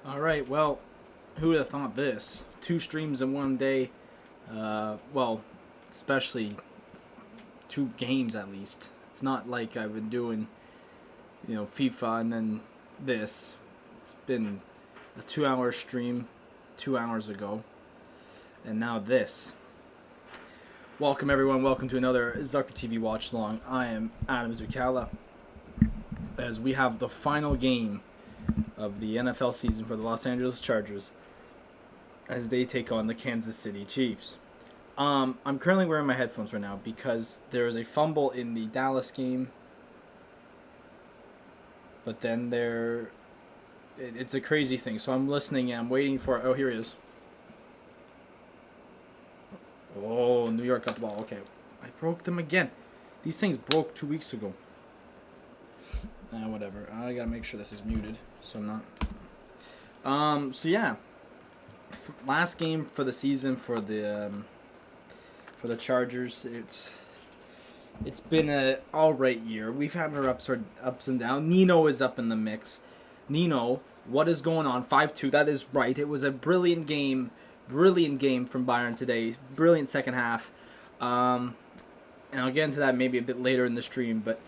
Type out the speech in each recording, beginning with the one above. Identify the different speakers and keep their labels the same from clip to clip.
Speaker 1: All right, well, who would have thought this? Two streams in one day. Well, especially two games at least. It's not like I've been doing, FIFA and then this. It's been a 2 hour stream 2 hours ago, and now this. Welcome, everyone. Welcome to another Zuccala TV Watchalong. I am Adam Zuccala, as we have the final game of the NFL season for the Los Angeles Chargers as they take on the Kansas City Chiefs. I'm currently wearing my headphones right now because there is a fumble in the Dallas game, but then it's a crazy thing. So I'm listening and I'm waiting for. Oh, here he is. Oh, New York got the ball. Okay, I broke them again. These things broke 2 weeks ago. Whatever. I gotta make sure this is muted, so I'm not. So yeah, last game for the season for the Chargers. It's been a all right year. We've had our ups and downs. Nino is up in the mix. Nino, what is going on? 5-2. That is right. It was a brilliant game. Brilliant game from Byron today. Brilliant second half. And I'll get into that maybe a bit later in the stream, but.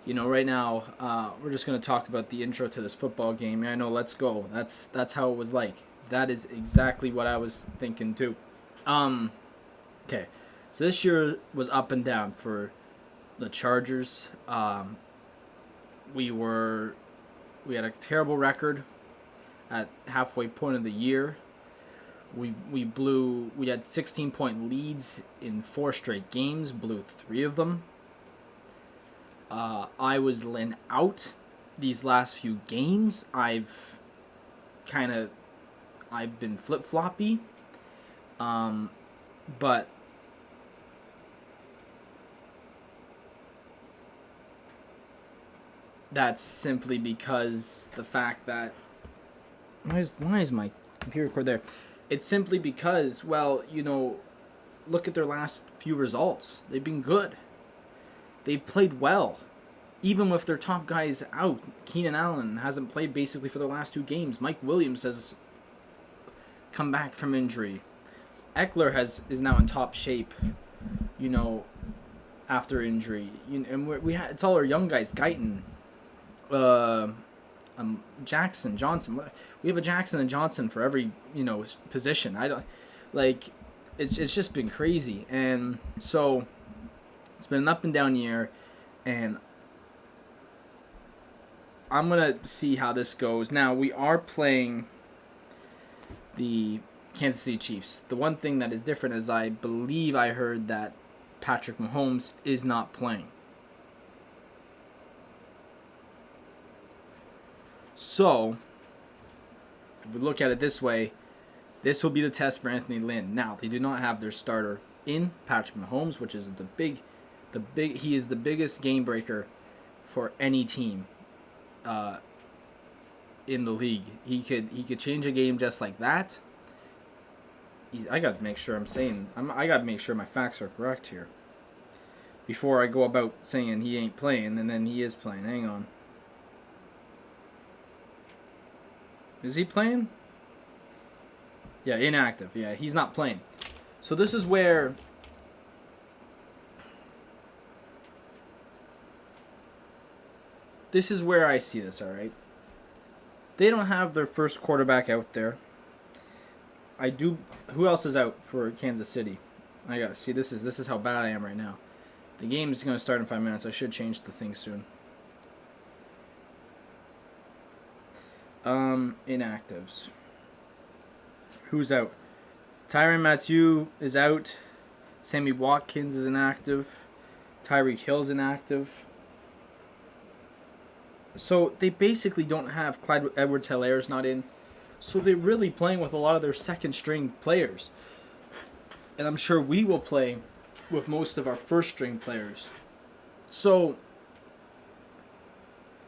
Speaker 1: Right now, we're just going to talk about the intro to this football game. I know, let's go. That's how it was like. That is exactly what I was thinking, too. Okay. So this year was up and down for the Chargers. We had a terrible record at halfway point of the year. We had 16-point leads in 4 straight games, blew 3 of them. I was out these last few games. I've been flip-floppy. But that's simply because the fact that why is my computer record there? It's simply because, look at their last few results. They've been good. They've played well. Even with their top guys out, Keenan Allen hasn't played basically for the last 2 games. Mike Williams has come back from injury. Eckler is now in top shape, after injury. And it's all our young guys. Guyton, Jackson, Johnson. We have a Jackson and Johnson for every position. It's just been crazy, and so. It's been an up and down year, and I'm going to see how this goes. Now, we are playing the Kansas City Chiefs. The one thing that is different is I believe I heard that Patrick Mahomes is not playing. So, if we look at it this way, this will be the test for Anthony Lynn. Now, they do not have their starter in Patrick Mahomes, which is he is the biggest game breaker for any team in the league. He could change a game just like that. I got to make sure I got to make sure my facts are correct here before I go about saying he ain't playing and then he is playing. Hang on. Is he playing? Yeah, inactive. Yeah, he's not playing. So this is where I see this, all right? They don't have their first quarterback out there. Who else is out for Kansas City? I got to see. This is how bad I am right now. The game is going to start in 5 minutes. I should change the thing soon. Inactives. Who's out? Tyrann Mathieu is out. Sammy Watkins is inactive. Tyreek Hill's inactive. So they basically don't have Clyde Edwards-Hilaire's not in. So they're really playing with a lot of their second-string players. And I'm sure we will play with most of our first-string players. So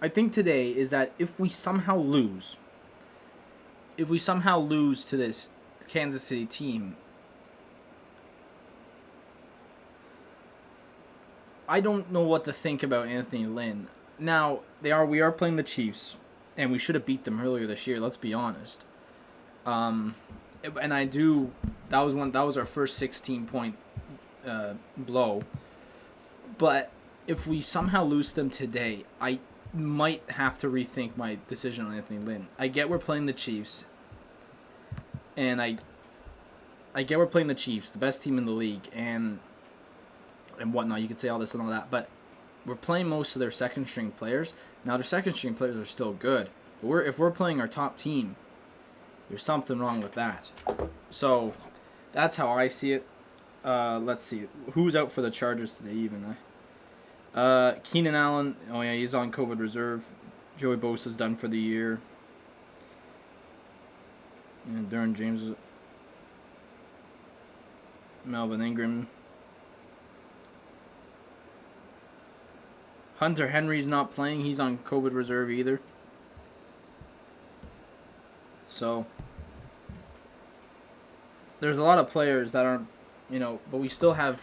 Speaker 1: I think today is that if we somehow lose to this Kansas City team, I don't know what to think about Anthony Lynn. Now, we are playing the Chiefs, and we should have beat them earlier this year, let's be honest. And I do. That was our first 16-point blow. But if we somehow lose them today, I might have to rethink my decision on Anthony Lynn. I get we're playing the Chiefs, and I get we're playing the Chiefs, the best team in the league, and whatnot. You could say all this and all that, but we're playing most of their second string players. Now their second string players are still good, but if we're playing our top team, there's something wrong with that. So that's how I see it. Let's see who's out for the Chargers today. Even Keenan Allen. Oh yeah, he's on COVID reserve. Joey Bosa's done for the year. And Derwin James. Melvin Ingram. Hunter Henry's not playing. He's on COVID reserve either. So there's a lot of players that aren't, but we still have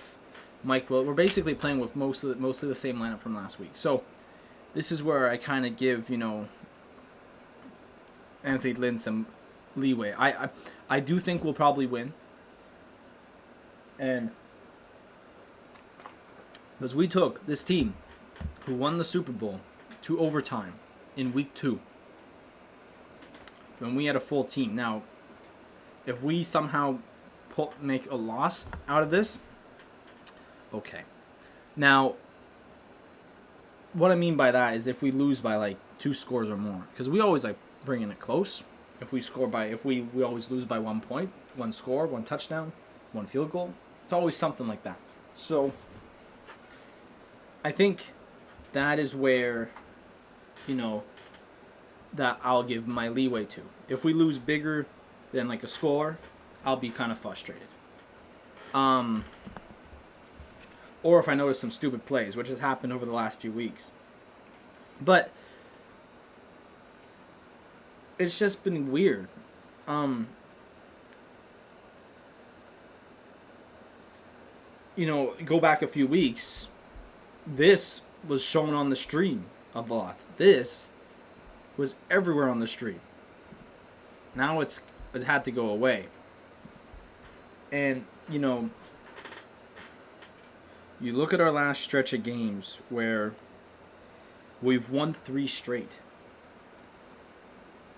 Speaker 1: Mike Will. We're basically playing with mostly the same lineup from last week. So this is where I kind of give, Anthony Lynn some leeway. I do think we'll probably win. And because we took this team who won the Super Bowl to overtime in week 2 when we had a full team. Now, if we somehow make a loss out of this, okay. Now, what I mean by that is if we lose by like 2 scores or more, because we always like bringing it close. If we always lose by 1 point, 1 score, 1 touchdown, 1 field goal. It's always something like that. So I think that is where, that I'll give my leeway to. If we lose bigger than like a score, I'll be kind of frustrated. Or if I notice some stupid plays, which has happened over the last few weeks. But it's just been weird. Go back a few weeks, this was shown on the stream a lot. This was everywhere on the stream. Now it had to go away. And, you look at our last stretch of games where we've won 3 straight.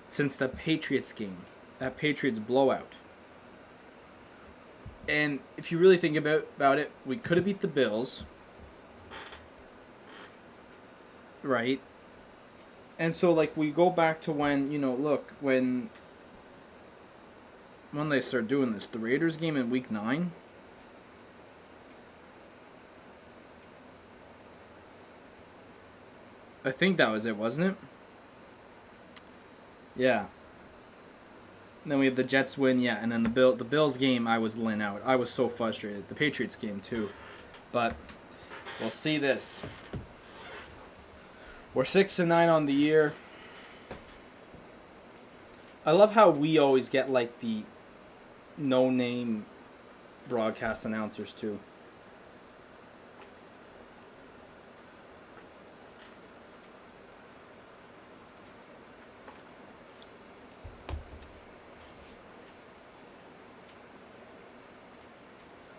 Speaker 1: Since the Patriots game, that Patriots blowout. And if you really think about it, we could have beat the Bills. Right? And so, like, we go back to when, when they start doing this. The Raiders game in week 9. I think that was it, wasn't it? Yeah. Then we have the Jets win, yeah, and then the Bills game, I was laying out. I was so frustrated. The Patriots game too, but we'll see this. We're 6-9 on the year. I love how we always get like the no-name broadcast announcers too.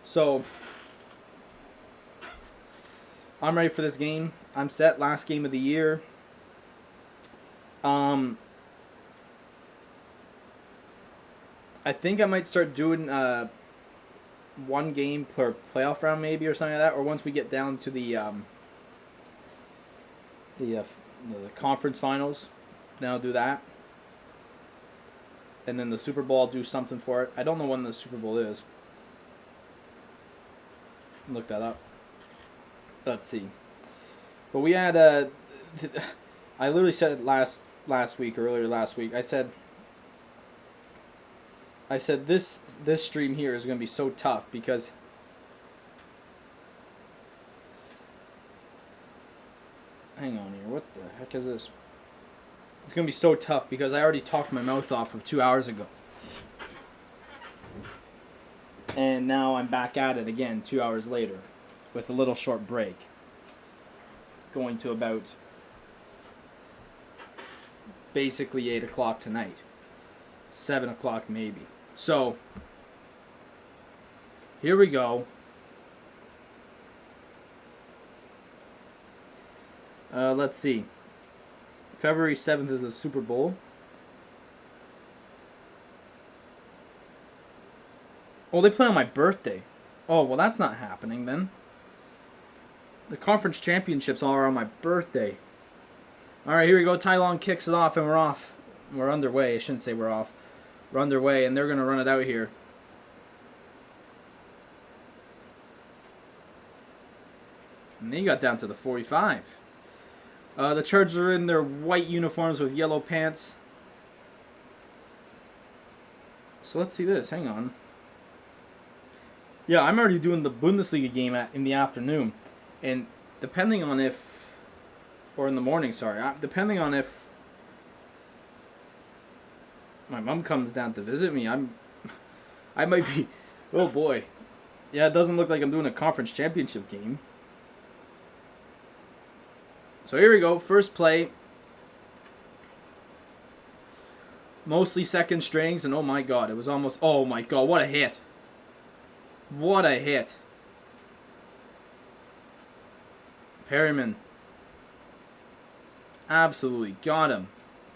Speaker 1: So, I'm ready for this game. I'm set. Last game of the year. I think I might start doing 1 game per playoff round maybe or something like that. Or once we get down to the conference finals, then I'll do that. And then the Super Bowl, I'll do something for it. I don't know when the Super Bowl is. Look that up. Let's see. But we had I literally said it last week or earlier last week. I said this stream here is going to be so tough because hang on here. What the heck is this? It's going to be so tough because I already talked my mouth off from 2 hours ago. And now I'm back at it again 2 hours later with a little short break. Going to about basically 8 o'clock tonight. 7 o'clock maybe. So, here we go. Let's see. February 7th is the Super Bowl. Oh, they play on my birthday. Oh, well, that's not happening then. The conference championships are on my birthday. All right, here we go. Watchalong kicks it off, and we're off. We're underway. I shouldn't say we're off. We're underway, and they're going to run it out here. And they got down to the 45. The Chargers are in their white uniforms with yellow pants. So let's see this. Hang on. Yeah, I'm already doing the Bundesliga game in the afternoon. And depending on if... Or in the morning, sorry. Depending on if my mom comes down to visit me, I might be... Oh, boy. Yeah, it doesn't look like I'm doing a conference championship game. So here we go. First play. Mostly second strings. And oh, my God. It was almost... Oh, my God. What a hit. What a hit. Perryman. Absolutely got him.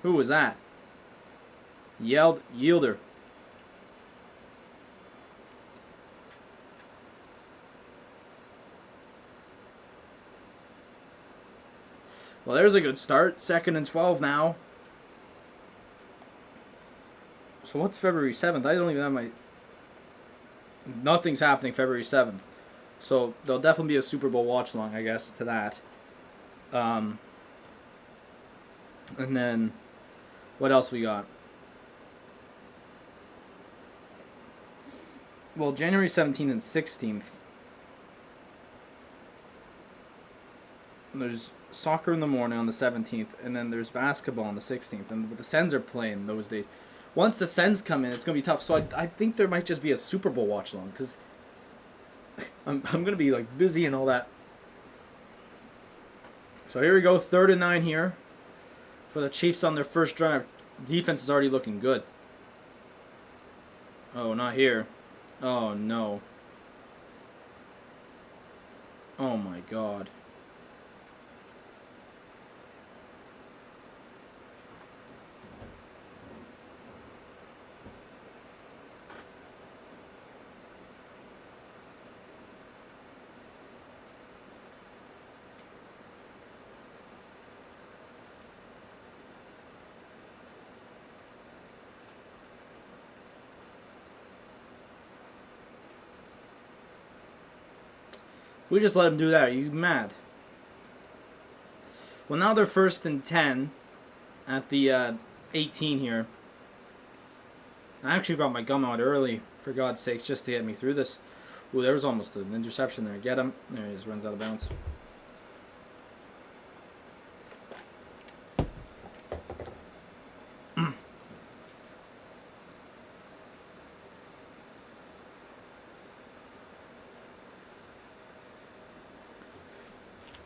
Speaker 1: Who was that? Yielder. Well, there's a good start. 2nd and 12 now. So what's February 7th? I don't even have my... Nothing's happening February 7th. So there'll definitely be a Super Bowl watch-along, I guess, to that. And then, what else we got? Well, January 17th and 16th. There's soccer in the morning on the 17th, and then there's basketball on the 16th. And the Sens are playing those days. Once the Sens come in, it's going to be tough. So I think there might just be a Super Bowl watch-along, because I'm going to be like busy and all that. So here we go, 3rd and 9 here for the Chiefs on their first drive. Defense is already looking good. Oh, not here. Oh, no. Oh, my God. We just let him do that. Are you mad? Well, now they're 1st and 10 at the 18 here. I actually brought my gum out early, for God's sakes, just to get me through this. Ooh, there was almost an interception there. Get him. There he is. Runs out of bounds.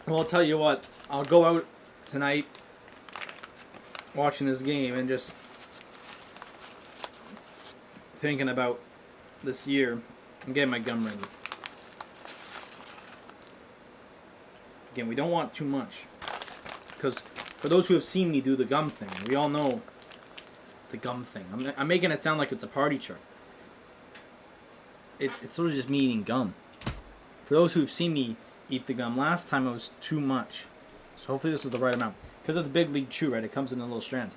Speaker 1: Well, I'll tell you what. I'll go out tonight watching this game and just thinking about this year and getting my gum ready. Again, we don't want too much, because for those who have seen me do the gum thing, we all know the gum thing. I'm making it sound like it's a party trick. It's sort of just me eating gum. For those who have seen me eat the gum, last time it was too much. So hopefully this is the right amount. Because it's Big League Chew, right? It comes in little strands.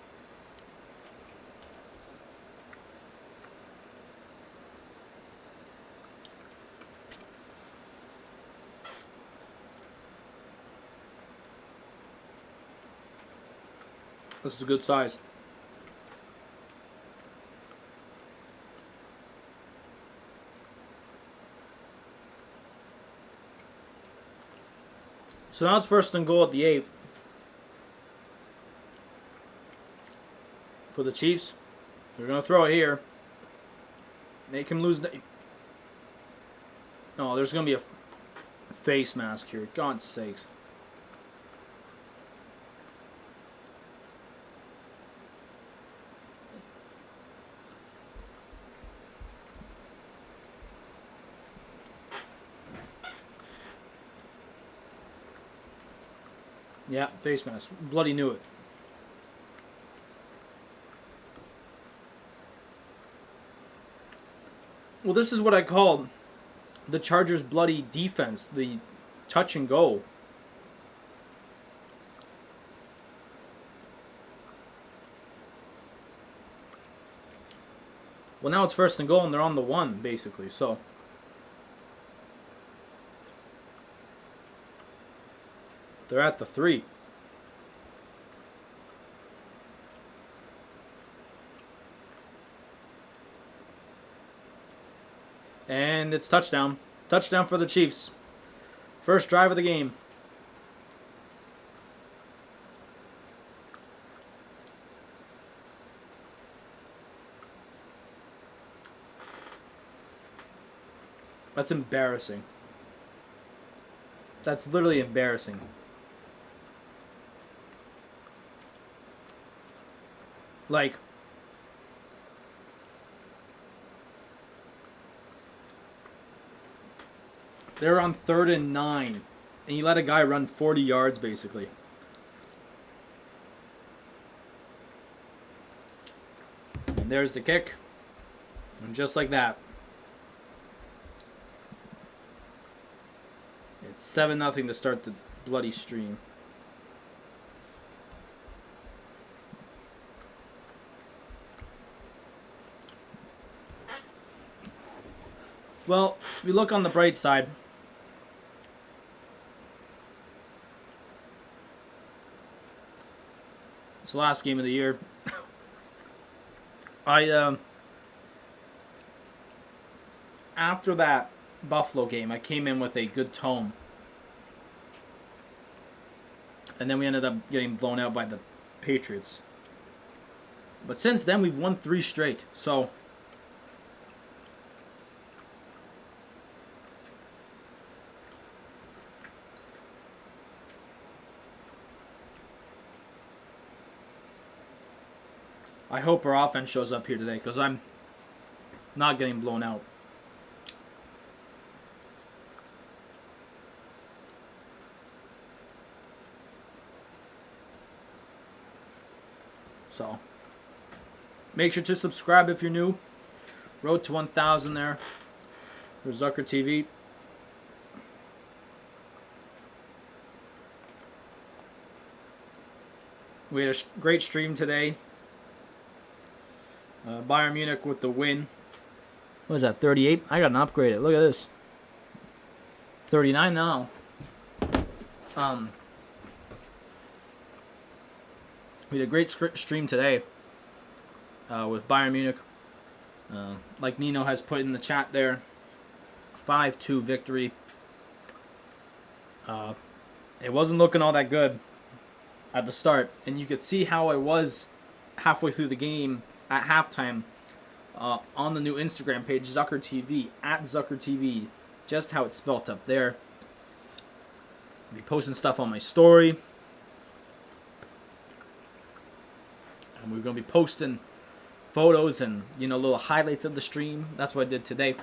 Speaker 1: This is a good size. So now it's 1st and goal at the 8 for the Chiefs. They're going to throw it here. Make him lose the... Oh, there's going to be a face mask here. God's sakes. Yeah, face mask. Bloody knew it. Well, this is what I called the Chargers' bloody defense, the touch and go. Well, now it's 1st and goal, and they're on the 1, basically, so. They're at the 3. And it's touchdown. Touchdown for the Chiefs. First drive of the game. That's embarrassing. That's literally embarrassing. Like, they're on 3rd and 9, and you let a guy run 40 yards, basically. And there's the kick. And just like that, it's 7-0 to start the bloody stream. Well, if you look on the bright side, it's the last game of the year. After that Buffalo game, I came in with a good tone. And then we ended up getting blown out by the Patriots. But since then, we've won 3 straight. So, I hope our offense shows up here today, because I'm not getting blown out. So, make sure to subscribe if you're new. Road to 1,000 there for Zucker TV. We had a great stream today. Bayern Munich with the win. What is that, 38? I got an upgrade. Look at this. 39 now. We had a great stream today with Bayern Munich. Like Nino has put in the chat there, 5-2 victory. It wasn't looking all that good at the start, and you could see how I was halfway through the game at halftime on the new Instagram page, Zucker TV, at Zucker TV, just how it's spelt up there. I'll be posting stuff on my story. And we're going to be posting photos and, little highlights of the stream. That's what I did today.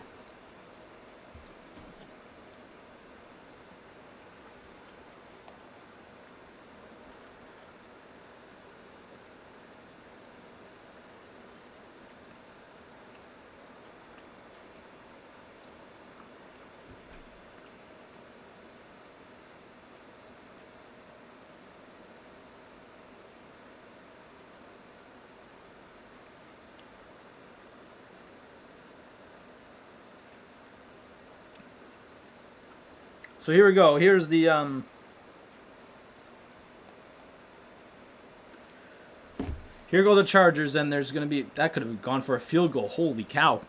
Speaker 1: So here we go. Here's the here go the Chargers, and there's gonna be that could have gone for a field goal. Holy cow!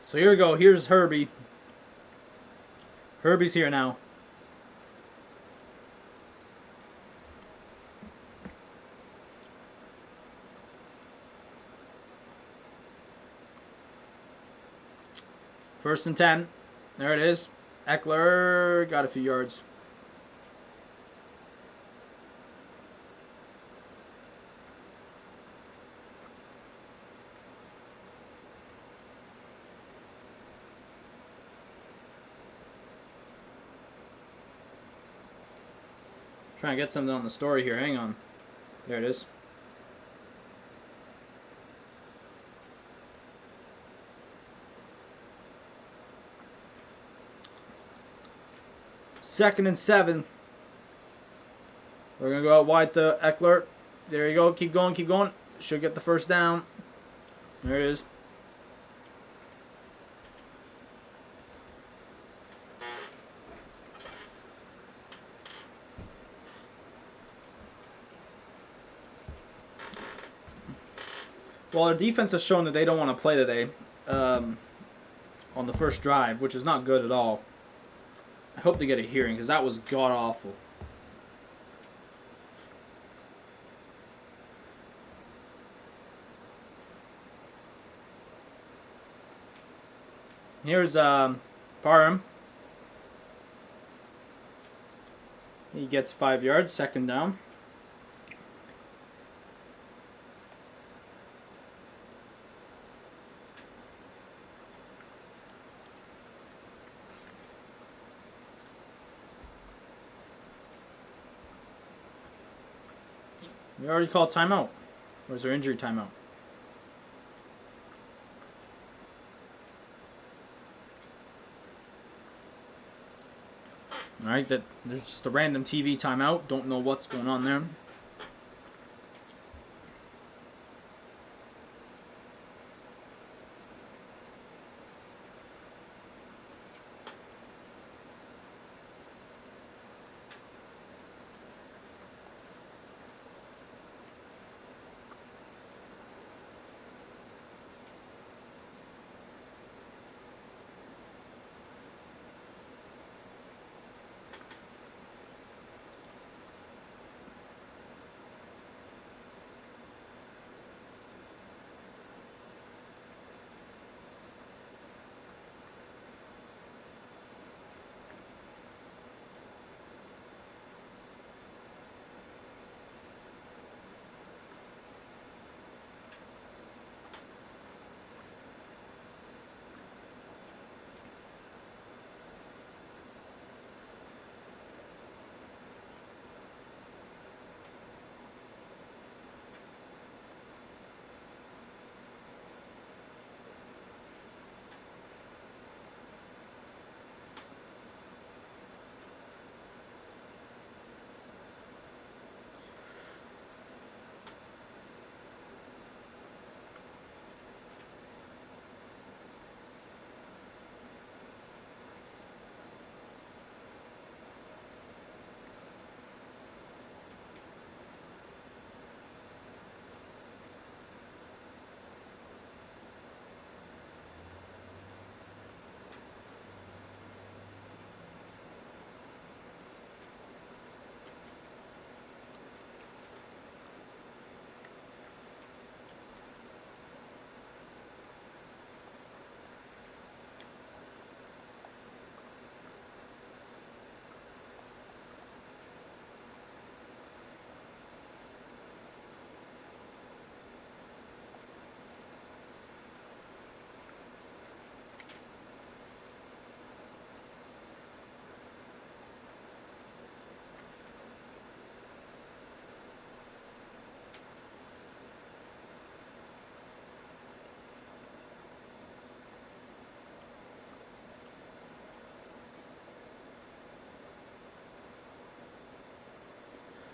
Speaker 1: So here we go. Here's Herbie. Herbie's here now. First and 10. There it is. Eckler got a few yards. Trying to get something on the story here. Hang on. There it is. Second and 7. We're going to go out wide to Eckler. There you go. Keep going, keep going. Should get the first down. There it is. Well, our defense has shown that they don't want to play today on the first drive, which is not good at all. I hope they get a hearing because that was god-awful. Here's Parham. He gets 5 yards, second down. We already called timeout. Or is there injury timeout? Alright, there's just a random TV timeout. Don't know what's going on there.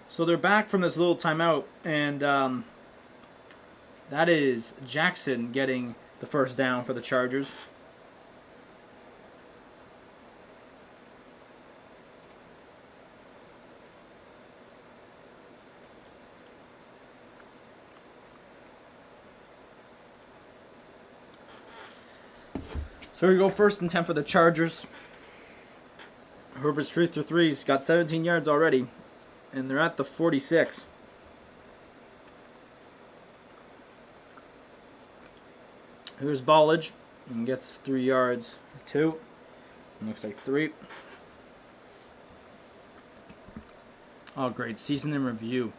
Speaker 1: So they're back from this little timeout, and that is Jackson getting the first down for the Chargers. So we go first and 10 for the Chargers. Herbert's free through threes, got 17 yards already. And they're at the 46. Here's Ballage. And gets 3 yards. 2. Looks like 3. Oh, great. Season in review.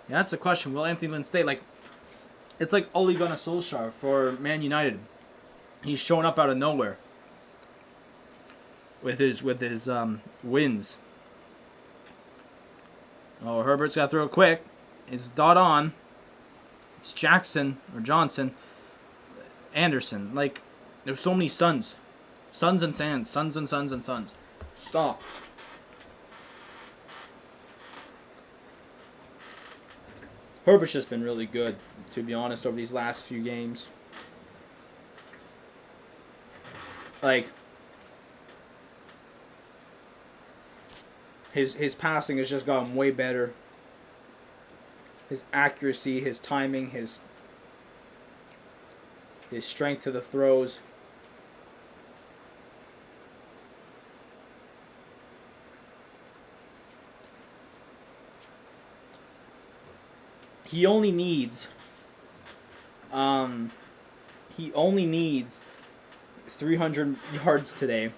Speaker 1: Yeah, that's the question. Will Anthony Lynn stay? Like, it's like Ole Gunnar Solskjaer for Man United. He's showing up out of nowhere with his wins. Oh, Herbert's got to throw it quick. It's dot on. It's Jackson or Johnson. Anderson. Like, there's so many sons. Sons and Sands. Sons and sons and sons. Stop. Herbert's just been really good, to be honest, over these last few games. Like, his passing has just gotten way better. His accuracy, his timing, his strength to the throws. He only needs 300 yards today.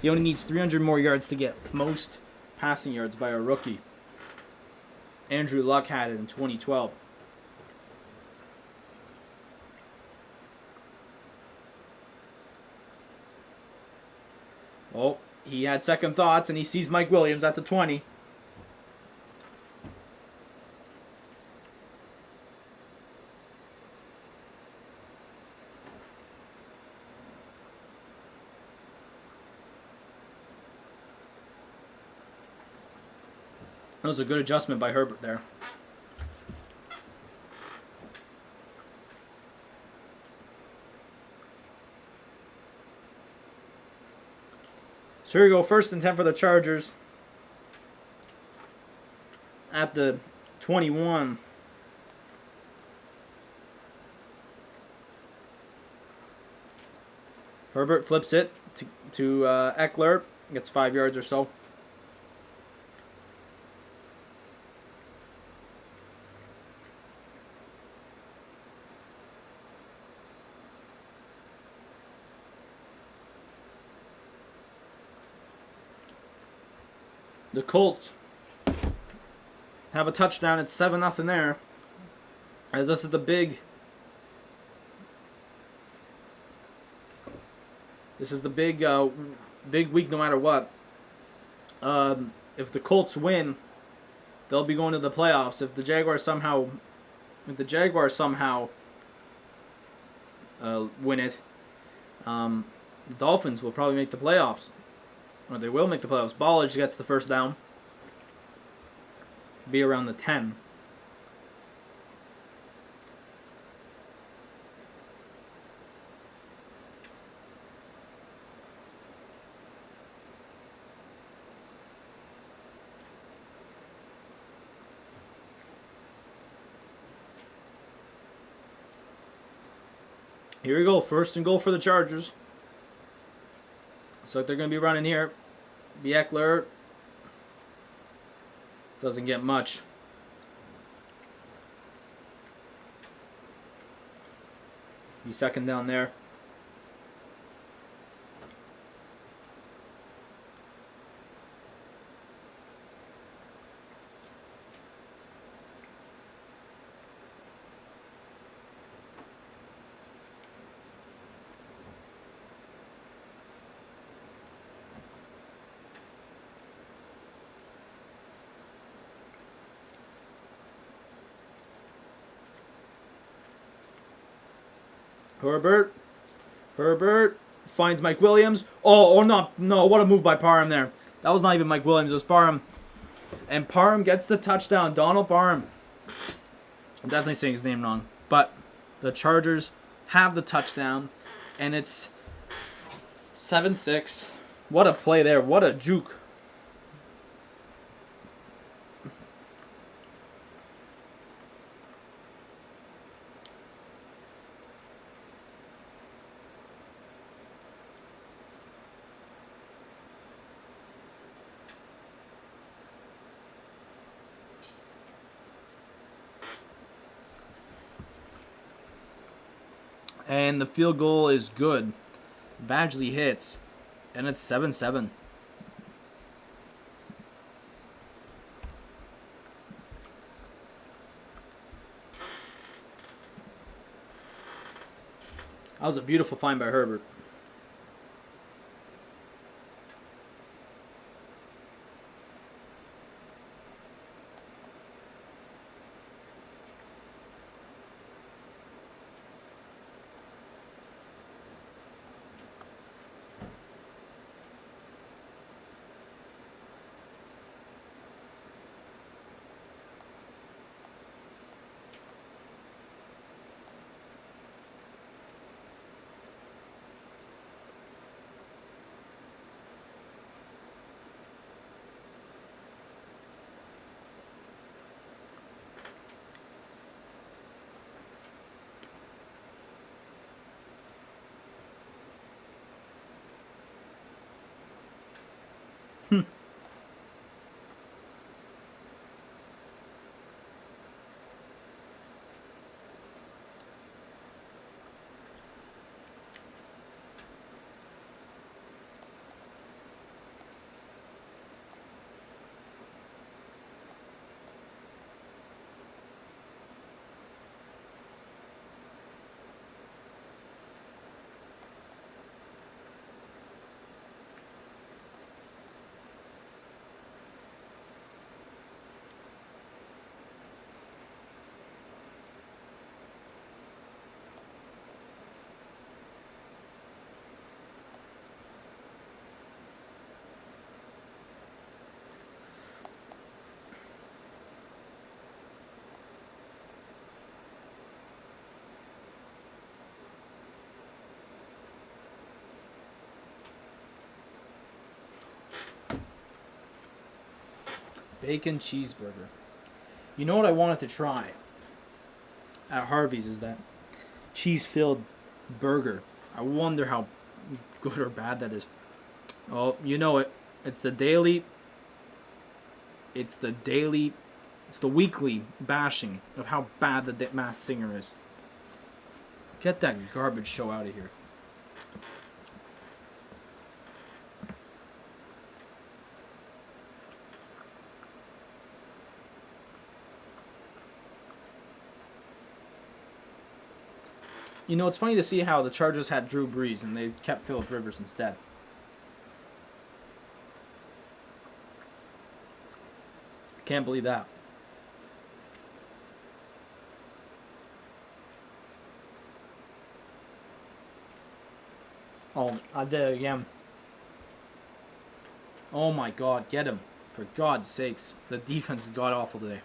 Speaker 1: He only needs 300 more yards to get most passing yards by a rookie. Andrew Luck had it in 2012. Oh, he had second thoughts and he sees Mike Williams at the 20. That was a good adjustment by Herbert there. So here we go, 1st and 10 for the Chargers. At the 21. Herbert flips it to Eckler. Gets 5 yards or so. The Colts have a touchdown. It's 7-0 there. As this is the big big week no matter what. If the Colts win, they'll be going to the playoffs. If the Jaguars somehow win it, the Dolphins will probably make the playoffs. Or they will make the playoffs. Ballage gets the first down. Be around the 10. Here we go. 1st and goal for the Chargers. So they're going to be running here. Eckler doesn't get much. Be 2nd down there. Herbert finds Mike Williams. Oh, no, what a move by Parham there. That was not even Mike Williams, it was Parham. And Parham gets the touchdown. Donald Parham. I'm definitely saying his name wrong. But the Chargers have the touchdown. And it's 7-6. What a play there. What a juke. And the field goal is good. Badgley hits. And it's 7-7. That was a beautiful find by Herbert. Bacon cheeseburger. You know what I wanted to try at Harvey's is that cheese-filled burger. I wonder how good or bad that is. Oh, you know it. It's the weekly bashing of how bad the Masked Singer is. Get that garbage show out of here. You know, it's funny to see how the Chargers had Drew Brees and they kept Phillip Rivers instead. Can't believe that. Oh, I did it again. Oh my God, get him. For God's sakes. The defense is god-awful today.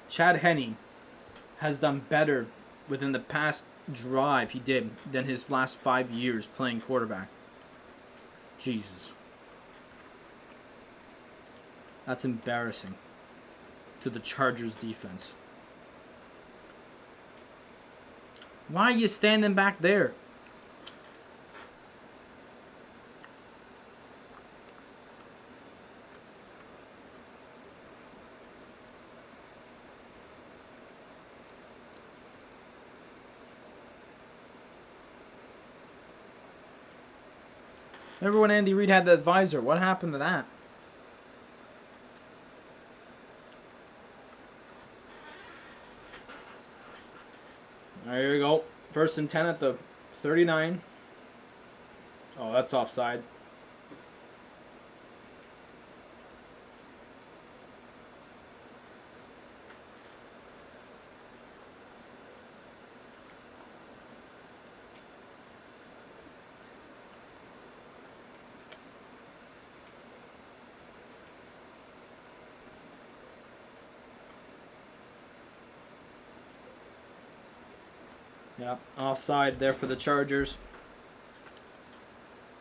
Speaker 1: Chad Henne has done better within the past drive he did than his last 5 years playing quarterback. Jesus. That's embarrassing to the Chargers defense. Why are you standing back there? Remember when Andy Reid had the advisor? What happened to that? There you go. 1st and 10 at the 39. Oh, that's offside. Yeah, offside there for the Chargers.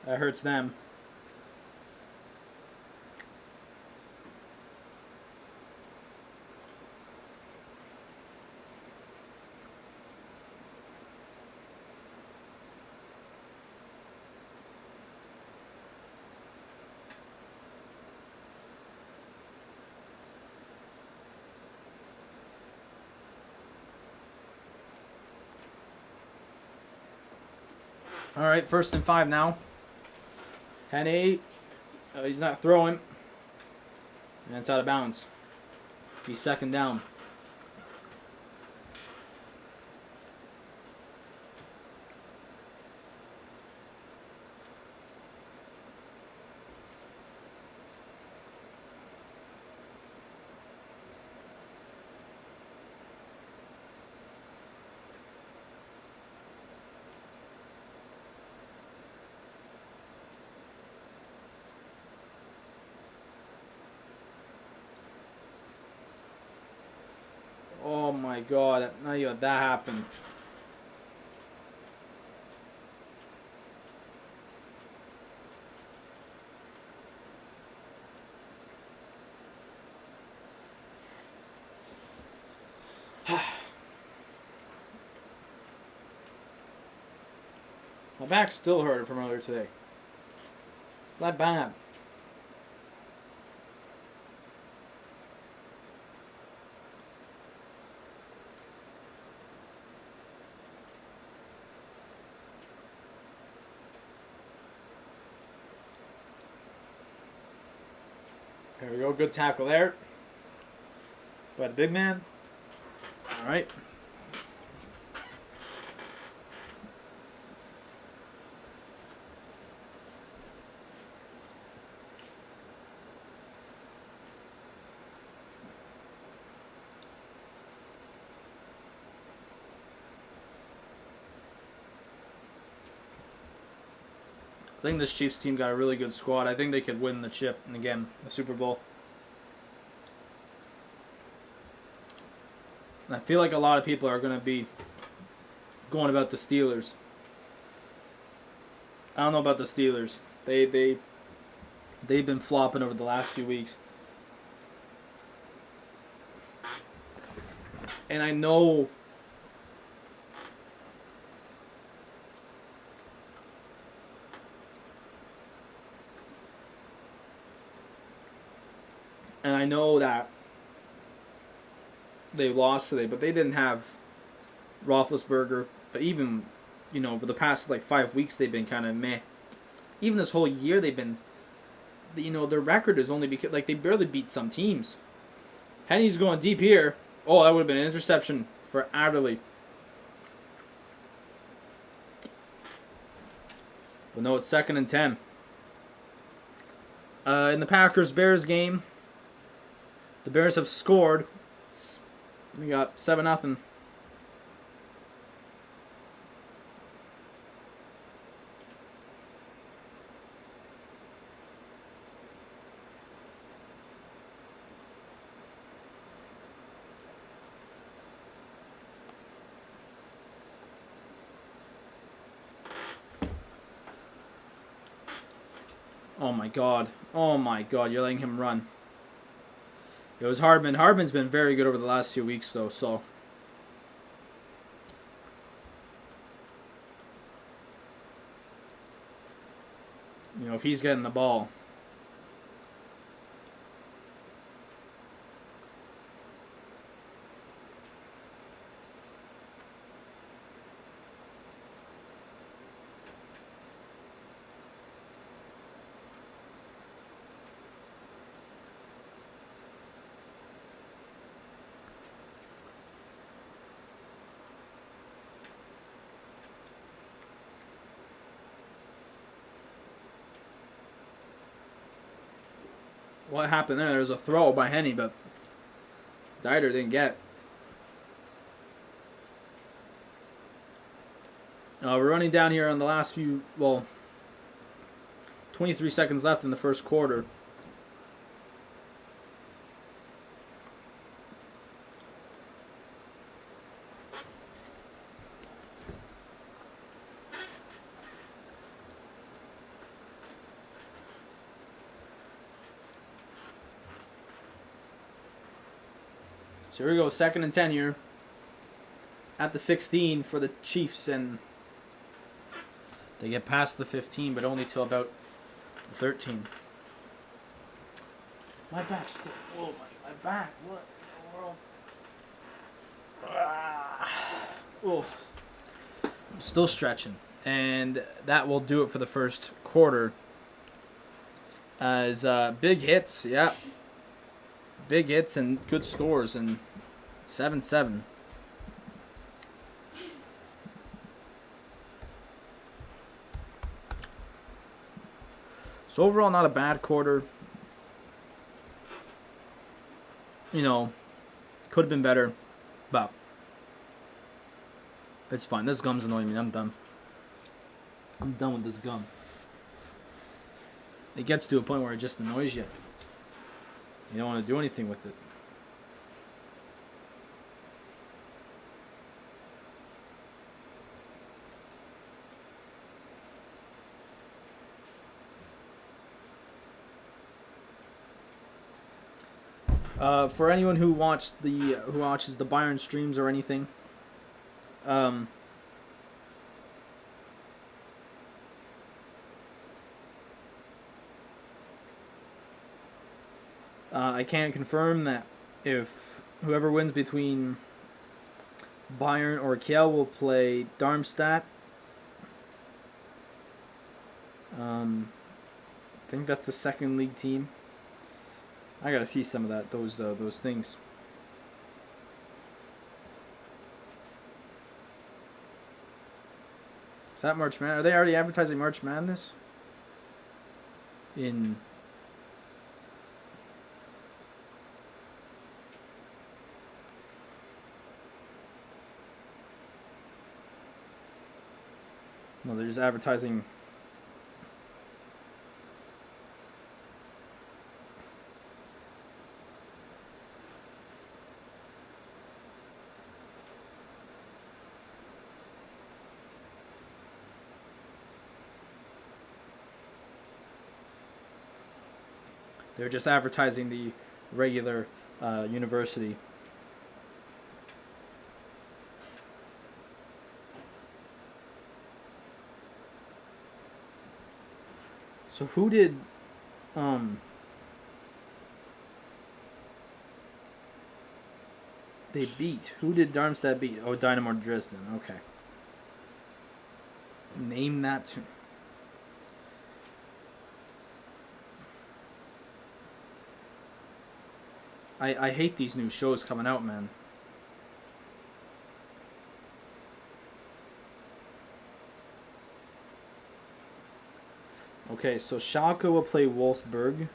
Speaker 1: That hurts them. All right, 1st and 5 now. Henny, he's not throwing. And it's out of bounds. He's 2nd down. Oh my God! Now you had that happen. My back still hurt from earlier today. It's not bad. There we go. Good tackle there. By the big man. All right. I think this Chiefs team got a really good squad. I think they could win the chip and again the Super Bowl. And I feel like a lot of people are going to be going about the Steelers. I don't know about the Steelers. They've been flopping over the last few weeks. And I know that they lost today, but they didn't have Roethlisberger. But even, for the past 5 weeks, they've been kind of meh. Even this whole year, they've been, their record is only because they barely beat some teams. Henny's going deep here. Oh, that would have been an interception for Adderley. But no, it's 2nd and 10. In the Packers-Bears game, the Bears have scored. We got 7-0. Oh my God. Oh my God, you're letting him run. It was Hardman. Hardman's been very good over the last few weeks, though, so. If he's getting the ball. What happened there? There was a throw by Henny, but Dieter didn't get. We're running down here on the last 23 seconds left in the first quarter. So here we go, 2nd and 10 here. At the 16 for the Chiefs, and they get past the 15, but only till about the 13. My back's still... Whoa, my back. What in the world? Oh. I'm still stretching. And that will do it for the first quarter. As big hits, yeah. Big hits and good scores, and 7-7. So overall, not a bad quarter. You know, could have been better, but it's fine. This gum's annoying me. I'm done. I'm done with this gum. It gets to a point where it just annoys you. You don't want to do anything with it. For anyone who watches the Bayern streams or anything, I can confirm that if whoever wins between Bayern or Kiel will play Darmstadt. I think that's the second league team. I gotta see some of those things. Is that March Madness? Are they already advertising March Madness? No, they're just advertising. They're just advertising the regular university. So who did they beat? Who did Darmstadt beat? Oh, Dynamo Dresden. Okay. Name that too. I hate these new shows coming out, man. Okay, so Schalke will play Wolfsburg.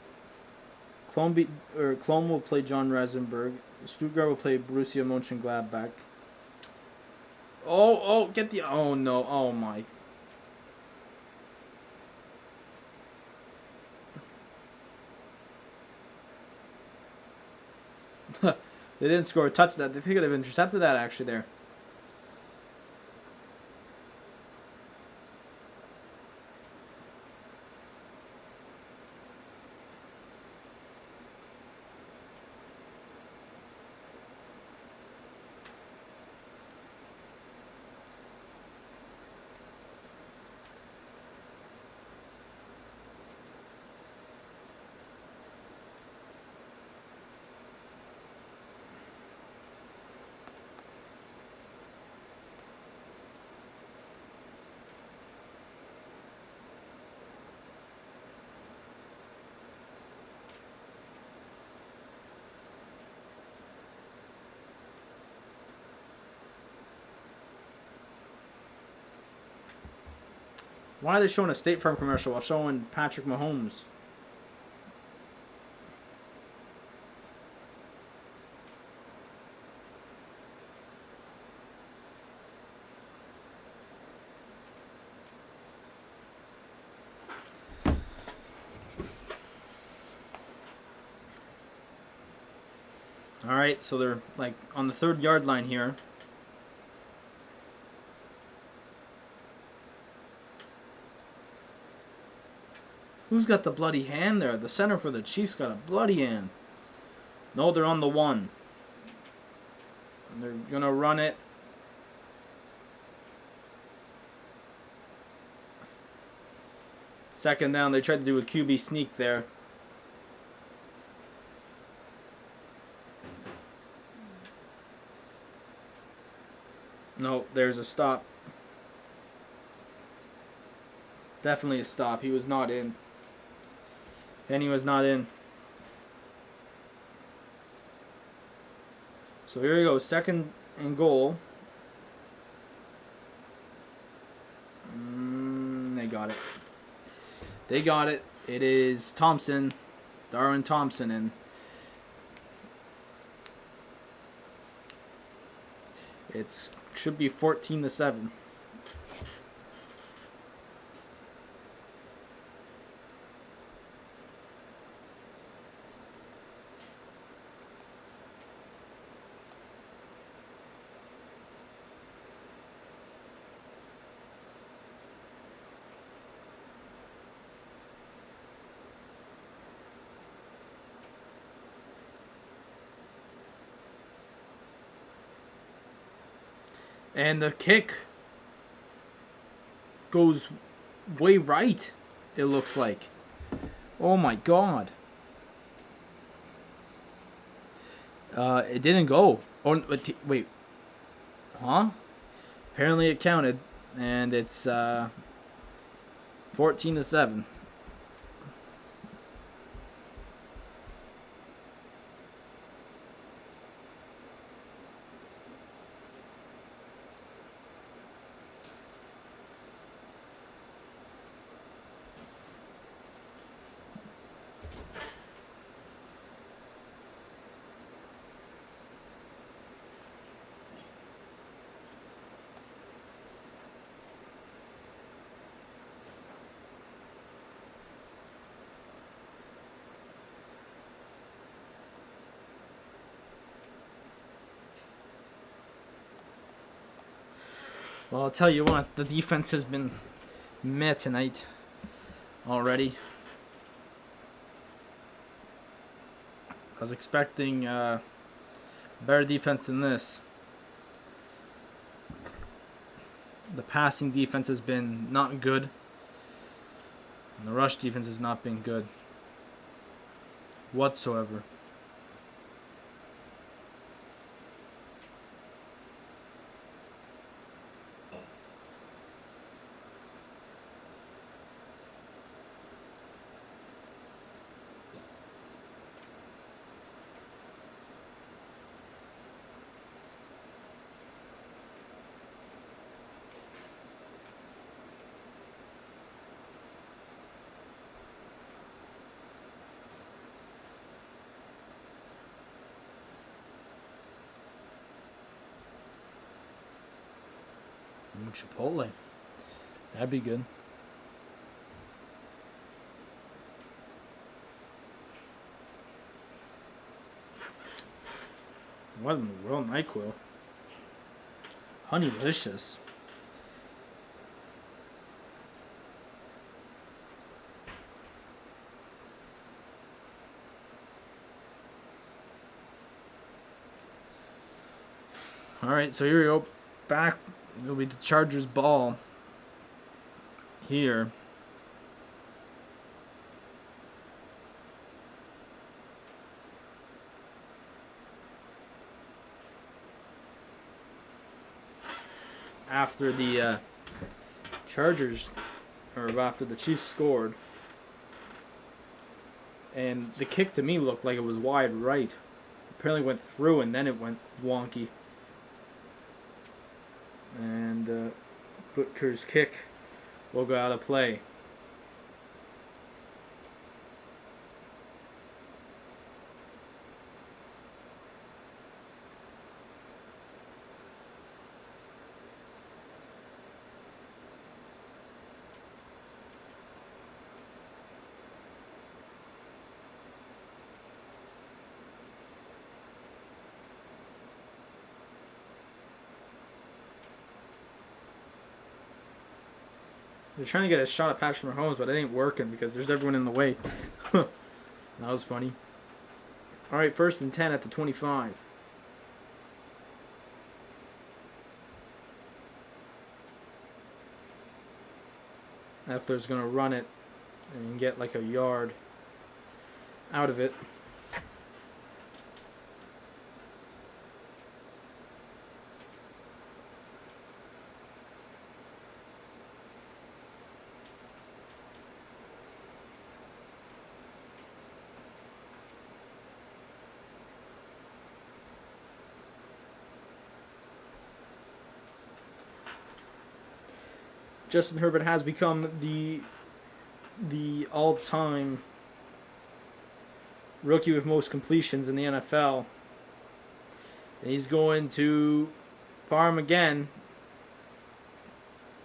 Speaker 1: Cologne will play John Reisenberg. Stuttgart will play Borussia Mönchengladbach. Oh, get the... Oh, no. Oh, my... They didn't score a touchdown. They could have intercepted that actually there. Why are they showing a State Farm commercial while showing Patrick Mahomes? All right, so they're like on the 3rd-yard line here. Who's got the bloody hand there? The center for the Chiefs got a bloody hand. No, they're on the 1. And they're going to run it. Second down, they tried to do a QB sneak there. No, there's a stop. Definitely a stop. He was not in. And he was not in. So here we go. Second and goal. They got it. They got it. It is Thompson. Darwin Thompson. And it should be 14-7. And the kick goes way right, it looks like. Oh my god. It didn't go. Oh, wait. Huh? Apparently it counted. And it's 14-7. Well, I'll tell you what, the defense has been meh tonight already. I was expecting better defense than this. The passing defense has been not good. And the rush defense has not been good whatsoever. Chipotle. That'd be good. What in the world, NyQuil? Honeylicious. Alright, so here we go. Back. It'll be the Chargers' ball here. After the Chargers, or after the Chiefs scored. And the kick to me looked like it was wide right. Apparently went through and then it went wonky. And Butker's kick will go out of play. They're trying to get a shot at Patrick Mahomes, but it ain't working because there's everyone in the way. That was funny. All right, 1st and 10 at the 25. Eckler's going to run it and get like a yard out of it. Justin Herbert has become the all-time rookie with most completions in the NFL. And he's going to Parham again.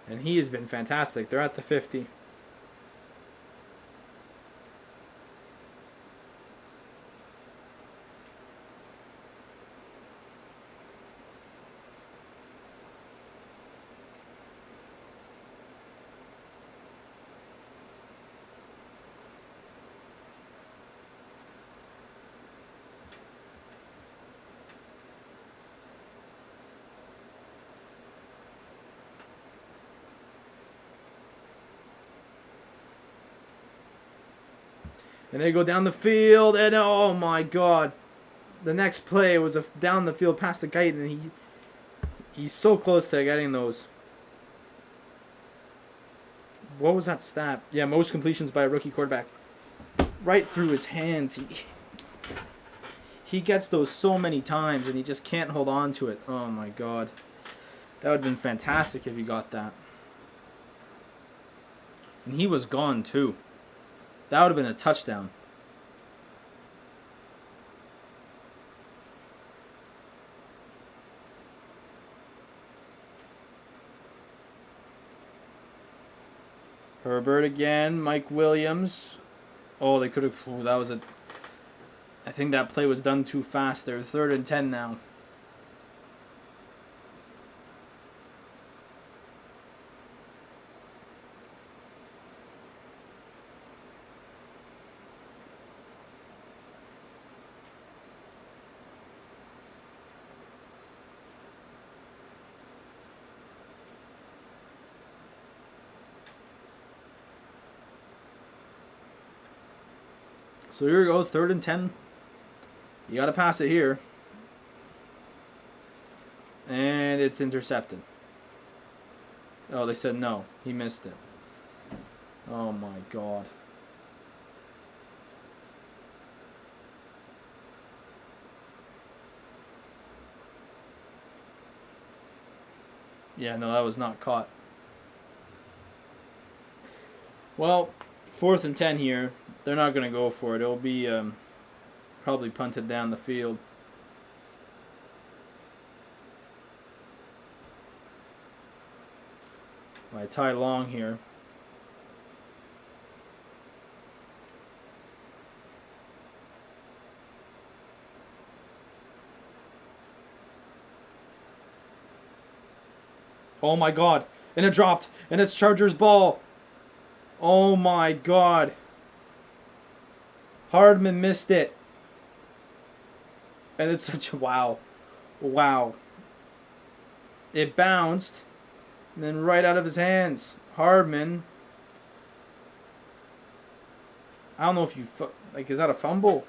Speaker 1: And he has been fantastic. They're at the 50. And they go down the field, and oh my God. The next play was a down the field past the kite, and he's so close to getting those. What was that stat? Yeah, most completions by a rookie quarterback. Right through his hands. He gets those so many times, and he just can't hold on to it. Oh my God. That would have been fantastic if he got that. And he was gone too. That would have been a touchdown. Herbert again. Mike Williams. Oh, they could have. That was a. I think that play was done too fast. They're 3rd and 10 now. So here we go, 3rd and 10. You got to pass it here. And it's intercepted. Oh, they said no. He missed it. Oh my God. Yeah, no, that was not caught. Well, 4th and 10 here. They're not going to go for it. It'll be probably punted down the field. By Ty Long here. Oh my God. And it dropped. And it's Chargers ball. Oh my God. Hardman missed it. And it's such a wow. Wow. It bounced. And then right out of his hands. Hardman. I don't know if you... Like, is that a fumble?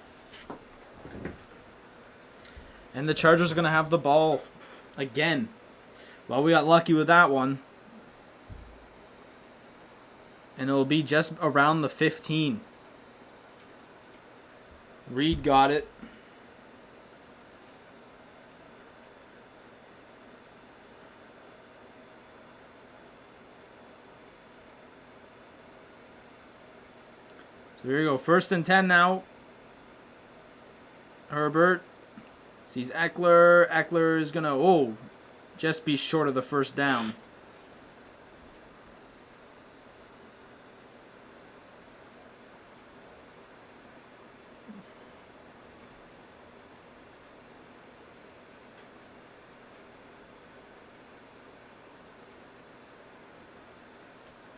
Speaker 1: And the Chargers are going to have the ball again. Well, we got lucky with that one. And it'll be just around the 15. Reed got it. So here we go. 1st and 10 now. Herbert sees Eckler. Eckler is going to, just be short of the 1st down.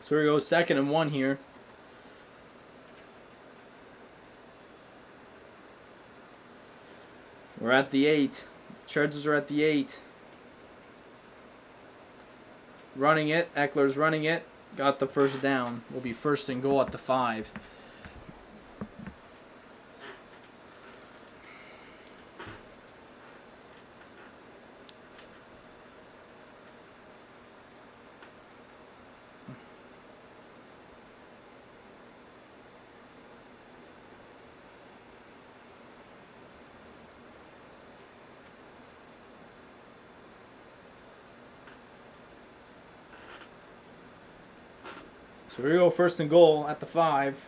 Speaker 1: So here we go, 2nd and 1 here. We're at the 8. Chargers are at the 8. Running it. Eckler's running it. Got the 1st down. Will be 1st and goal at the 5. So here we go, 1st and goal at the 5.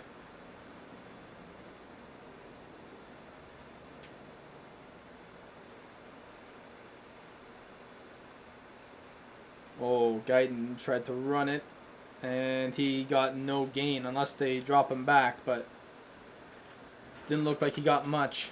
Speaker 1: Oh, Guyton tried to run it, and he got no gain unless they drop him back, but didn't look like he got much.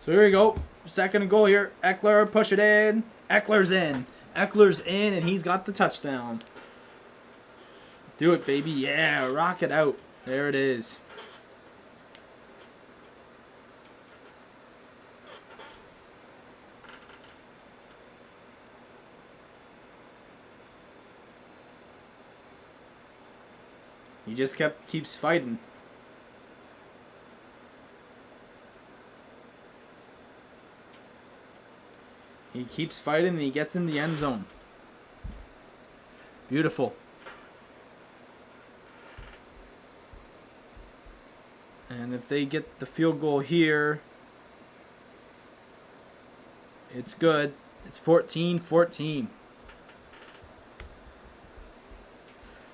Speaker 1: So here we go. 2nd goal here. Eckler, push it in. Eckler's in. Eckler's in, and he's got the touchdown. Do it, baby. Yeah, rock it out. There it is. He just keeps fighting. He keeps fighting and he gets in the end zone. Beautiful. And if they get the field goal here, it's good. It's 14-14.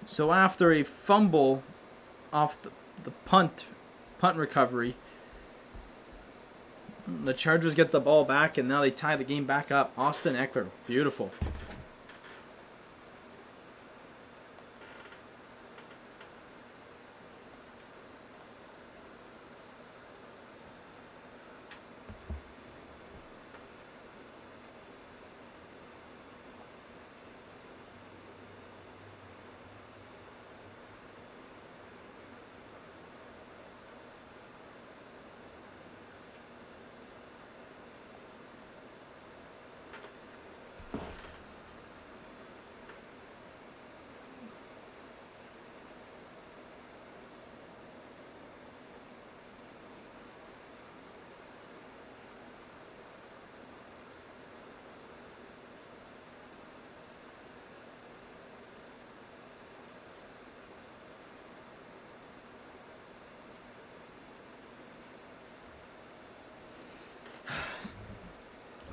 Speaker 1: So after a fumble off the punt recovery, the Chargers get the ball back, and now they tie the game back up. Austin Eckler, beautiful.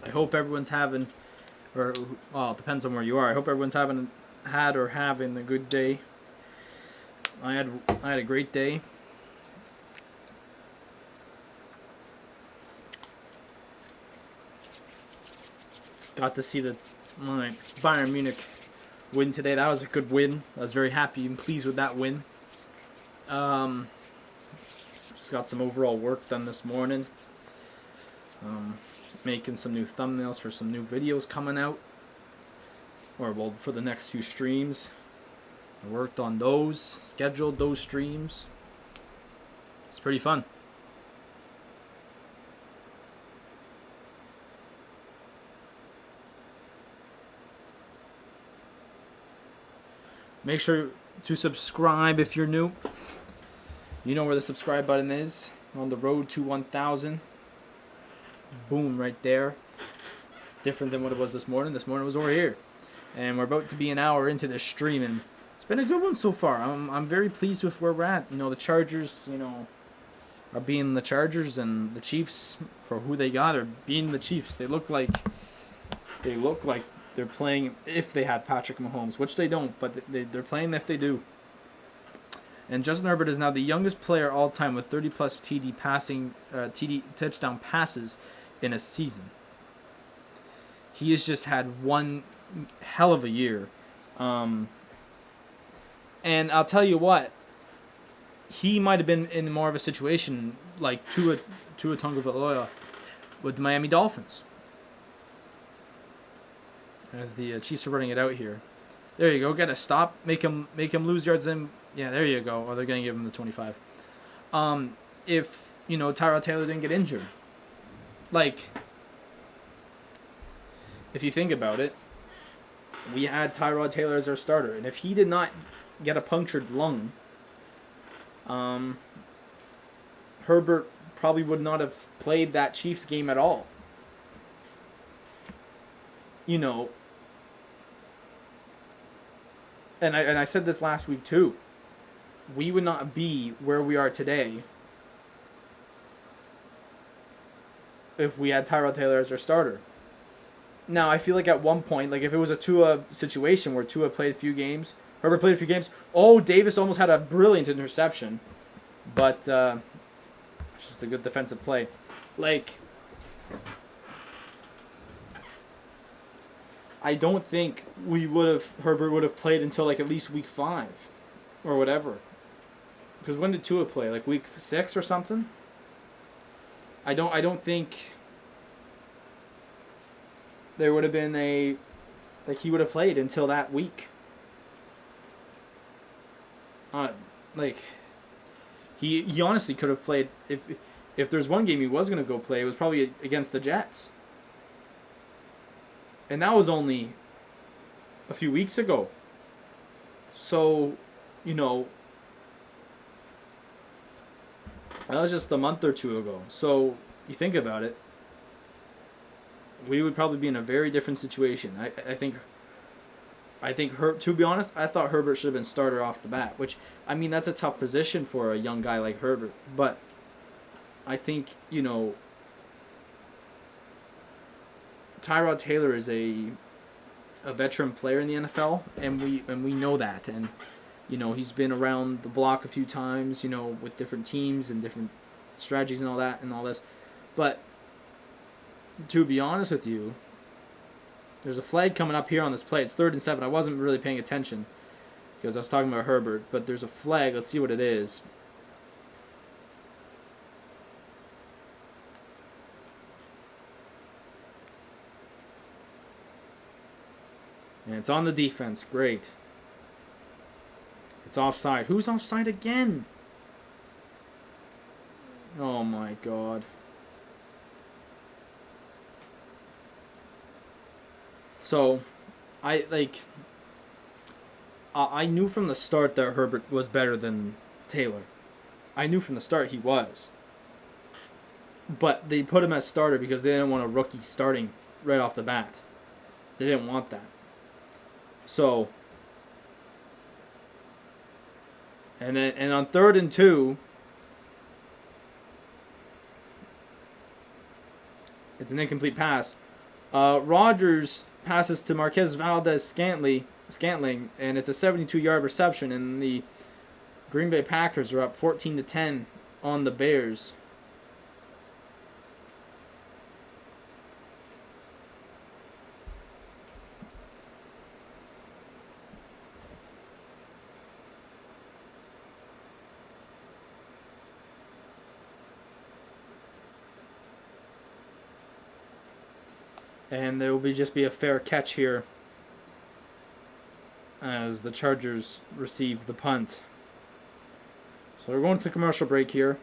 Speaker 1: I hope everyone's having, well, it depends on where you are. I hope everyone's having a good day. I had a great day. Got to see my Bayern Munich win today. That was a good win. I was very happy and pleased with that win. Just got some overall work done this morning. Making some new thumbnails for some new videos coming out, for the next few streams. I worked on those, scheduled those streams. It's pretty fun. Make sure to subscribe if you're new. You know where the subscribe button is. We're on the road to 1,000. Boom, right there. It's different than what it was this morning. This morning was over here. And we're about to be an hour into this stream, and it's been a good one so far. I'm very pleased with where we're at. You know, the Chargers, are being the Chargers, and the Chiefs, for who they got, are being the Chiefs. They look like they're playing if they had Patrick Mahomes, which they don't, but they're playing if they do. And Justin Herbert is now the youngest player all time with 30-plus TD touchdown passes in a season. He has just had one hell of a year. And I'll tell you what, he might have been in more of a situation like Tua Tagovailoa with the Miami Dolphins. As the Chiefs are running it out here. There you go. Get a stop. Make him lose yards. Yeah, there you go. Or they're going to give him the 25. If, Tyrod Taylor didn't get injured. Like, if you think about it, we had Tyrod Taylor as our starter. And if he did not get a punctured lung, Herbert probably would not have played that Chiefs game at all. You know, and I said this last week too. We would not be where we are today if we had Tyrod Taylor as our starter. Now, I feel like at one point, like if it was a Tua situation where Tua played a few games, Herbert played a few games, Davis almost had a brilliant interception, but it's just a good defensive play. Like, I don't think Herbert would have played until like at least week 5 or whatever. Because when did Tua play? Like week 6 or something? I don't think there would have been he would have played until that week. Like he honestly could have played if there's one game he was gonna go play, it was probably against the Jets. And that was only a few weeks ago. So, that was just a month or two ago. So, you think about it, we would probably be in a very different situation. I think to be honest, I thought Herbert should have been starter off the bat, which, I mean, that's a tough position for a young guy like Herbert. But I think, Tyrod Taylor is a veteran player in the NFL, and we know that. And, he's been around the block a few times, with different teams and different strategies and all that and all this. But to be honest with you, there's a flag coming up here on this play. It's 3rd and 7. I wasn't really paying attention because I was talking about Herbert, but there's a flag. Let's see what it is. And it's on the defense. Great. It's offside. Who's offside again? Oh my God. So, I knew from the start that Herbert was better than Taylor. I knew from the start he was. But they put him as starter because they didn't want a rookie starting right off the bat. They didn't want that. So, and on 3rd and 2, it's an incomplete pass. Rodgers passes to Marquez Scantling, and it's a 72-yard reception, and the Green Bay Packers are up 14-10 on the Bears. And there will just be a fair catch here as the Chargers receive the punt. So we're going to commercial break here.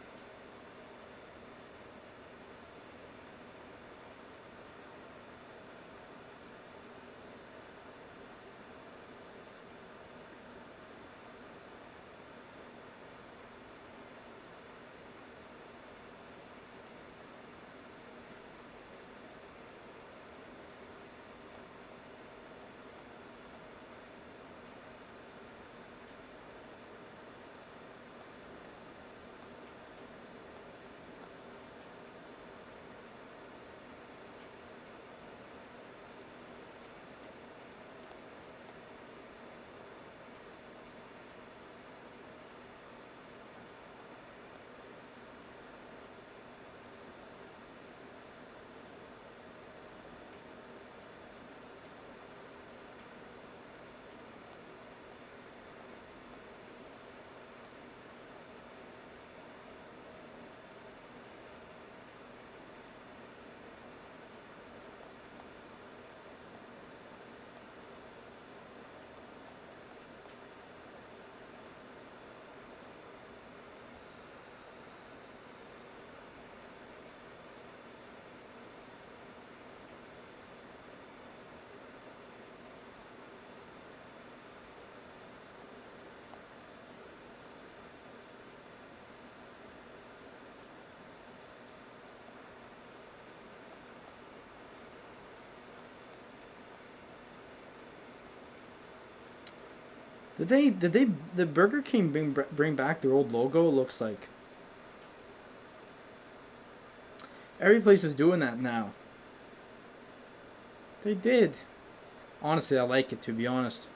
Speaker 1: Did Burger King bring back their old logo? It looks like every place is doing that now. They did. Honestly, I like it, to be honest.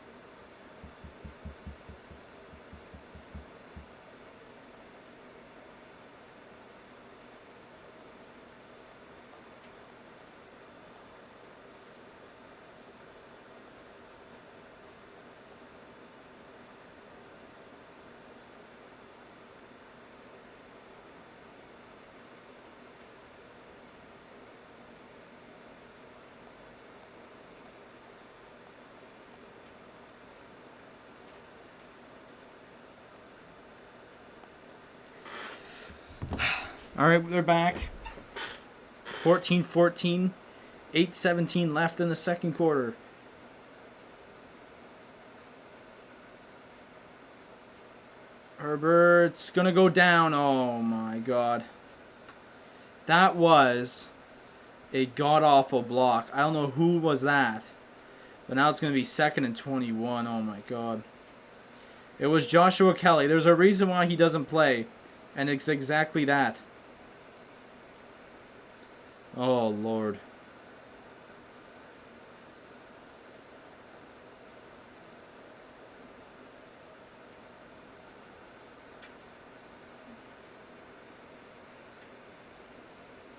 Speaker 1: All right, they're back. 14-14. 8:17 left in the second quarter. Herbert's going to go down. Oh, my God. That was a god-awful block. I don't know who was that. But now it's going to be 2nd and 21. Oh, my God. It was Joshua Kelly. There's a reason why he doesn't play. And it's exactly that. Oh, Lord.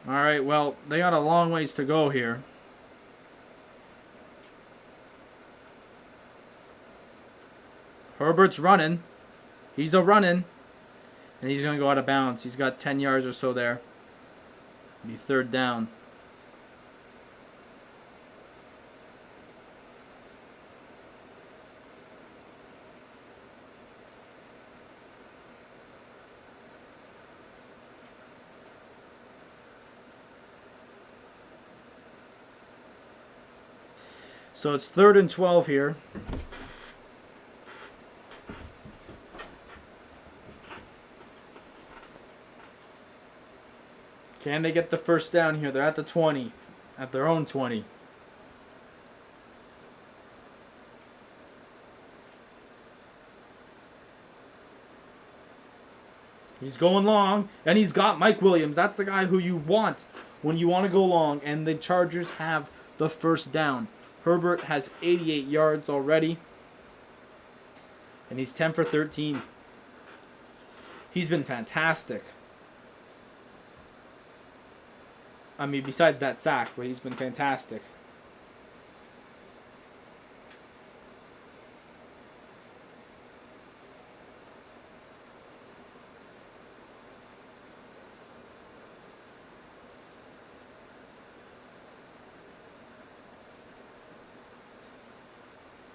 Speaker 1: All right, well, they got a long ways to go here. Herbert's running. He's a running. And he's going to go out of bounds. He's got 10 yards or so there. Be 3rd down. So it's 3rd and 12 here. Can they get the first down here? They're at the 20. At their own 20. He's going long. And he's got Mike Williams. That's the guy who you want when you want to go long. And the Chargers have the first down. Herbert has 88 yards already. And he's 10 for 13. He's been fantastic. I mean, besides that sack, but he's been fantastic.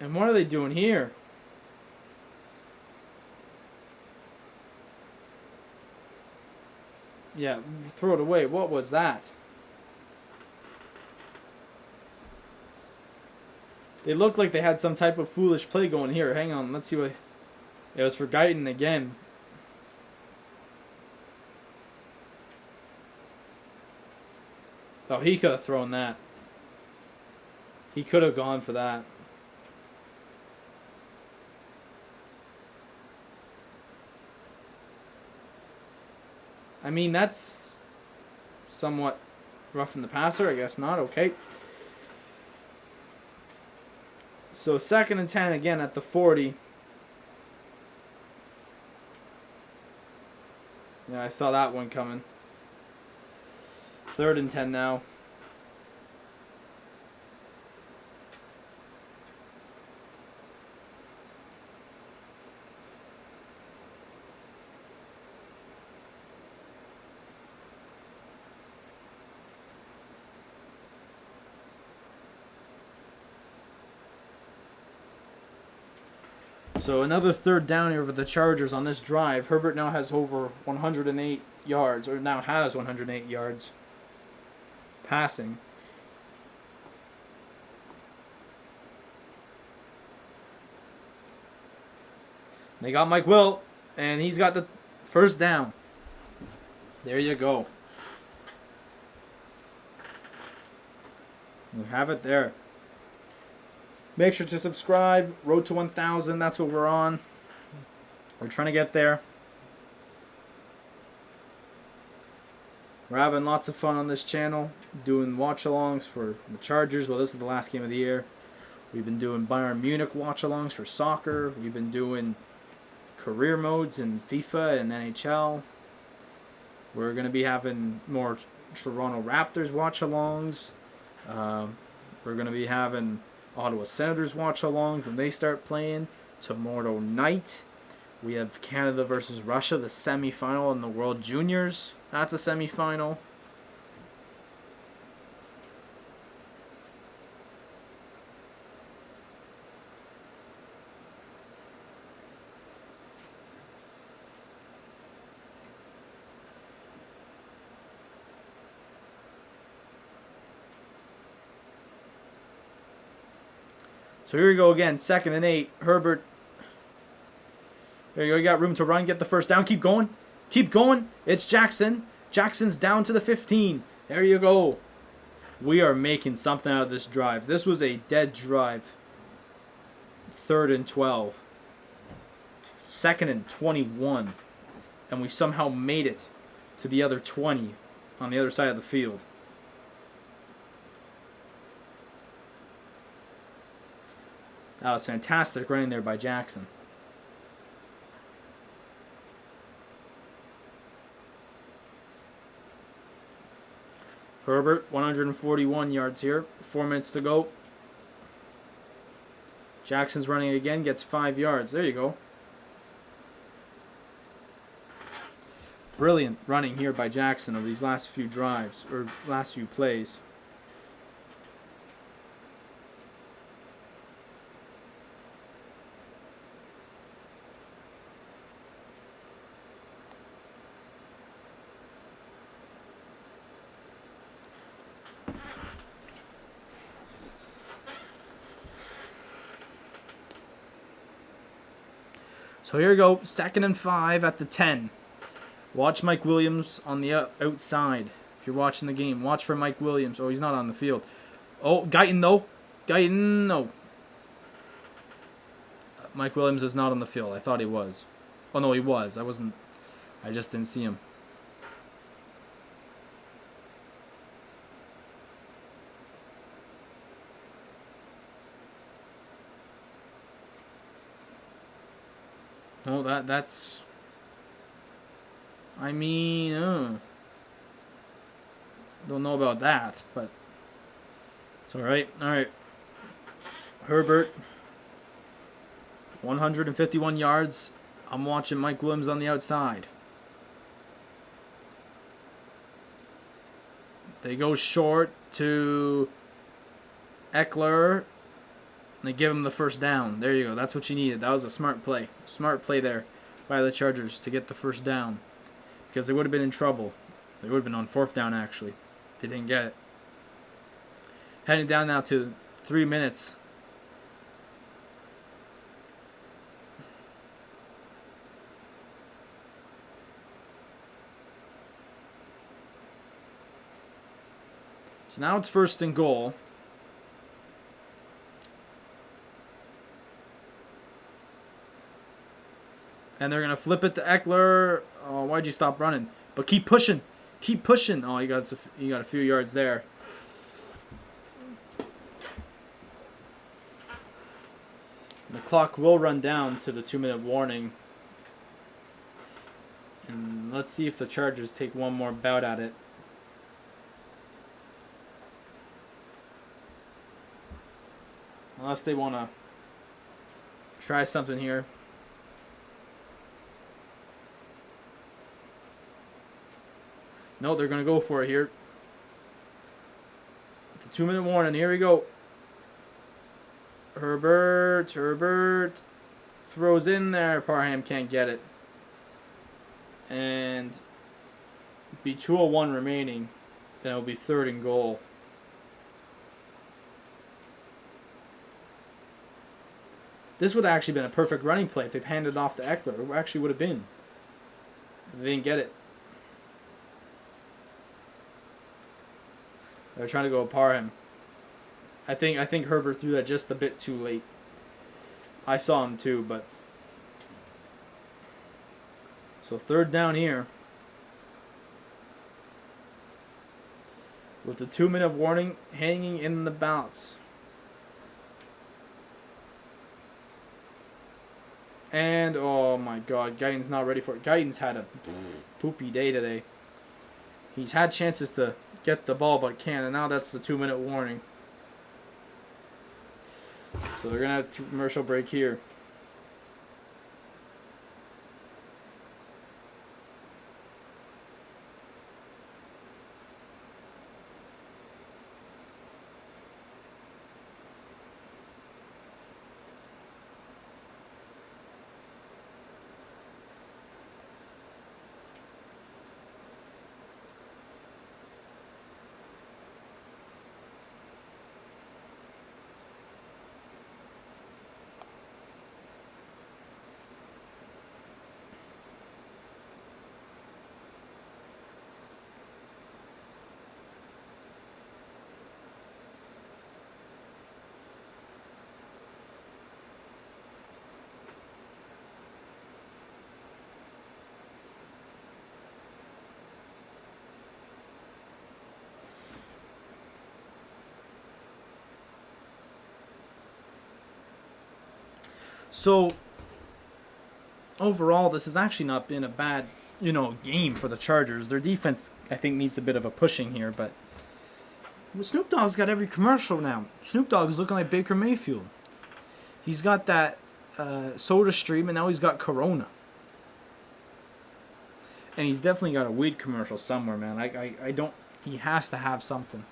Speaker 1: And what are they doing here? Yeah, throw it away. What was that? They looked like they had some type of foolish play going here. Hang on, let's see what... It was for Guyton again. Oh, he could have thrown that. He could have gone for that. I mean, that's somewhat rough in the passer. I guess not. Okay. So 2nd and 10 again at the 40. Yeah, I saw that one coming. 3rd and 10 now. So another 3rd down here for the Chargers on this drive. Herbert now has over 108 yards, or now has 108 yards passing. They got Mike Wilt, and he's got the first down. There you go. You have it there. Make sure to subscribe. Road to 1,000. That's what we're on. We're trying to get there. We're having lots of fun on this channel, doing watch-alongs for the Chargers. Well, this is the last game of the year. We've been doing Bayern Munich watch-alongs for soccer. We've been doing career modes in FIFA and NHL. We're going to be having more Toronto Raptors watch-alongs. We're going to be having Ottawa Senators watch-alongs when they start playing tomorrow night. We have Canada versus Russia, the semi-final in the World Juniors. That's a semi-final. So here we go again, 2nd and 8. Herbert. There you go. You got room to run. Get the first down. Keep going. Keep going. It's Jackson. Jackson's down to the 15. There you go. We are making something out of this drive. This was a dead drive. 3rd and 12. 2nd and 21. And we somehow made it to the other 20 on the other side of the field. That was fantastic running there by Jackson. Herbert, 141 yards here. 4 minutes to go. Jackson's running again, gets 5 yards. There you go. Brilliant running here by Jackson of these last few drives, or last few plays. So here we go, 2nd and 5 at the 10. Watch Mike Williams on the outside. If you're watching the game, watch for Mike Williams. Oh, he's not on the field. Oh, Guyton though. Guyton, no. Mike Williams is not on the field. I thought he was. Oh, no, he was. I just didn't see him. No, that's... I mean, don't know about that, but it's alright. Alright. Herbert, 151 yards. I'm watching Mike Williams on the outside. They go short to Eckler. And they give him the first down. There you go. That's what you needed. That was a smart play. Smart play there by the Chargers to get the first down. Because they would have been in trouble. They would have been on 4th down, actually. They didn't get it. Heading down now to 3 minutes. So now it's 1st and goal. And they're going to flip it to Eckler. Oh, why'd you stop running? But keep pushing. Keep pushing. Oh, you got a few yards there. The clock will run down to the 2-minute warning. And let's see if the Chargers take one more bout at it. Unless they want to try something here. No, they're going to go for it here. The 2-minute warning. Here we go. Herbert throws in there. Parham can't get it. And be 2:01 remaining. Then it'll be 3rd and goal. This would have actually been a perfect running play if they'd handed it off to Eckler. It actually would have been. But they didn't get it. They're trying to go Parham. I think Herbert threw that just a bit too late. I saw him too, but so third down here. With the 2-minute warning hanging in the balance. And, oh my god, Guyton's not ready for it. Guyton's had a poopy day today. He's had chances to get the ball, but can't, and now that's the 2-minute warning. So they're going to have a commercial break here. So, overall, this has actually not been a bad, game for the Chargers. Their defense, I think, needs a bit of a pushing here, but Snoop Dogg's got every commercial now. Snoop Dogg's looking like Baker Mayfield. He's got that Soda Stream, and now he's got Corona. And he's definitely got a weed commercial somewhere, man. I don't... He has to have something.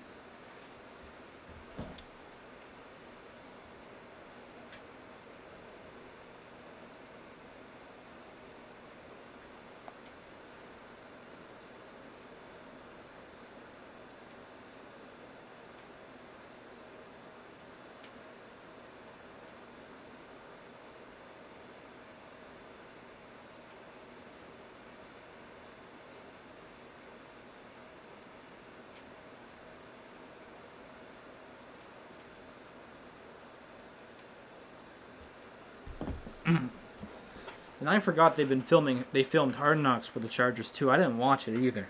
Speaker 1: And I forgot they filmed Hard Knocks for the Chargers too. I didn't watch it either.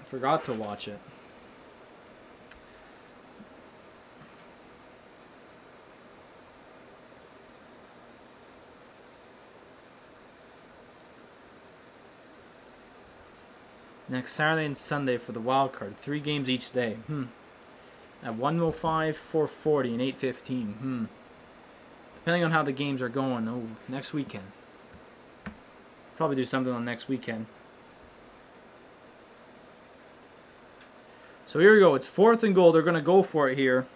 Speaker 1: I forgot to watch it. Next Saturday and Sunday for the wild card. 3 games each day. At 1:05, 4:40, and 8:15. Depending on how the games are going. Oh, next weekend. Probably do something on next weekend. So here we go. It's 4th and goal. They're going to go for it here.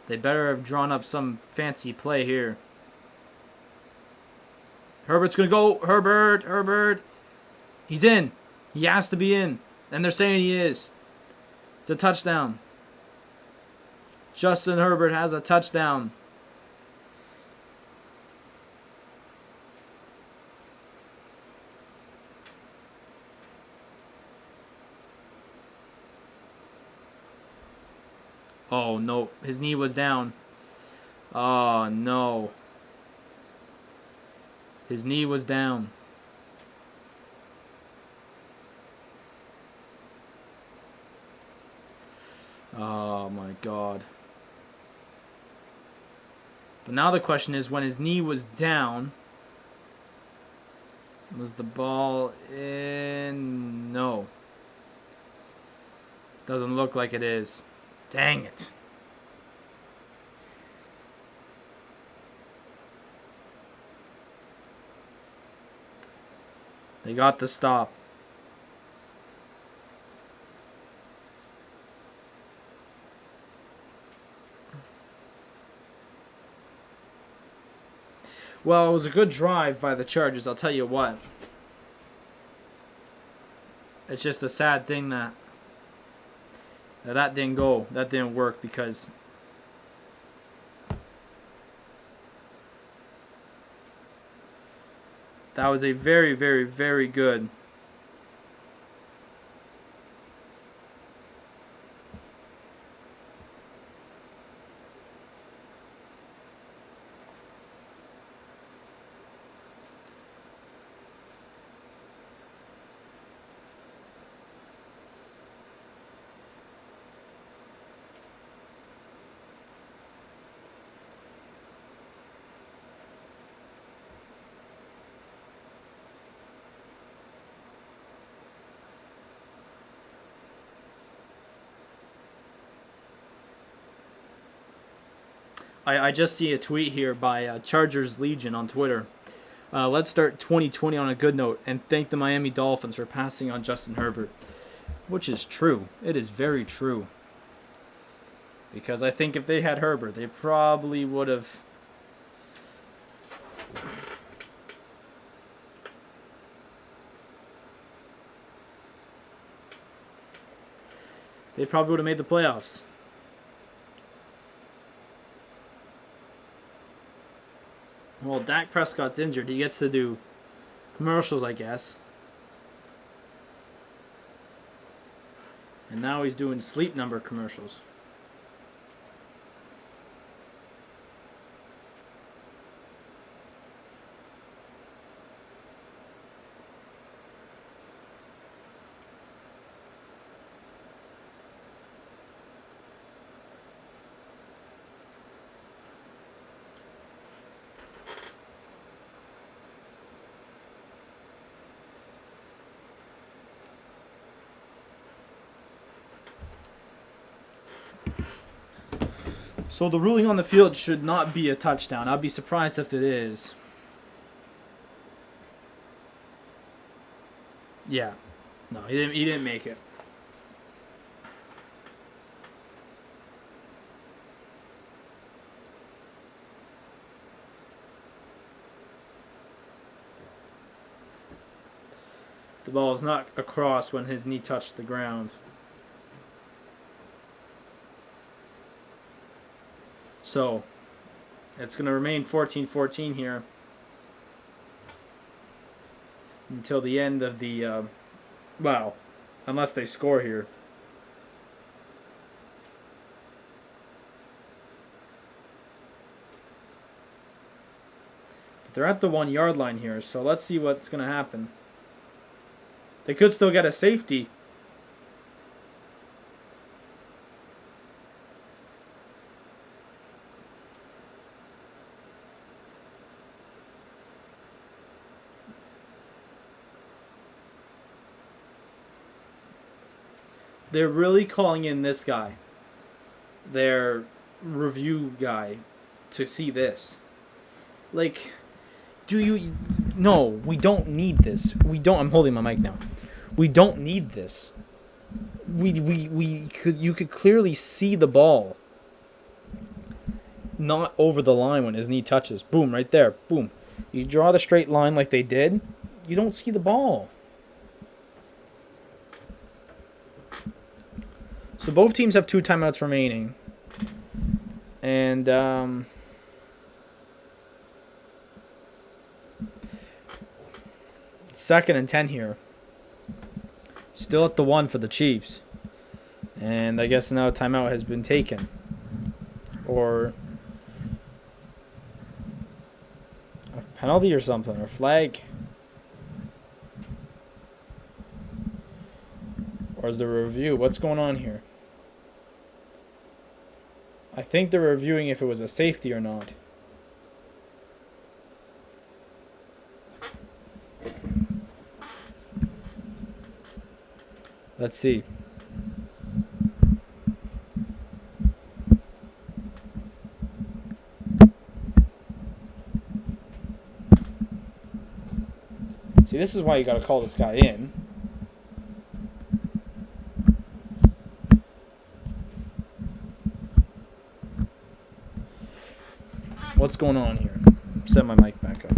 Speaker 1: They better have drawn up some fancy play here. Herbert's going to go. Herbert. He's in. He has to be in. And they're saying he is. It's a touchdown. Justin Herbert has a touchdown. Oh, no. His knee was down. Oh, no. His knee was down. Oh, my God. But now the question is, when his knee was down, was the ball in? No. Doesn't look like it is. Dang it. They got the stop. Well, it was a good drive by the Chargers, I'll tell you what. It's just a sad thing that didn't go. That didn't work because that was a very, very, very good I just see a tweet here by Chargers Legion on Twitter. Let's start 2020 on a good note and thank the Miami Dolphins for passing on Justin Herbert. Which is true. It is very true. Because I think if they had Herbert, they probably would have... They probably would have made the playoffs. Well, Dak Prescott's injured. He gets to do commercials, I guess. And now he's doing Sleep Number commercials. So the ruling on the field should not be a touchdown. I'd be surprised if it is. Yeah. No, he didn't make it. The ball is not across when his knee touched the ground. So, it's going to remain 14-14 here until the end of the, well, unless they score here. But they're at the 1 yard line here, so let's see what's going to happen. They could still get a safety. They're really calling in this guy, their review guy, to see this. Like, do you... No, we don't need this. We don't... I'm holding my mic now. We don't need this. You could clearly see the ball not over the line when his knee touches. Boom, right there. Boom. You draw the straight line like they did, you don't see the ball. So both teams have 2 timeouts remaining. And, 2nd and 10 here. Still at the 1 for the Chiefs. And I guess now a timeout has been taken. Or a penalty or something. Or flag. Or is there a review? What's going on here? I think they're reviewing if it was a safety or not. Let's see. See, this is why you got to call this guy in. What's going on here? Set my mic back up.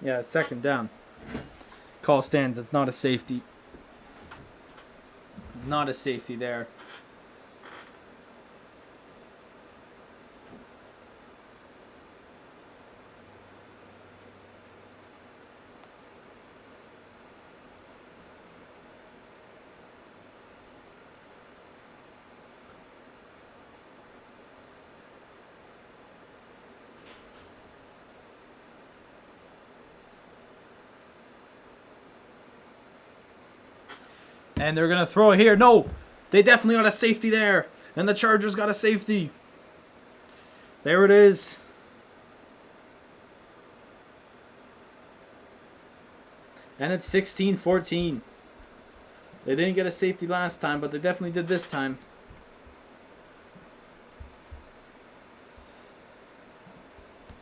Speaker 1: Yeah, it's 2nd down. Call stands. It's not a safety. Not a safety there. And they're going to throw it here. No, they definitely got a safety there. And the Chargers got a safety. There it is. And it's 16-14. They didn't get a safety last time, but they definitely did this time.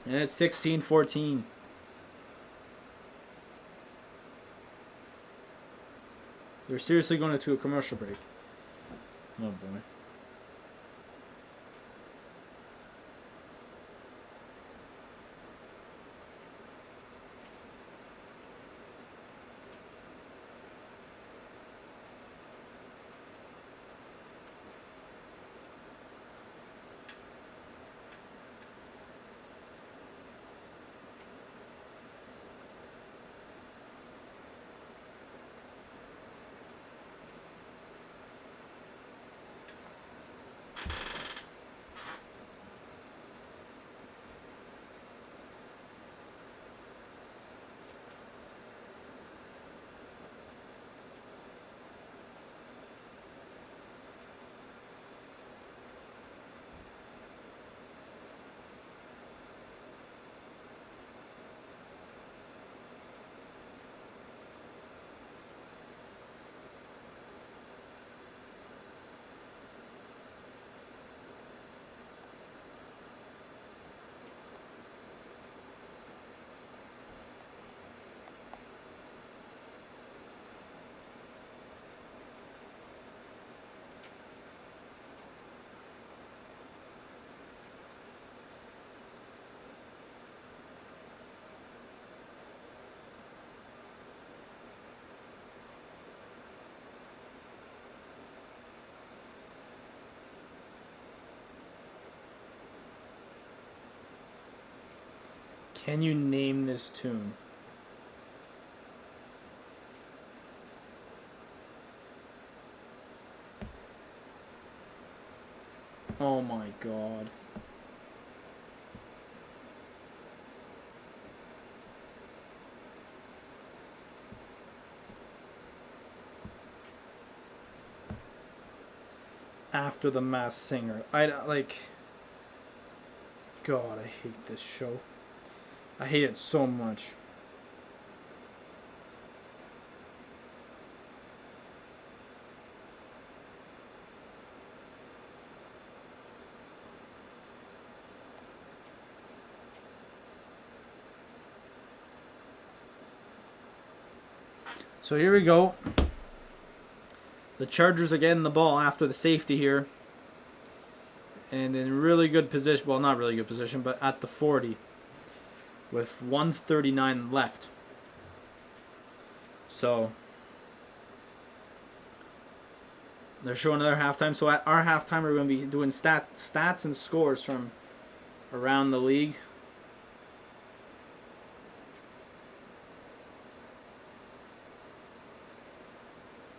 Speaker 1: And it's 16-14. They're seriously going to a commercial break. Oh boy. Can you name this tune? Oh my god. After the Masked Singer. God, I hate this show. I hate it so much. So here we go. The Chargers are getting the ball after the safety here. And in really good position. Well, not really good position, but at the 40. With 1:39 left. So they're showing their halftime. So at our halftime, we're going to be doing stats and scores from around the league.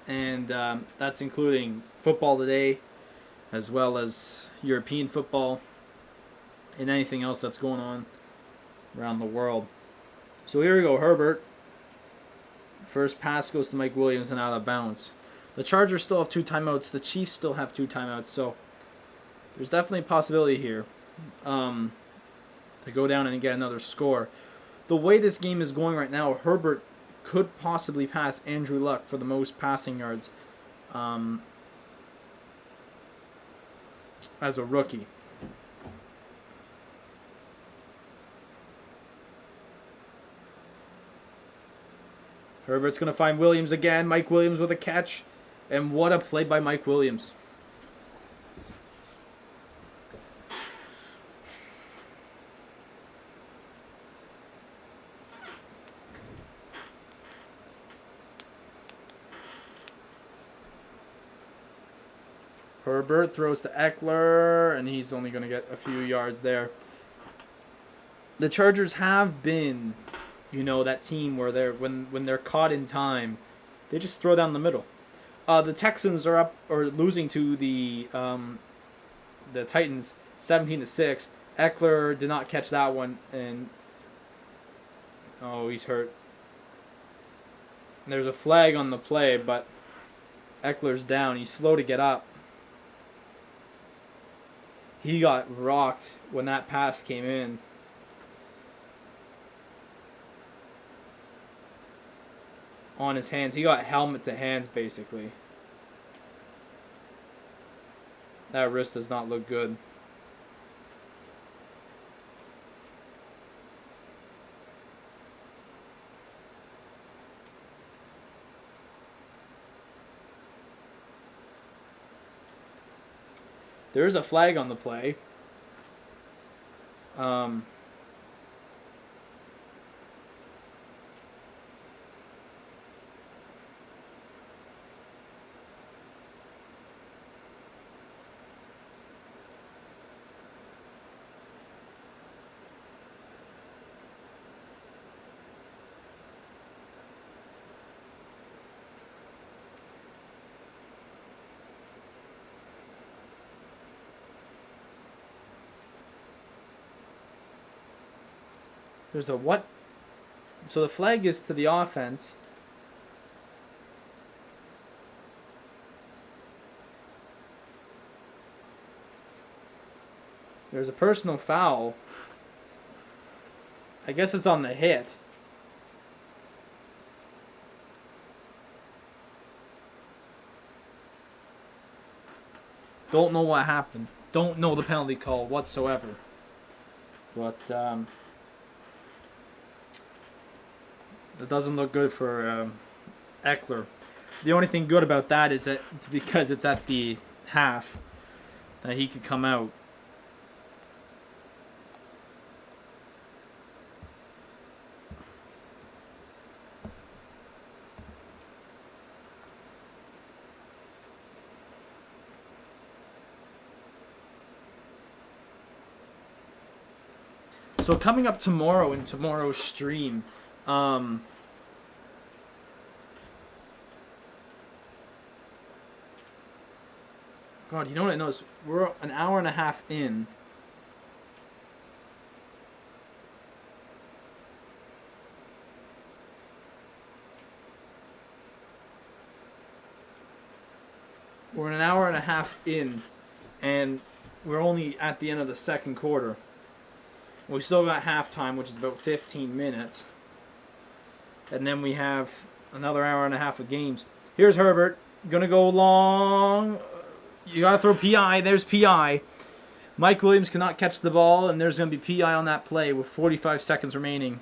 Speaker 1: And that's including football today, as well as European football and anything else that's going on around the world. So here we go, Herbert. First pass goes to Mike Williams and out of bounds. The Chargers still have 2 timeouts. The Chiefs still have 2 timeouts. So there's definitely a possibility here to go down and get another score. The way this game is going right now, Herbert could possibly pass Andrew Luck for the most passing yards as a rookie. Herbert's going to find Williams again. Mike Williams with a catch. And what a play by Mike Williams. Herbert throws to Eckler, and he's only going to get a few yards there. The Chargers have been, that team where they're when they're caught in time, they just throw down the middle. The Texans are up or losing to the Titans 17-6. Eckler did not catch that one, and he's hurt. There's a flag on the play, but Eckler's down. He's slow to get up. He got rocked when that pass came in. On his hands. He got helmet to hands, basically. That wrist does not look good. There is a flag on the play. There's a what? So the flag is to the offense. There's a personal foul. I guess it's on the hit. Don't know what happened. Don't know the penalty call whatsoever. But it doesn't look good for Eckler. The only thing good about that is that it's because it's at the half that he could come out. So coming up tomorrow in tomorrow's stream, God, you know what I noticed? We're an hour and a half in. We're an hour and a half in, and we're only at the end of the second quarter. We still got halftime, which is about 15 minutes. And then we have another hour and a half of games. Here's Herbert. Gonna go long. You gotta throw PI. There's PI. Mike Williams cannot catch the ball, and there's gonna be PI on that play with 45 seconds remaining.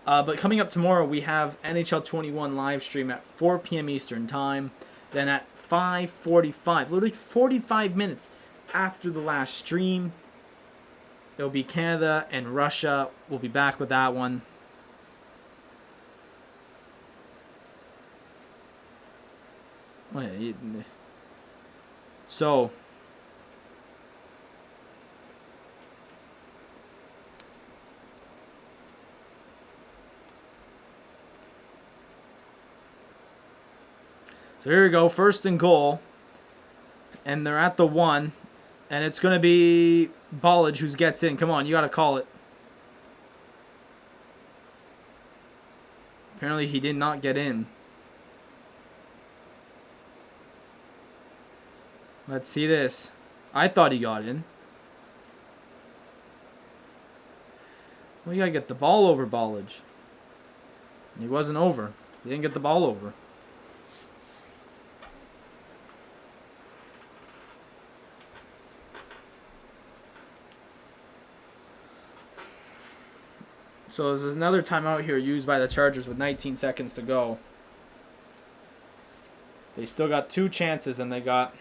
Speaker 1: But coming up tomorrow, we have NHL 21 live stream at 4 p.m. Eastern Time. Then at 5:45, literally 45 minutes after the last stream, it'll be Canada and Russia. We'll be back with that one. Oh, yeah, so here we go, first and goal, and they're at the 1, and it's going to be Ballage who gets in. Come on, you got to call it. Apparently he did not get in. Let's see this. I thought he got in. Well, you got to get the ball over Ballage. He wasn't over. He didn't get the ball over. So there's another timeout here used by the Chargers with 19 seconds to go. They still got 2 chances, and they got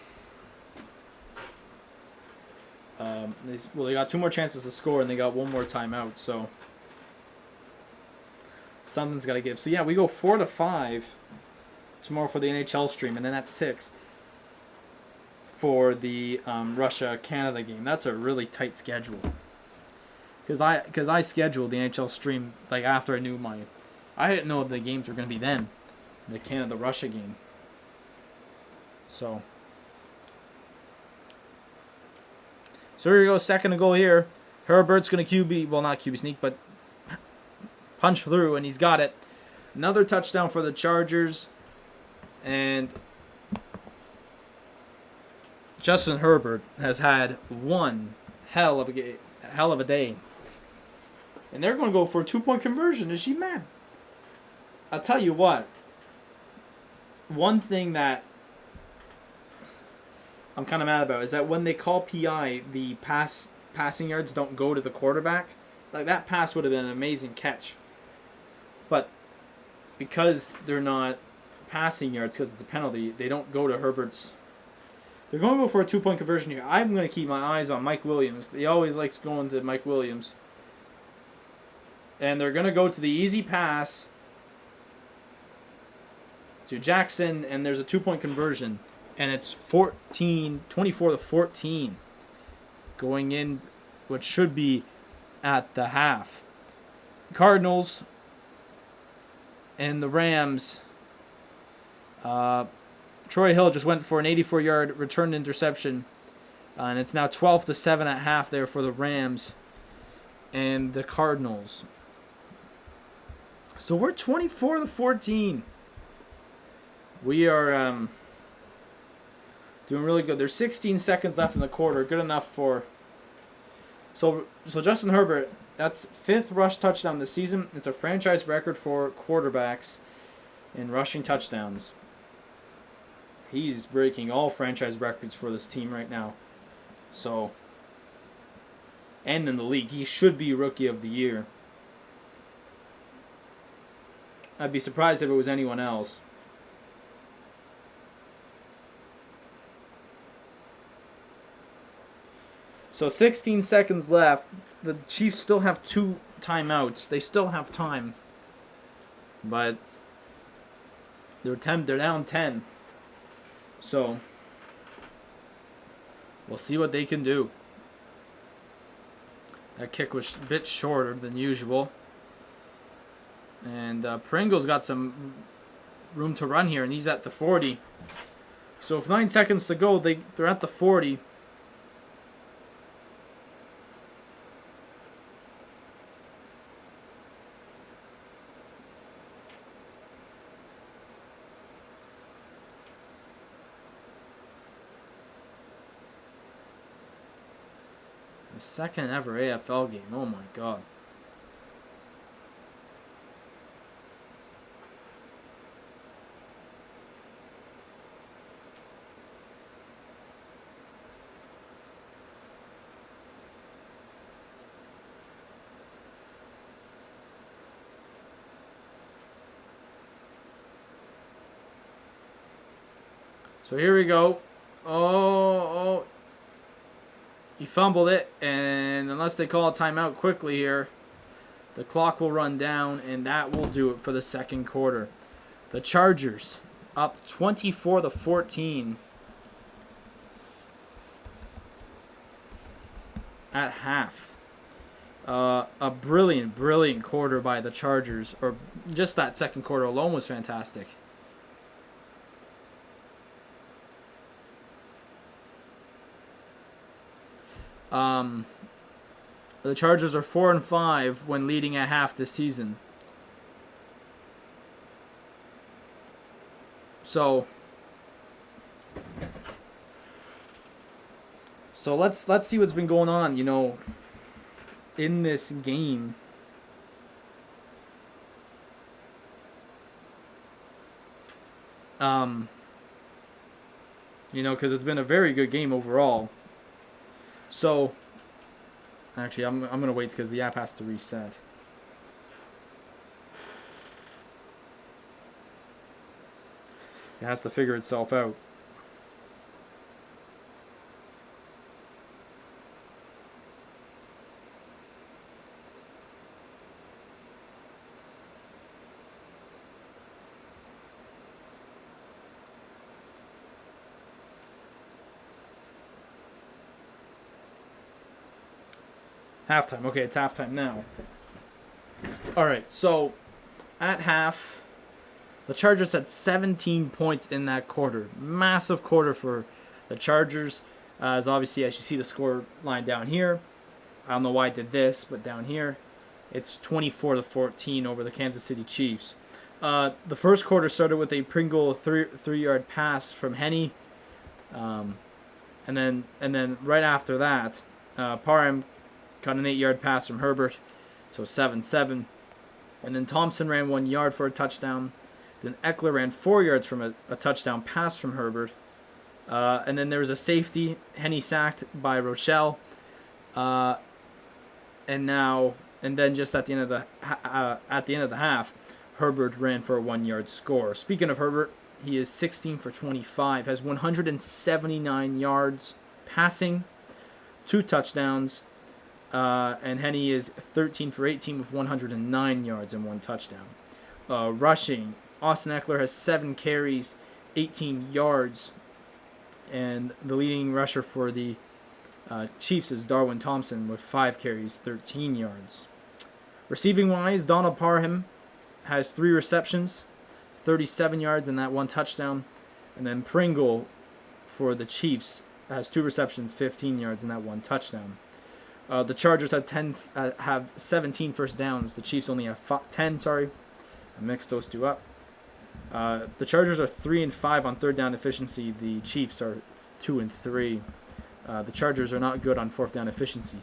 Speaker 1: they got 2 more chances to score, and they got 1 more timeout. So something's got to give. So yeah, we go 4 to 5 tomorrow for the NHL stream, and then at 6 for the Russia-Canada game. That's a really tight schedule. Because I scheduled the NHL stream like after I knew I didn't know the games were going to be then, the Canada-Russia game. So here we go, second goal here. Herbert's going to QB, well not QB sneak, but punch through, and he's got it. Another touchdown for the Chargers, And Justin Herbert has had one hell of a day. And they're going to go for a 2-point conversion. Is she mad? I'll tell you what. One thing that I'm kind of mad about is that when they call PI, the passing yards don't go to the quarterback. Like, that pass would have been an amazing catch. But because they're not passing yards, because it's a penalty, they don't go to Herbert's. They're going to go for a 2-point conversion here. I'm going to keep my eyes on Mike Williams. He always likes going to Mike Williams. And they're going to go to the easy pass to Jackson, and there's a 2-point conversion. And it's 24-14 going in what should be at the half. Cardinals and the Rams. Troy Hill just went for an 84-yard return interception. And it's now 12-7 at half there for the Rams and the Cardinals. So we're 24-14. We are doing really good. There's 16 seconds left in the quarter. Good enough for... So Justin Herbert, that's 5th rush touchdown this season. It's a franchise record for quarterbacks in rushing touchdowns. He's breaking all franchise records for this team right now. So, and in the league, he should be Rookie of the Year. I'd be surprised if it was anyone else. So 16 seconds left. The Chiefs still have 2 timeouts. They still have time. But they're down 10. So we'll see what they can do. That kick was a bit shorter than usual. And Pringle's got some room to run here, and he's at the 40. So with 9 seconds to go, they're at the 40. The second ever AFL game. Oh my God. So here we go. Oh. He fumbled it, and unless they call a timeout quickly here, the clock will run down, and that will do it for the second quarter. The Chargers up 24-14 at half. A brilliant quarter by the Chargers, or just that second quarter alone was fantastic. The Chargers are 4-5 when leading at half this season. So let's see what's been going on, in this game. Because it's been a very good game overall. So, actually, I'm going to wait because the app has to reset. It has to figure itself out. Halftime. Okay, it's halftime now. All right, so at half, the Chargers had 17 points in that quarter. Massive quarter for the Chargers. As obviously, as you see the score line down here, I don't know why I did this, but down here, it's 24-14 over the Kansas City Chiefs. The first quarter started with a Pringle three-yard pass from Henny, and then right after that, Parham got an 8-yard pass from Herbert, so 7-7. And then Thompson ran 1 yard for a touchdown. Then Eckler ran 4 yards from a touchdown pass from Herbert. And then there was a safety. Henny sacked by Rochelle. And then just at the end of the half, Herbert ran for a 1-yard score. Speaking of Herbert, he is 16 for 25, has 179 yards passing, 2 touchdowns. And Henny is 13 for 18 with 109 yards and 1 touchdown. Rushing, Austin Eckler has 7 carries, 18 yards. And the leading rusher for the Chiefs is Darwin Thompson with 5 carries, 13 yards. Receiving-wise, Donald Parham has 3 receptions, 37 yards and that 1 touchdown. And then Pringle for the Chiefs has 2 receptions, 15 yards and that 1 touchdown. The Chargers have 17 first downs. The Chiefs only have 10. I mixed those two up. The Chargers are 3-5 on third down efficiency. The Chiefs are 2-3. The Chargers are not good on fourth down efficiency.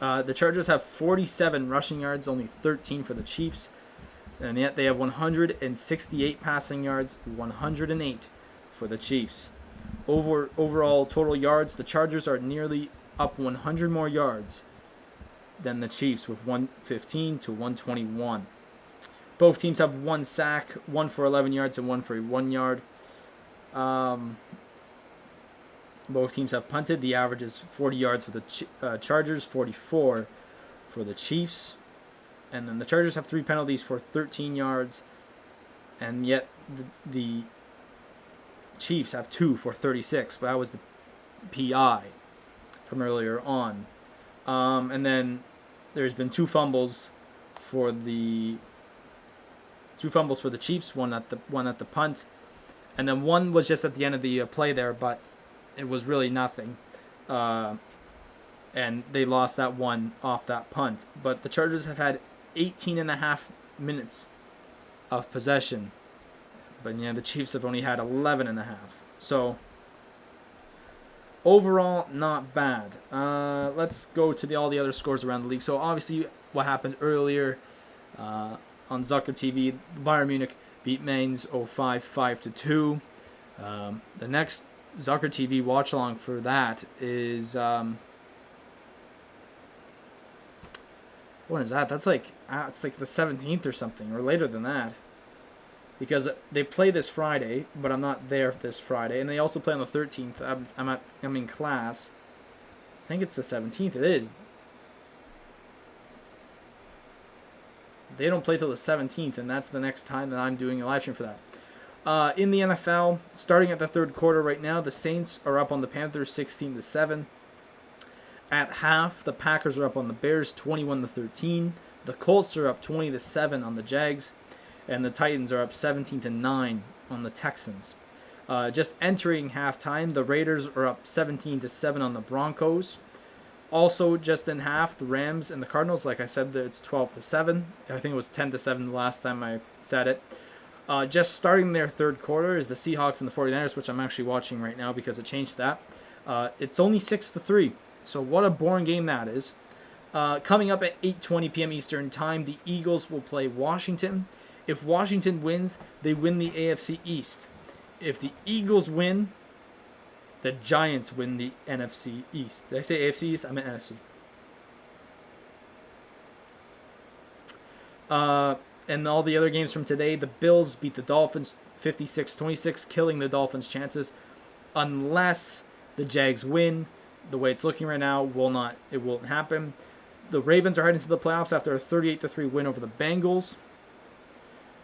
Speaker 1: The Chargers have 47 rushing yards, only 13 for the Chiefs, and yet they have 168 passing yards, 108 for the Chiefs. Overall total yards, the Chargers are nearly up 100 more yards than the Chiefs with 115 to 121. Both teams have 1 sack, 1 for 11 yards and 1 for 1 yard. Both teams have punted. The average is 40 yards for the Chargers, 44 for the Chiefs. And then the Chargers have 3 penalties for 13 yards. And yet the Chiefs have 2 for 36. But that was the PI from earlier on. And then there's been 2 fumbles for the Chiefs, one at the punt, and then one was just at the end of the play there, but it was really nothing, and they lost that one off that punt. But the Chargers have had 18.5 minutes of possession, but the Chiefs have only had 11.5. So overall, not bad. Let's go to all the other scores around the league. So obviously, what happened earlier on Zuccala TV, Bayern Munich beat Mainz 05 5-2. The next Zuccala TV watch-along for that is when is that? That's like it's like the 17th or something, or later than that, because they play this Friday, but I'm not there this Friday, and they also play on the 13th. I'm in class. I think it's the 17th. It is. They don't play till the 17th, and that's the next time that I'm doing a live stream for that. In the NFL, starting at the third quarter right now, the Saints are up on the Panthers 16-7. At half, the Packers are up on the Bears 21-13. The Colts are up 20-7 on the Jags, and the Titans are up 17-9 on the Texans. Just entering halftime, the Raiders are up 17-7 on the Broncos. Also, just in half, the Rams and the Cardinals, like I said, it's 12-7. I think it was 10-7 the last time I said it. Just starting their third quarter is the Seahawks and the 49ers, which I'm actually watching right now because it changed that. It's only 6-3, so what a boring game that is. Coming up at 8:20 p.m. Eastern Time, the Eagles will play Washington. If Washington wins, they win the AFC East. If the Eagles win, the Giants win the NFC East. Did I say AFC East? I meant NFC. And all the other games from today, the Bills beat the Dolphins 56-26, killing the Dolphins' chances. Unless the Jags win, the way it's looking right now, it won't happen. The Ravens are heading to the playoffs after a 38-3 win over the Bengals.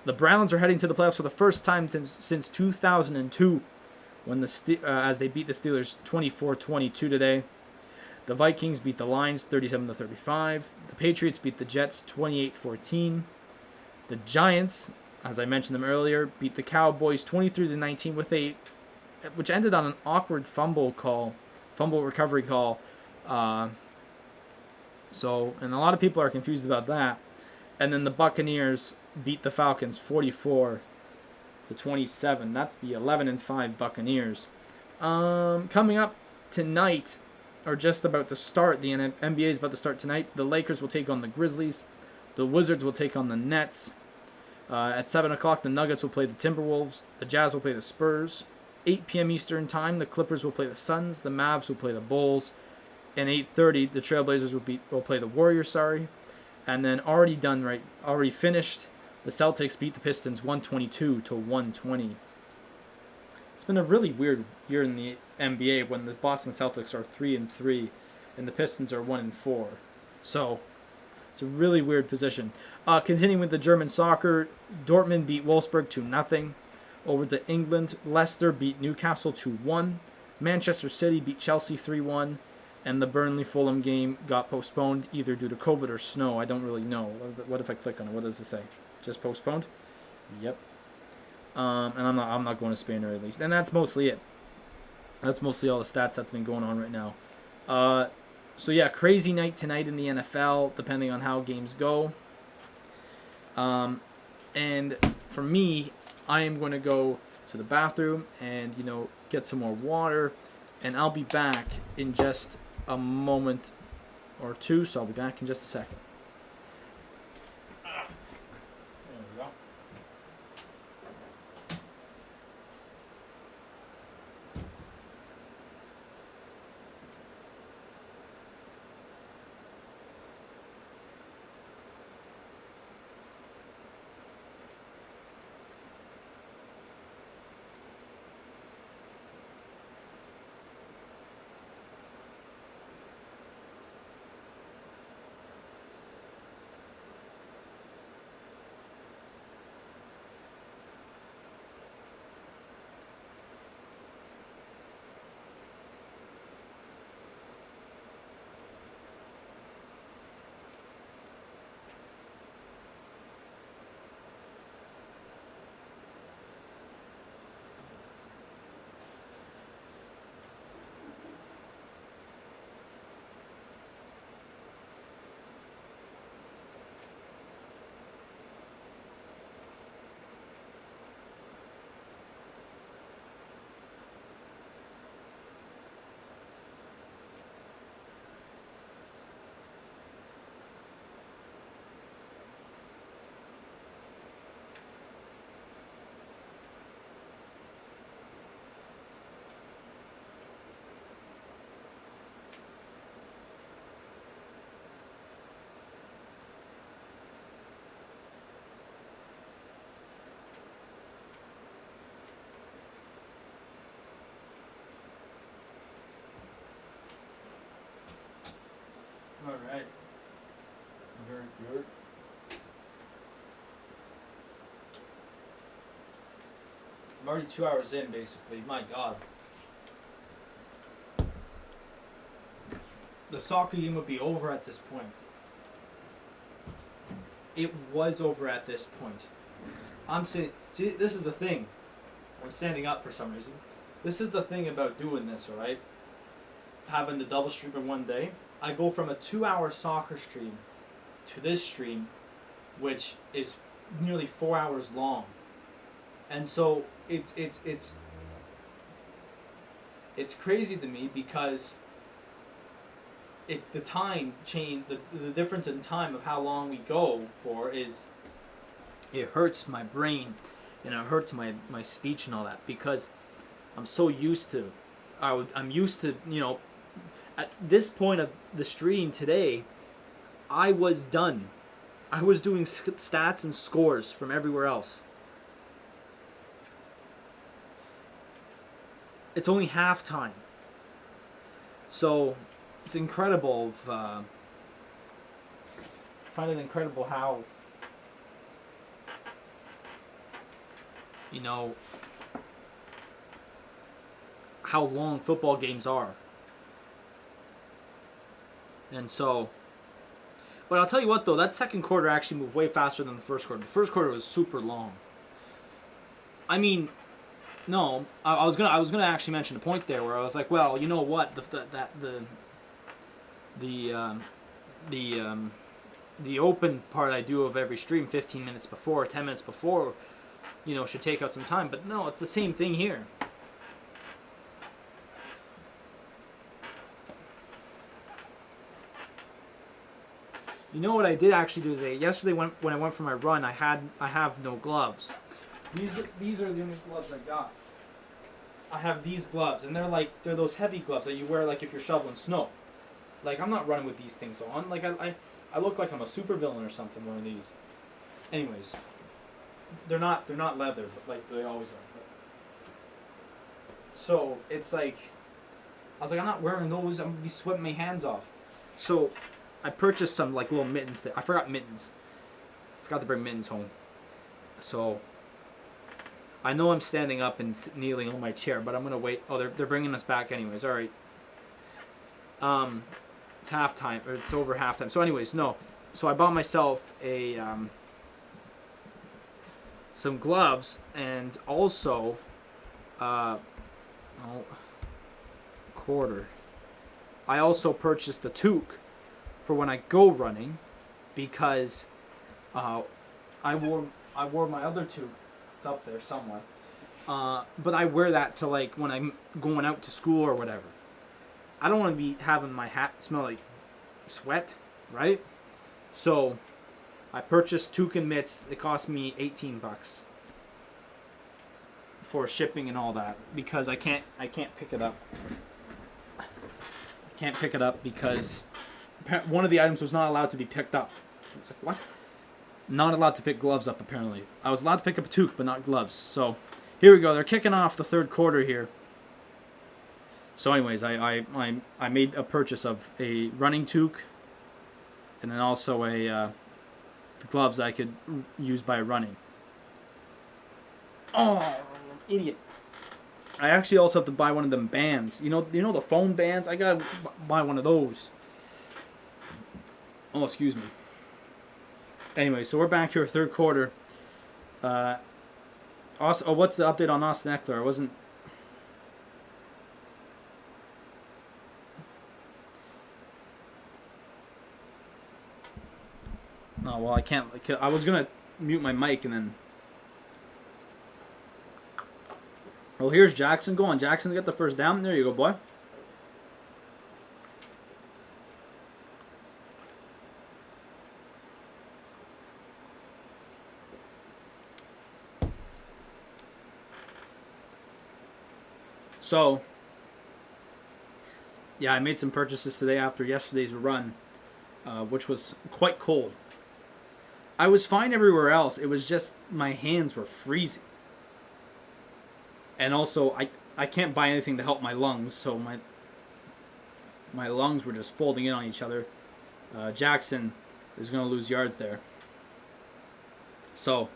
Speaker 1: The Browns are heading to the playoffs for the first time since 2002. As they beat the Steelers 24-22 today. The Vikings beat the Lions 37-35. The Patriots beat the Jets 28-14. The Giants, as I mentioned them earlier, beat the Cowboys 23-19 which ended on an awkward fumble recovery call. And a lot of people are confused about that. And then the Buccaneers beat the Falcons 44-27. That's the 11-5 Buccaneers. Coming up tonight, or just about to start, the NBA is about to start tonight. The Lakers will take on the Grizzlies. The Wizards will take on the Nets. At 7 o'clock, the Nuggets will play the Timberwolves. The Jazz will play the Spurs. 8 p.m. Eastern Time, the Clippers will play the Suns. The Mavs will play the Bulls. And 8:30, the Trailblazers will play the Warriors. And then already finished. The Celtics beat the Pistons 122-120. It's been a really weird year in the NBA when the Boston Celtics are 3-3, and the Pistons are 1-4. So it's a really weird position. Continuing with the German soccer, Dortmund beat Wolfsburg 2-0. Over to England, Leicester beat Newcastle 2-1. Manchester City beat Chelsea 3-1. And the Burnley-Fulham game got postponed either due to COVID or snow. I don't really know. What if I click on it? What does it say? Just postponed? Yep. And I'm not going to Spain, or at least. And that's mostly it. That's mostly all the stats that's been going on right now. So yeah, crazy night tonight in the NFL, depending on how games go. And for me, I am going to go to the bathroom and, get some more water. And I'll be back in just a moment or two. So I'll be back in just a second. There we go. All right. Very good. I'm already 2 hours in, basically. My God. The soccer game would be over at this point. It was over at this point. I'm saying, see, this is the thing. I'm standing up for some reason. This is the thing about doing this, alright? Having the double stream in one day. I go from a 2-hour soccer stream to this stream, which is nearly 4 hours long. And so it's crazy to me because the time change, the difference in time of how long we go for is, it hurts my brain and it hurts my speech and all that, because I'm so used to, I'm used to, at this point of the stream today, I was done. I was doing stats and scores from everywhere else. It's only halftime. So it's incredible. I find it incredible how, how long football games are. And so, but I'll tell you what though, that second quarter actually moved way faster than the first quarter. The first quarter was super long. I mean, no, I was gonna actually mention a point there where I was like, well, you know what, the open part I do of every stream 15 minutes before, 10 minutes before, should take out some time. But no, it's the same thing here. You know what I did actually do today? Yesterday when I went for my run, I have no gloves. These are the only gloves I got. I have these gloves, and they're those heavy gloves that you wear like if you're shoveling snow. Like, I'm not running with these things on. Like, I look like I'm a supervillain or something wearing these. Anyways, they're not leather, but like they always are. But. So it's like, I was like, I'm not wearing those. I'm gonna be sweating my hands off. So I purchased some like little mittens. I forgot mittens. I forgot to bring mittens home. So I know I'm standing up and kneeling on my chair, but I'm gonna wait. Oh, they're bringing us back anyways. All right. It's halftime, or it's over halftime. So anyways, no. So I bought myself some gloves, and also quarter. I also purchased a toque for when I go running, because I wore my other toque. It's up there somewhere. But I wear that to like when I'm going out to school or whatever. I don't want to be having my hat smell like sweat, right? So I purchased toque and mitts. It cost me $18 for shipping and all that, because I can't pick it up. I can't pick it up because one of the items was not allowed to be picked up. It's like, what? Not allowed to pick gloves up, apparently. I was allowed to pick up a toque, but not gloves. So here we go. They're kicking off the third quarter here. So anyways, I made a purchase of a running toque, and then also the gloves that I could use by running. Oh, idiot! I actually also have to buy one of them bands. You know the phone bands. I gotta buy one of those. Oh, excuse me. Anyway, so we're back here, third quarter. What's the update on Austin Eckler? I wasn't. Oh, well, I can't. I was going to mute my mic and then. Well, here's Jackson. Go on, Jackson. Get the first down. There you go, boy. So, yeah, I made some purchases today after yesterday's run, which was quite cold. I was fine everywhere else. It was just my hands were freezing. And also, I can't buy anything to help my lungs, so my lungs were just folding in on each other. Jackson is going to lose yards there. So,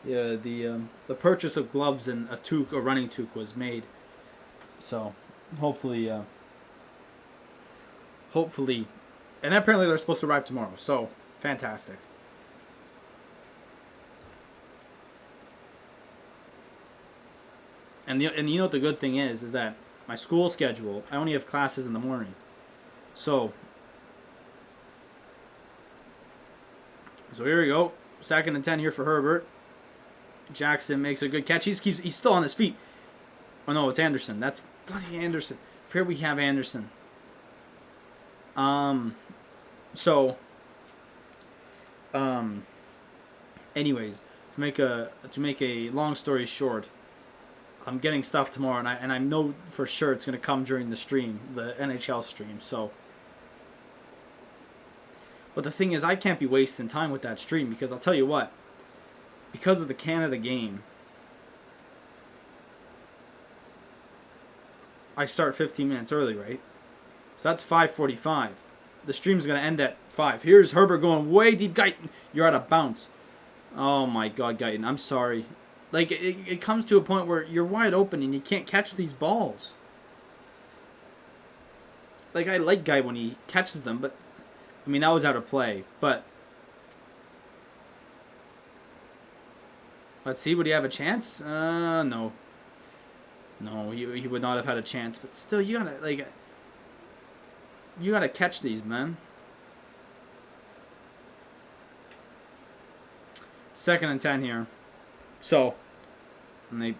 Speaker 1: yeah, the purchase of gloves and a running toque was made. So, hopefully, and apparently they're supposed to arrive tomorrow. So, fantastic. And you know what the good thing is that my school schedule, I only have classes in the morning. So here we go. 2nd and 10 here for Herbert. Jackson makes a good catch. He's still on his feet. Oh no, it's Anderson. That's bloody Anderson. Here we have Anderson. Anyways, to make a long story short, I'm getting stuff tomorrow, and I know for sure it's going to come during the stream, the NHL stream. So, but the thing is, I can't be wasting time with that stream, because I'll tell you what, because of the Canada game, I start 15 minutes early, right? So that's 5:45. The stream's going to end at 5. Here's Herbert going way deep. Guyton, you're out of bounds. Oh my God, Guyton, I'm sorry. Like, it comes to a point where you're wide open and you can't catch these balls. Like, I like Guy when he catches them, but, I mean, that was out of play. But, let's see, would he have a chance? No. No, he would not have had a chance. But still, you gotta catch these, man. 2nd and 10 here. So, and they.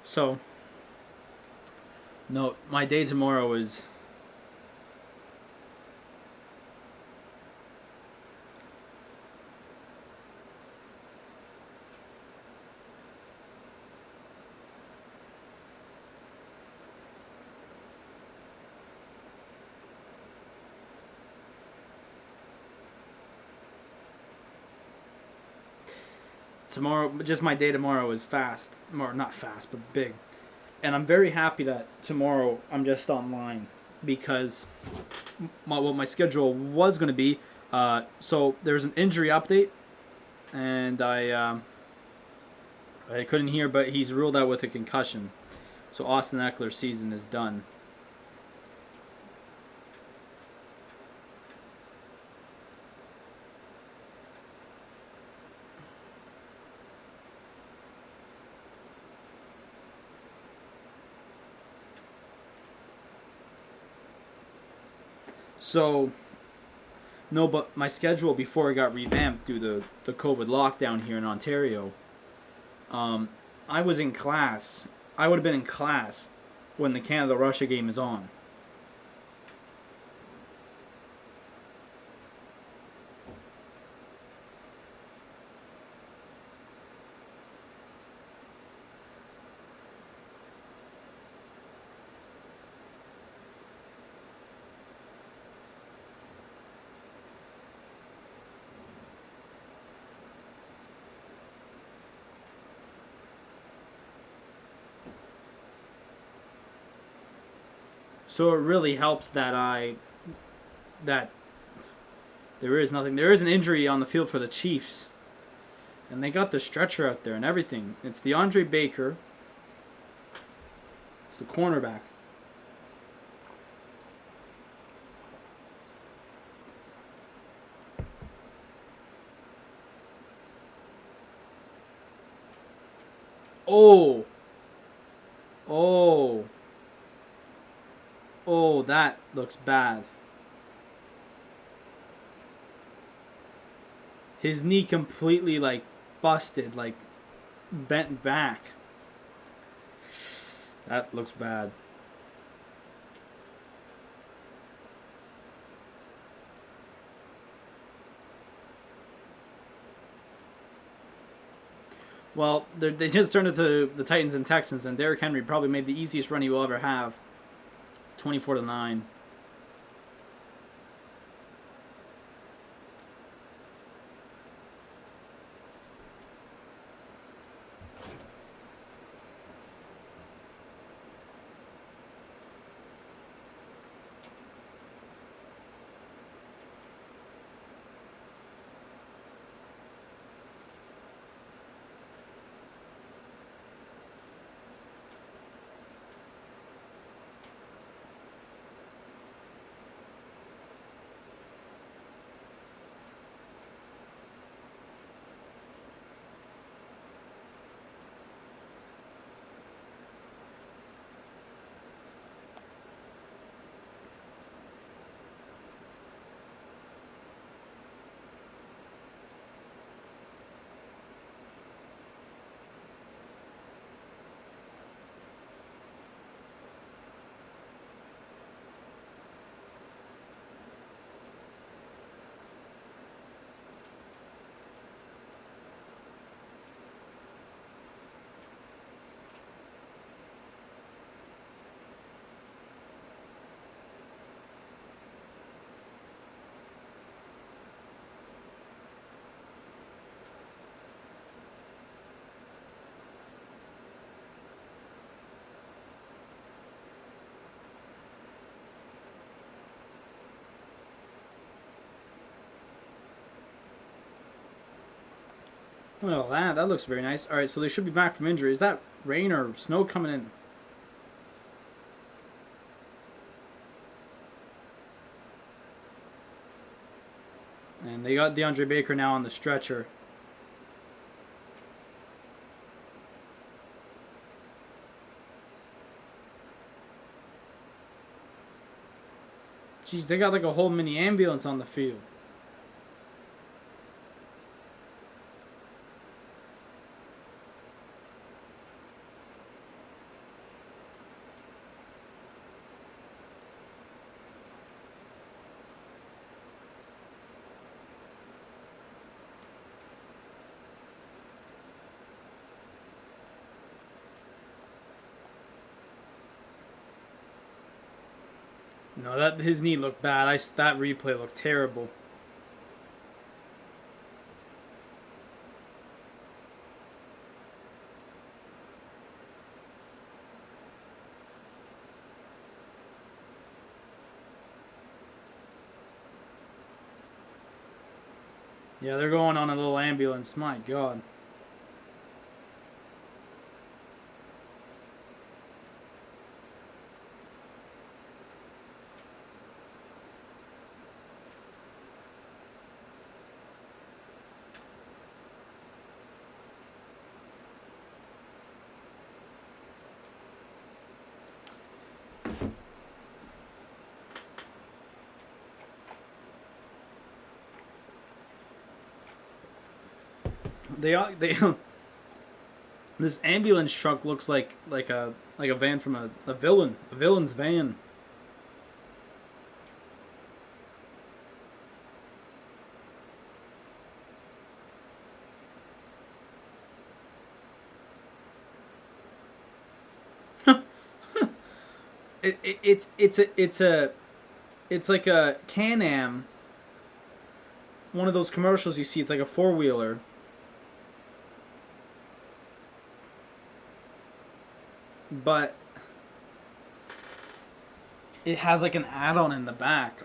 Speaker 1: So, no, my day tomorrow is. Tomorrow, just my day tomorrow is fast. Or not fast, but big. And I'm very happy that tomorrow I'm just online because what my schedule was going to be. So there's an injury update, and I couldn't hear, but he's ruled out with a concussion. So Austin Eckler's season is done. So, no, but my schedule before it got revamped due to the COVID lockdown here in Ontario, I was in class. I would have been in class when the Canada-Russia game is on. So it really helps that there is nothing. There is an injury on the field for the Chiefs, and they got the stretcher out there and everything. It's DeAndre Baker. It's the cornerback. Oh. Oh. Oh, that looks bad. His knee completely, like, busted, like, bent back. That looks bad. Well, they just turned it to the Titans and Texans, and Derrick Henry probably made the easiest run he will ever have. 24-9. Well, that looks very nice. All right, so they should be back from injury. Is that rain or snow coming in? And they got DeAndre Baker now on the stretcher. Jeez, they got like a whole mini ambulance on the field. No, that his knee looked bad. That replay looked terrible. Yeah, they're going on a little ambulance. My God. They this ambulance truck looks like a van from a villain's van. It's like a Can-Am. One of those commercials you see. It's like a 4-wheeler. But it has like an add-on in the back.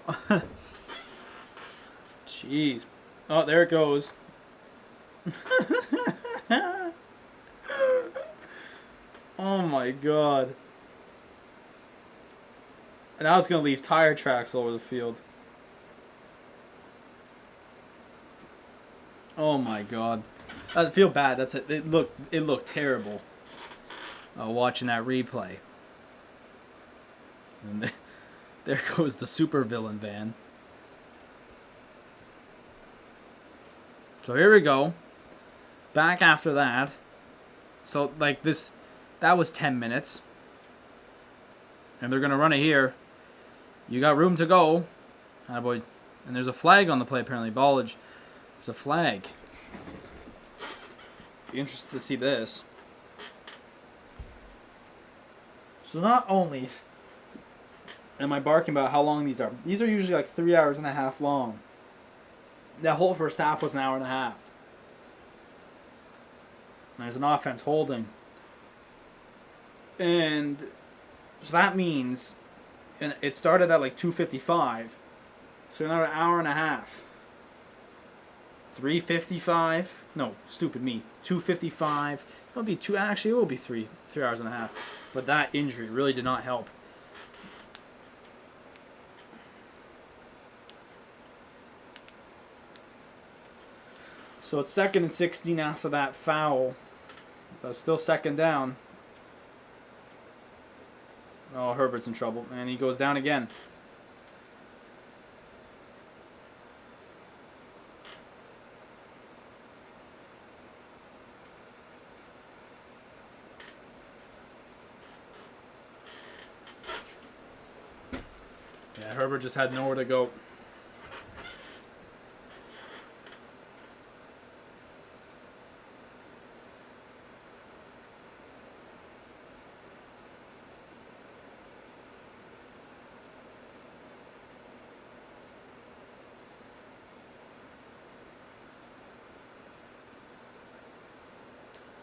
Speaker 1: Jeez. Oh, there it goes. Oh my God. And now it's going to leave tire tracks all over the field. Oh my God. I feel bad. It looked terrible. Watching that replay. And there goes the supervillain van. So here we go. Back after that. So like this, that was 10 minutes. And they're going to run it here. You got room to go. Attaboy. And there's a flag on the play apparently. Ballage. There's a flag. Be interested to see this. So not only am I barking about how long these are usually like 3 hours and a half long. That whole first half was an hour and a half. There's an offense holding. And so that means, and it started at like 2:55. So another hour and a half. 3:55. No, stupid me. 2:55. It'll be two. Actually, it will be 3 hours and a half. But that injury really did not help. So it's 2nd and 16 after that foul. But still second down. Oh, Herbert's in trouble. And he goes down again. Yeah, Herbert just had nowhere to go.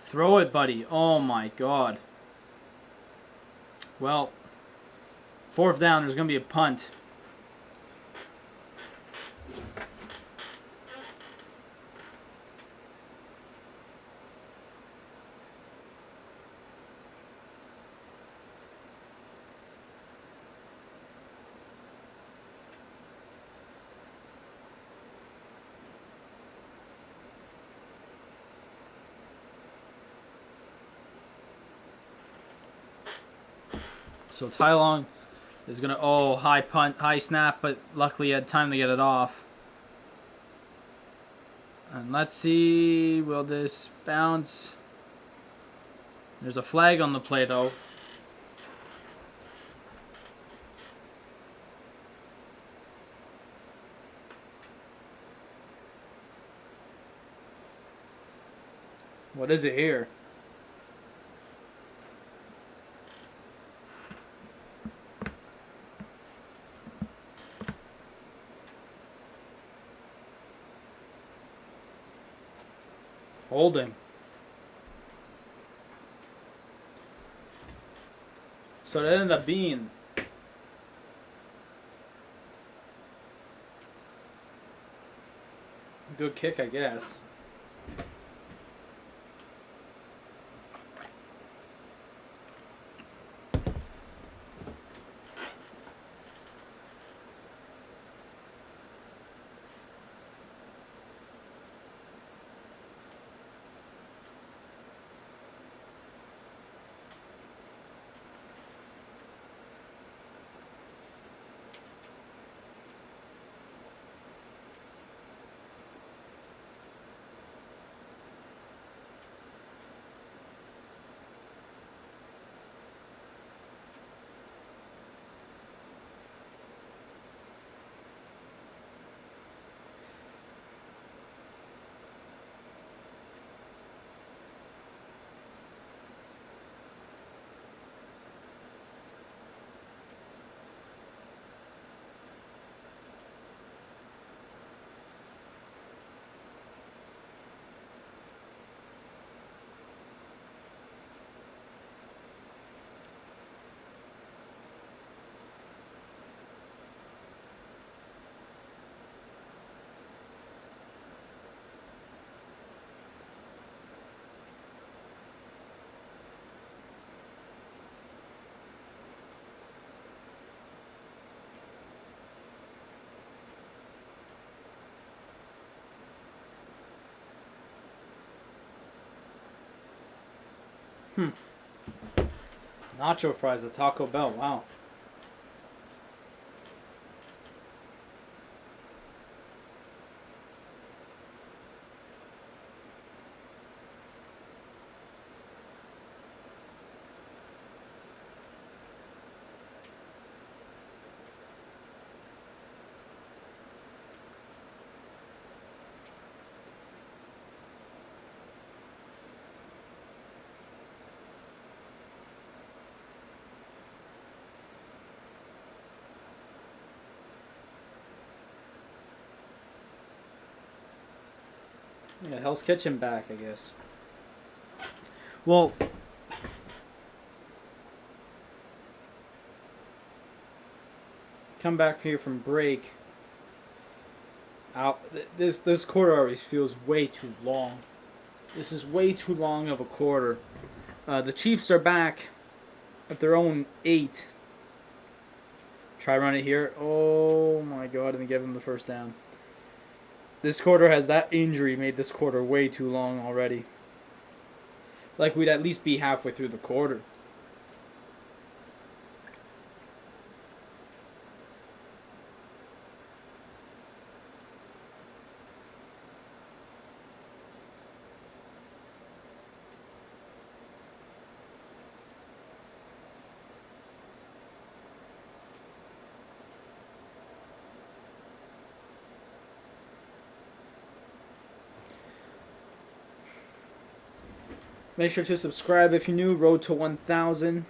Speaker 1: Throw it, buddy. Oh my God. Well, 4th down, there's going to be a punt. So Tylong is gonna high punt, high snap, but luckily he had time to get it off. And let's see, will this bounce? There's a flag on the play though. What is it here? Holding. So that ended up being a good kick, I guess. Nacho fries at Taco Bell. Wow. Yeah, Hell's Kitchen back, I guess. Well, come back here from break. Out this quarter always feels way too long. This is way too long of a quarter. The Chiefs are back at their own 8. Try run it here. Oh my god, and give him the first down. This quarter has that injury made this quarter way too long already. Like we'd at least be halfway through the quarter. Make sure to subscribe if you're new. Road to 1,000.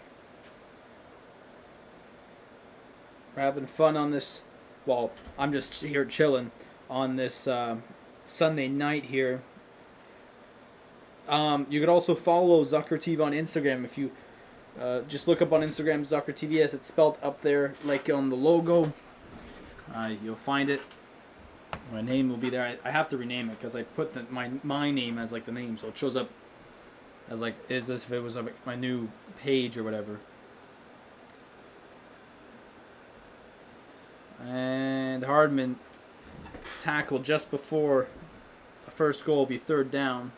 Speaker 1: We're having fun on this. Well, I'm just here chilling on this Sunday night here. You could also follow Zucker TV on Instagram if you just look up on Instagram Zucker TV as it's spelled up there like on the logo. You'll find it. My name will be there. I have to rename it because I put my name as like the name, so it shows up as like as if it was my new page or whatever. And Hardman is tackled just before the first goal will be 3rd down.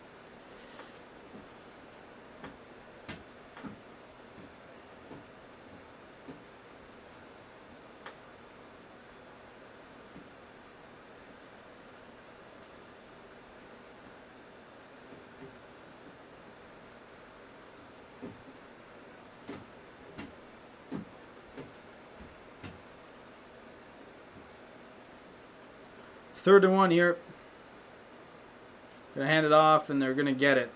Speaker 1: 3rd and 1 here. Gonna hand it off, and they're gonna get it.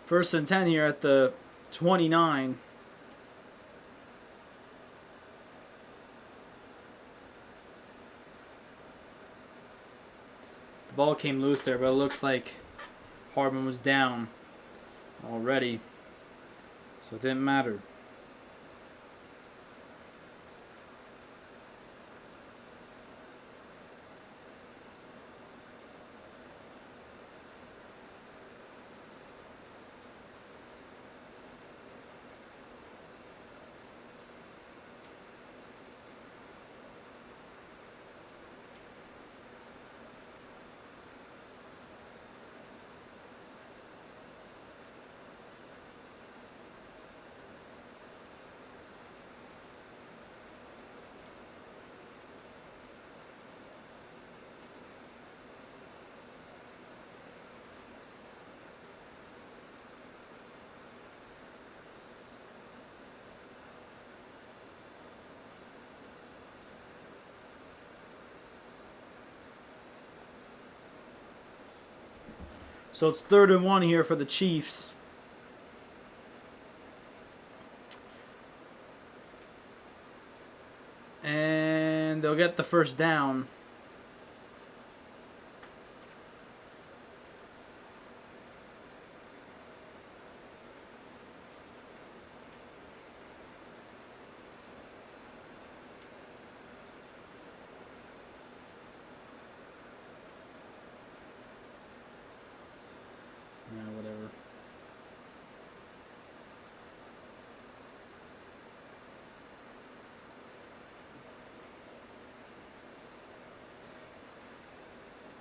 Speaker 1: First and 10 here at the 29. The ball came loose there, but it looks like Hardman was down already, so it didn't matter. So it's 3rd and 1 here for the Chiefs. And they'll get the first down. Yeah, whatever.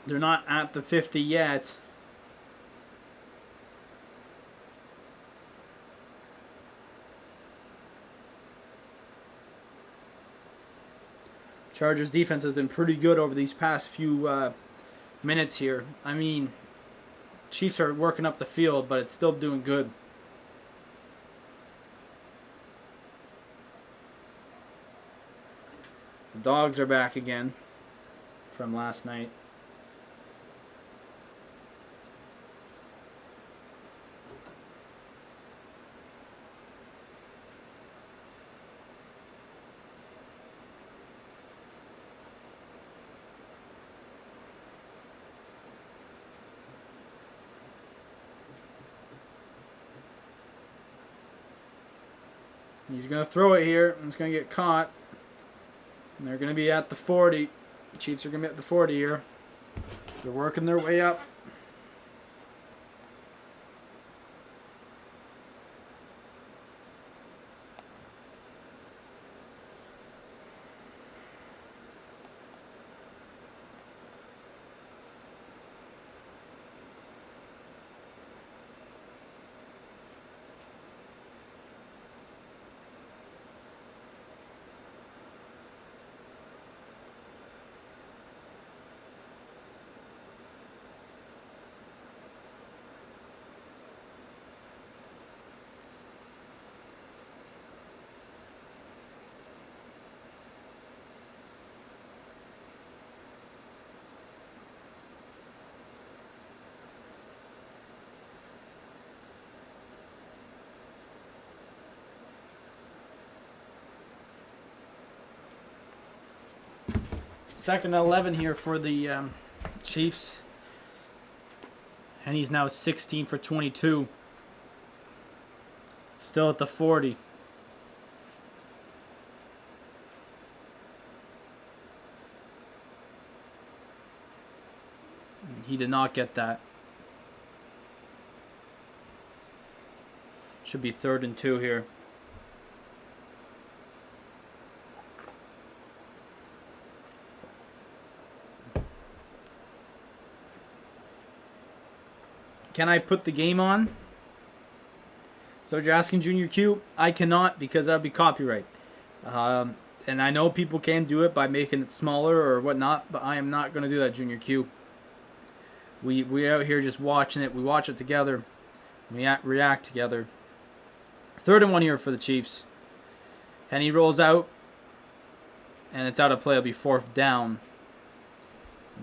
Speaker 1: They're not at the 50 yet. Chargers defense has been pretty good over these past few minutes here. I mean, Chiefs are working up the field, but it's still doing good. The Dogs are back again from last night. He's going to throw it here, and it's going to get caught. And they're going to be at the 40. The Chiefs are going to be at the 40 here. They're working their way up. Second and 11 here for the Chiefs. And he's now 16 for 22. Still at the 40. He did not get that. Should be 3rd and 2 here. Can I put the game on? So you're asking, Junior Q? I cannot, because that would be copyright. And I know people can do it by making it smaller or whatnot, but I am not going to do that, Junior Q. We out here just watching it. We watch it together. We react together. 3rd and 1 here for the Chiefs. And he rolls out. And it's out of play. It'll be 4th down.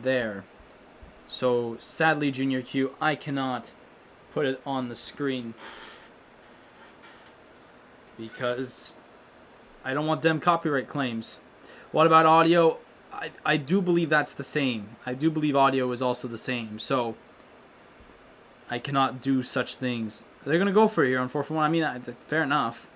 Speaker 1: There. So, sadly, Junior Q, I cannot put it on the screen. Because I don't want them copyright claims. What about audio? I do believe that's the same. I do believe audio is also the same. So, I cannot do such things. They're going to go for it here on 4th and 1. I mean, fair enough.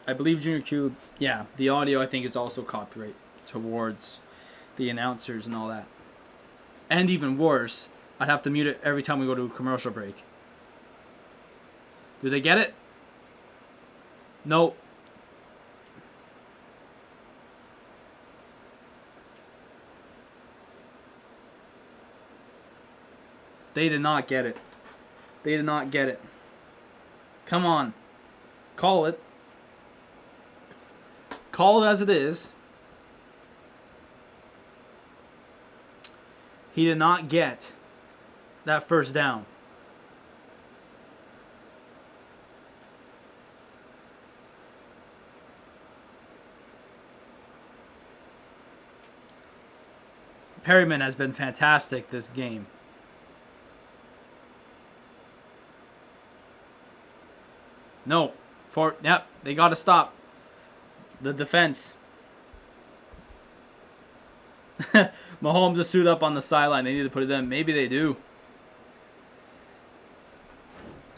Speaker 1: I believe Junior Q, yeah, the audio I think is also copyright towards the announcers and all that. And even worse, I'd have to mute it every time we go to a commercial break. Do they get it? Nope. They did not get it. They did not get it. Come on. Call it. Call it as it is. He did not get that 1st down. Perryman has been fantastic this game. No. Yep, they got to stop. The defense. Mahomes is suit up on the sideline. They need to put it in. Maybe they do.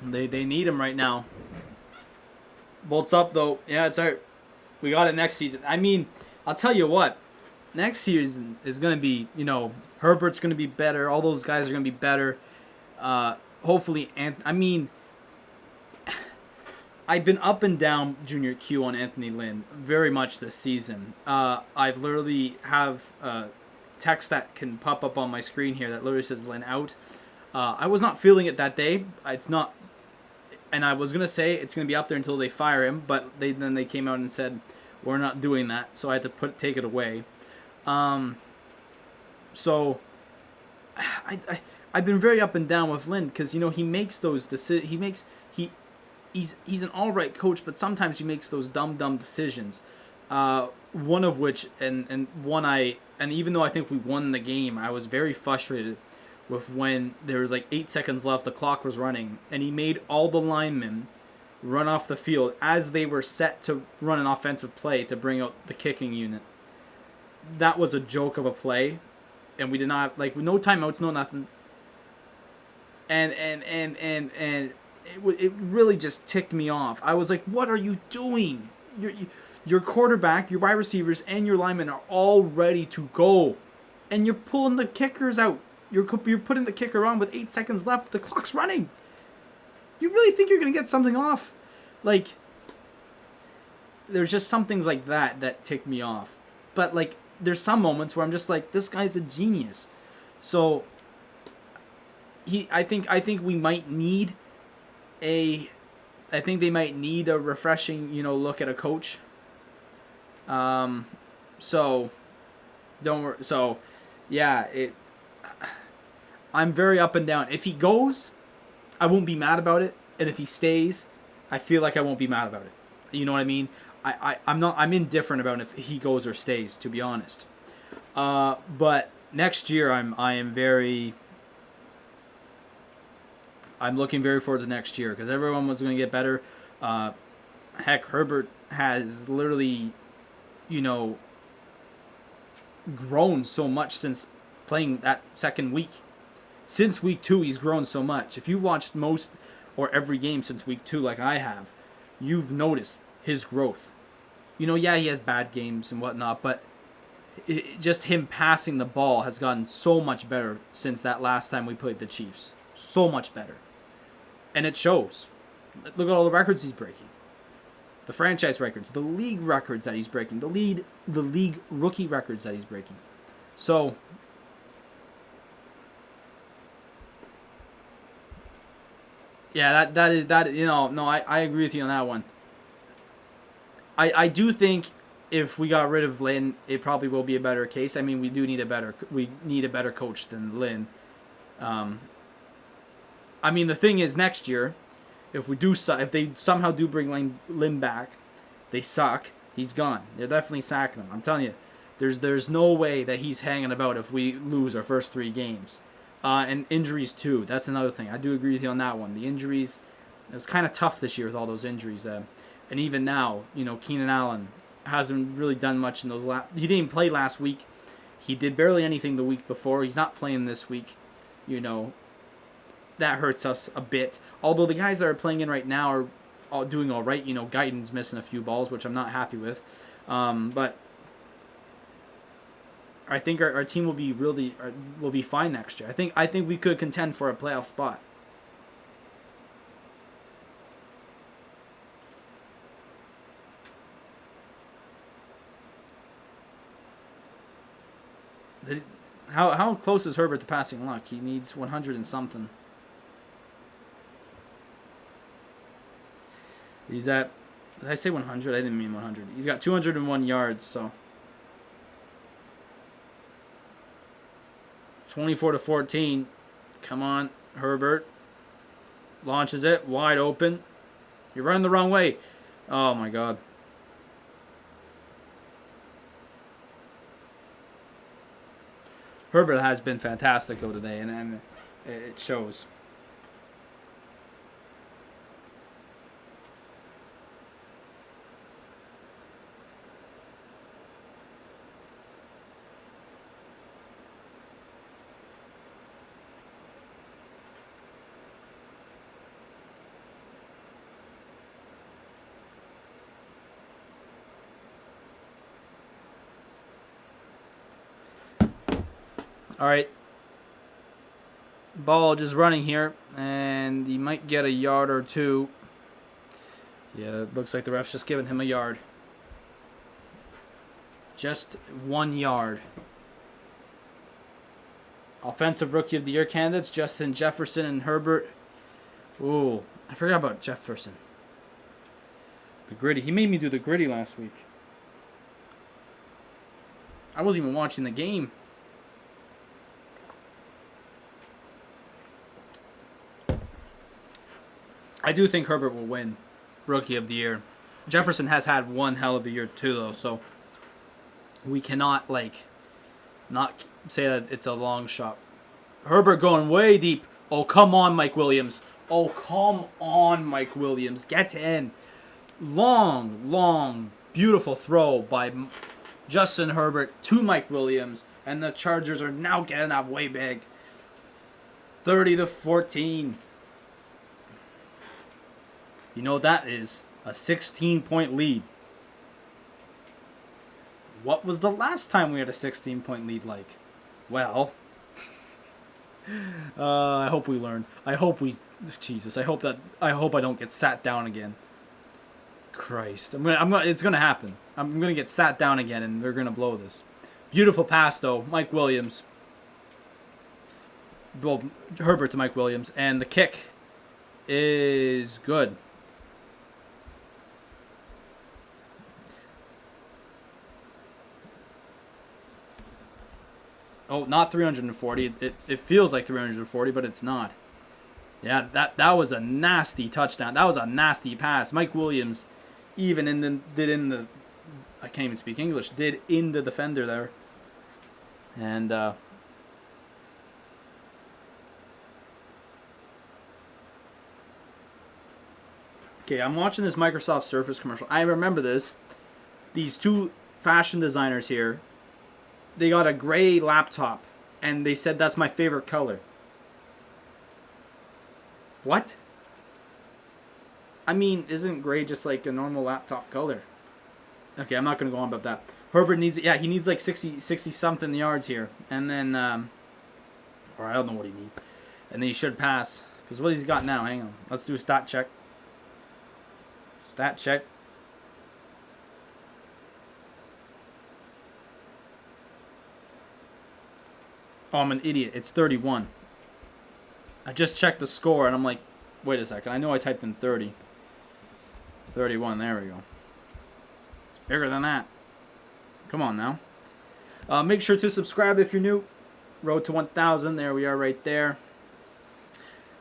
Speaker 1: They need him right now. Bolts up, though. Yeah, it's alright. We got it next season. I mean, I'll tell you what. Next season is going to be, Herbert's going to be better. All those guys are going to be better. Hopefully, I mean, I've been up and down Junior Q on Anthony Lynn very much this season. I've literally have text that can pop up on my screen here that literally says Lynn out. I was not feeling it that day. It's not, and I was gonna say it's gonna be up there until they fire him, but then they came out and said we're not doing that, so I had to take it away. So I've been very up and down with Lynn because he makes those decisions. He's an all right coach, but sometimes he makes those dumb decisions. One of which, and even though I think we won the game, I was very frustrated with when there was like 8 seconds left, the clock was running, and he made all the linemen run off the field as they were set to run an offensive play to bring out the kicking unit. That was a joke of a play, and we did not no timeouts, no nothing. And it really just ticked me off. I was like, what are you doing? Your quarterback, your wide receivers, and your linemen are all ready to go. And you're pulling the kickers out. You're putting the kicker on with 8 seconds left. The clock's running. You really think you're going to get something off? There's just some things like that tick me off. But, there's some moments where I'm just like, this guy's a genius. So, I think we might need I think they might need a refreshing, look at a coach. So don't worry. So yeah, I'm very up and down. If he goes, I won't be mad about it. And if he stays, I feel like I won't be mad about it. You know what I mean? I'm indifferent about if he goes or stays, to be honest. But next year I'm looking very forward to next year because everyone was going to get better. Heck, Herbert has literally, grown so much since playing that second week. Since week 2, he's grown so much. If you've watched most or every game since week 2 like I have, you've noticed his growth. Yeah, he has bad games and whatnot, but just him passing the ball has gotten so much better since that last time we played the Chiefs. So much better. And it shows. Look at all the records he's breaking. The franchise records, the league records that he's breaking, the league rookie records that he's breaking. So, yeah, that no, I agree with you on that one. I do think if we got rid of Lin, it probably will be a better case. I mean, we need a better coach than Lin. Um, I mean, the thing is, next year, if they somehow do bring Lin back, they suck. He's gone. They're definitely sacking him. I'm telling you, there's no way that he's hanging about if we lose our first 3 games. And injuries too. That's another thing. I do agree with you on that one. The injuries, it was kind of tough this year with all those injuries. And even now, Keenan Allen hasn't really done much in those he didn't even play last week. He did barely anything the week before. He's not playing this week. That hurts us a bit. Although the guys that are playing in right now are all doing all right. Guyton's missing a few balls, which I'm not happy with. But I think our team will be fine next year. I think we could contend for a playoff spot. How close is Herbert to passing luck? He needs 100 and something. He's at, did I say 100? I didn't mean 100. He's got 201 yards, so 24-14. Come on, Herbert. Launches it, wide open. You're running the wrong way. Oh my God. Herbert has been fantastic though today, and it shows. All right. Ball just running here, and he might get a yard or two. Yeah, it looks like the ref's just giving him a yard. Just 1 yard. Offensive Rookie of the Year candidates, Justin Jefferson and Herbert. Ooh, I forgot about Jefferson. The gritty. He made me do the gritty last week. I wasn't even watching the game. I do think Herbert will win Rookie of the Year. Jefferson has had one hell of a year too, though, so we cannot not say that it's a long shot. Herbert going way deep. Oh, come on, Mike Williams. Oh, come on, Mike Williams. Get in. Long, beautiful throw by Justin Herbert to Mike Williams, and the Chargers are now getting up way big. 30-14. You know what that is? A 16-point lead. What was the last time we had a 16-point lead like? Well, I hope we learn. Jesus, I hope I don't get sat down again. Christ, it's gonna happen. I'm gonna get sat down again, and they're gonna blow this. Beautiful pass though, Mike Williams. Well, Herbert to Mike Williams, and the kick is good. Oh, not 340. It feels like 340, but it's not. Yeah, that was a nasty touchdown. That was a nasty pass. Mike Williams even I can't even speak English. Did in the defender there. And okay, I'm watching this Microsoft Surface commercial. I remember this. These two fashion designers here, they got a gray laptop, and they said that's my favorite color. What? I mean, isn't gray just like a normal laptop color? Okay, I'm not going to go on about that. Herbert needs, he needs like 60 something yards here. And then, or I don't know what he needs. And then he should pass. Because what he's got now, hang on. Let's do a stat check. Stat check. Oh, I'm an idiot. It's 31. I just checked the score, and I'm like, wait a second. I know I typed in 30. 31. There we go. It's bigger than that. Come on now. Make sure to subscribe if you're new. Road to 1,000. There we are right there.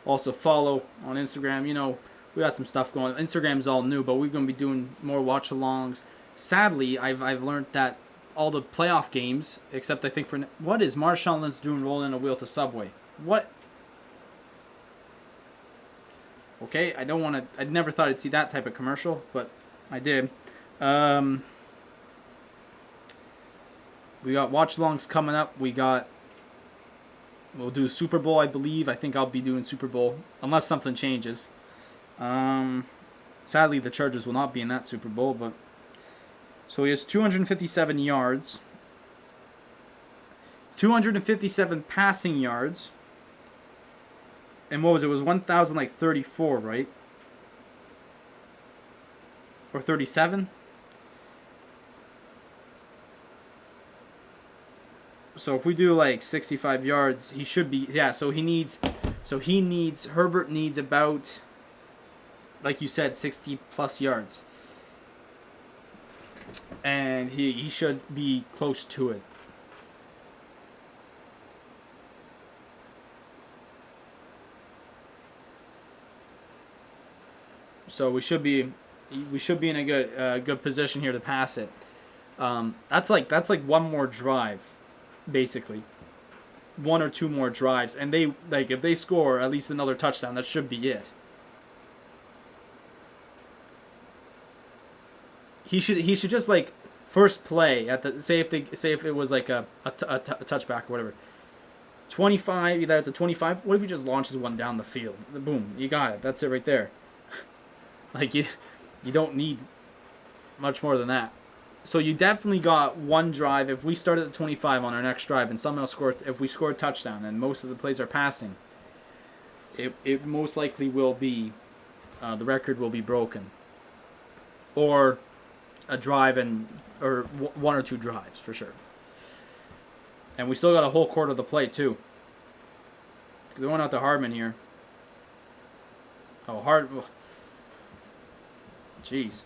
Speaker 1: Also follow on Instagram. You know, we got some stuff going on. Instagram's all new, but we're going to be doing more watch-alongs. Sadly, I've learned that all the playoff games, except I think for... What is Marshawn Lynch doing rolling a wheel to Subway? What? Okay, I don't want to... I never thought I'd see that type of commercial, but I did. We got watch-alongs coming up. We'll do Super Bowl, I believe. I think I'll be doing Super Bowl, unless something changes. Sadly, the Chargers will not be in that Super Bowl, but... So he has 257 yards. 257 passing yards. And what was it? It was 1,034, right? Or 37? So if we do like 65 yards, he should be... Yeah, so Herbert needs about, like you said, 60 plus yards. And he should be close to it. So we should be in a good position here to pass it. That's like one more drive, basically. One or two more drives, and if they score at least another touchdown, that should be it. He should just like first play at the say if it was like a touchback or whatever. 25, either at the 25. What if he just launches one down the field? Boom, you got it. That's it right there. Like you don't need much more than that. So you definitely got one drive. If we start at the 25 on our next drive and somehow if we score a touchdown and most of the plays are passing, it most likely will be the record will be broken, or a drive or one or two drives for sure. And we still got a whole quarter of the play too. They went out to Hardman here. Oh, jeez.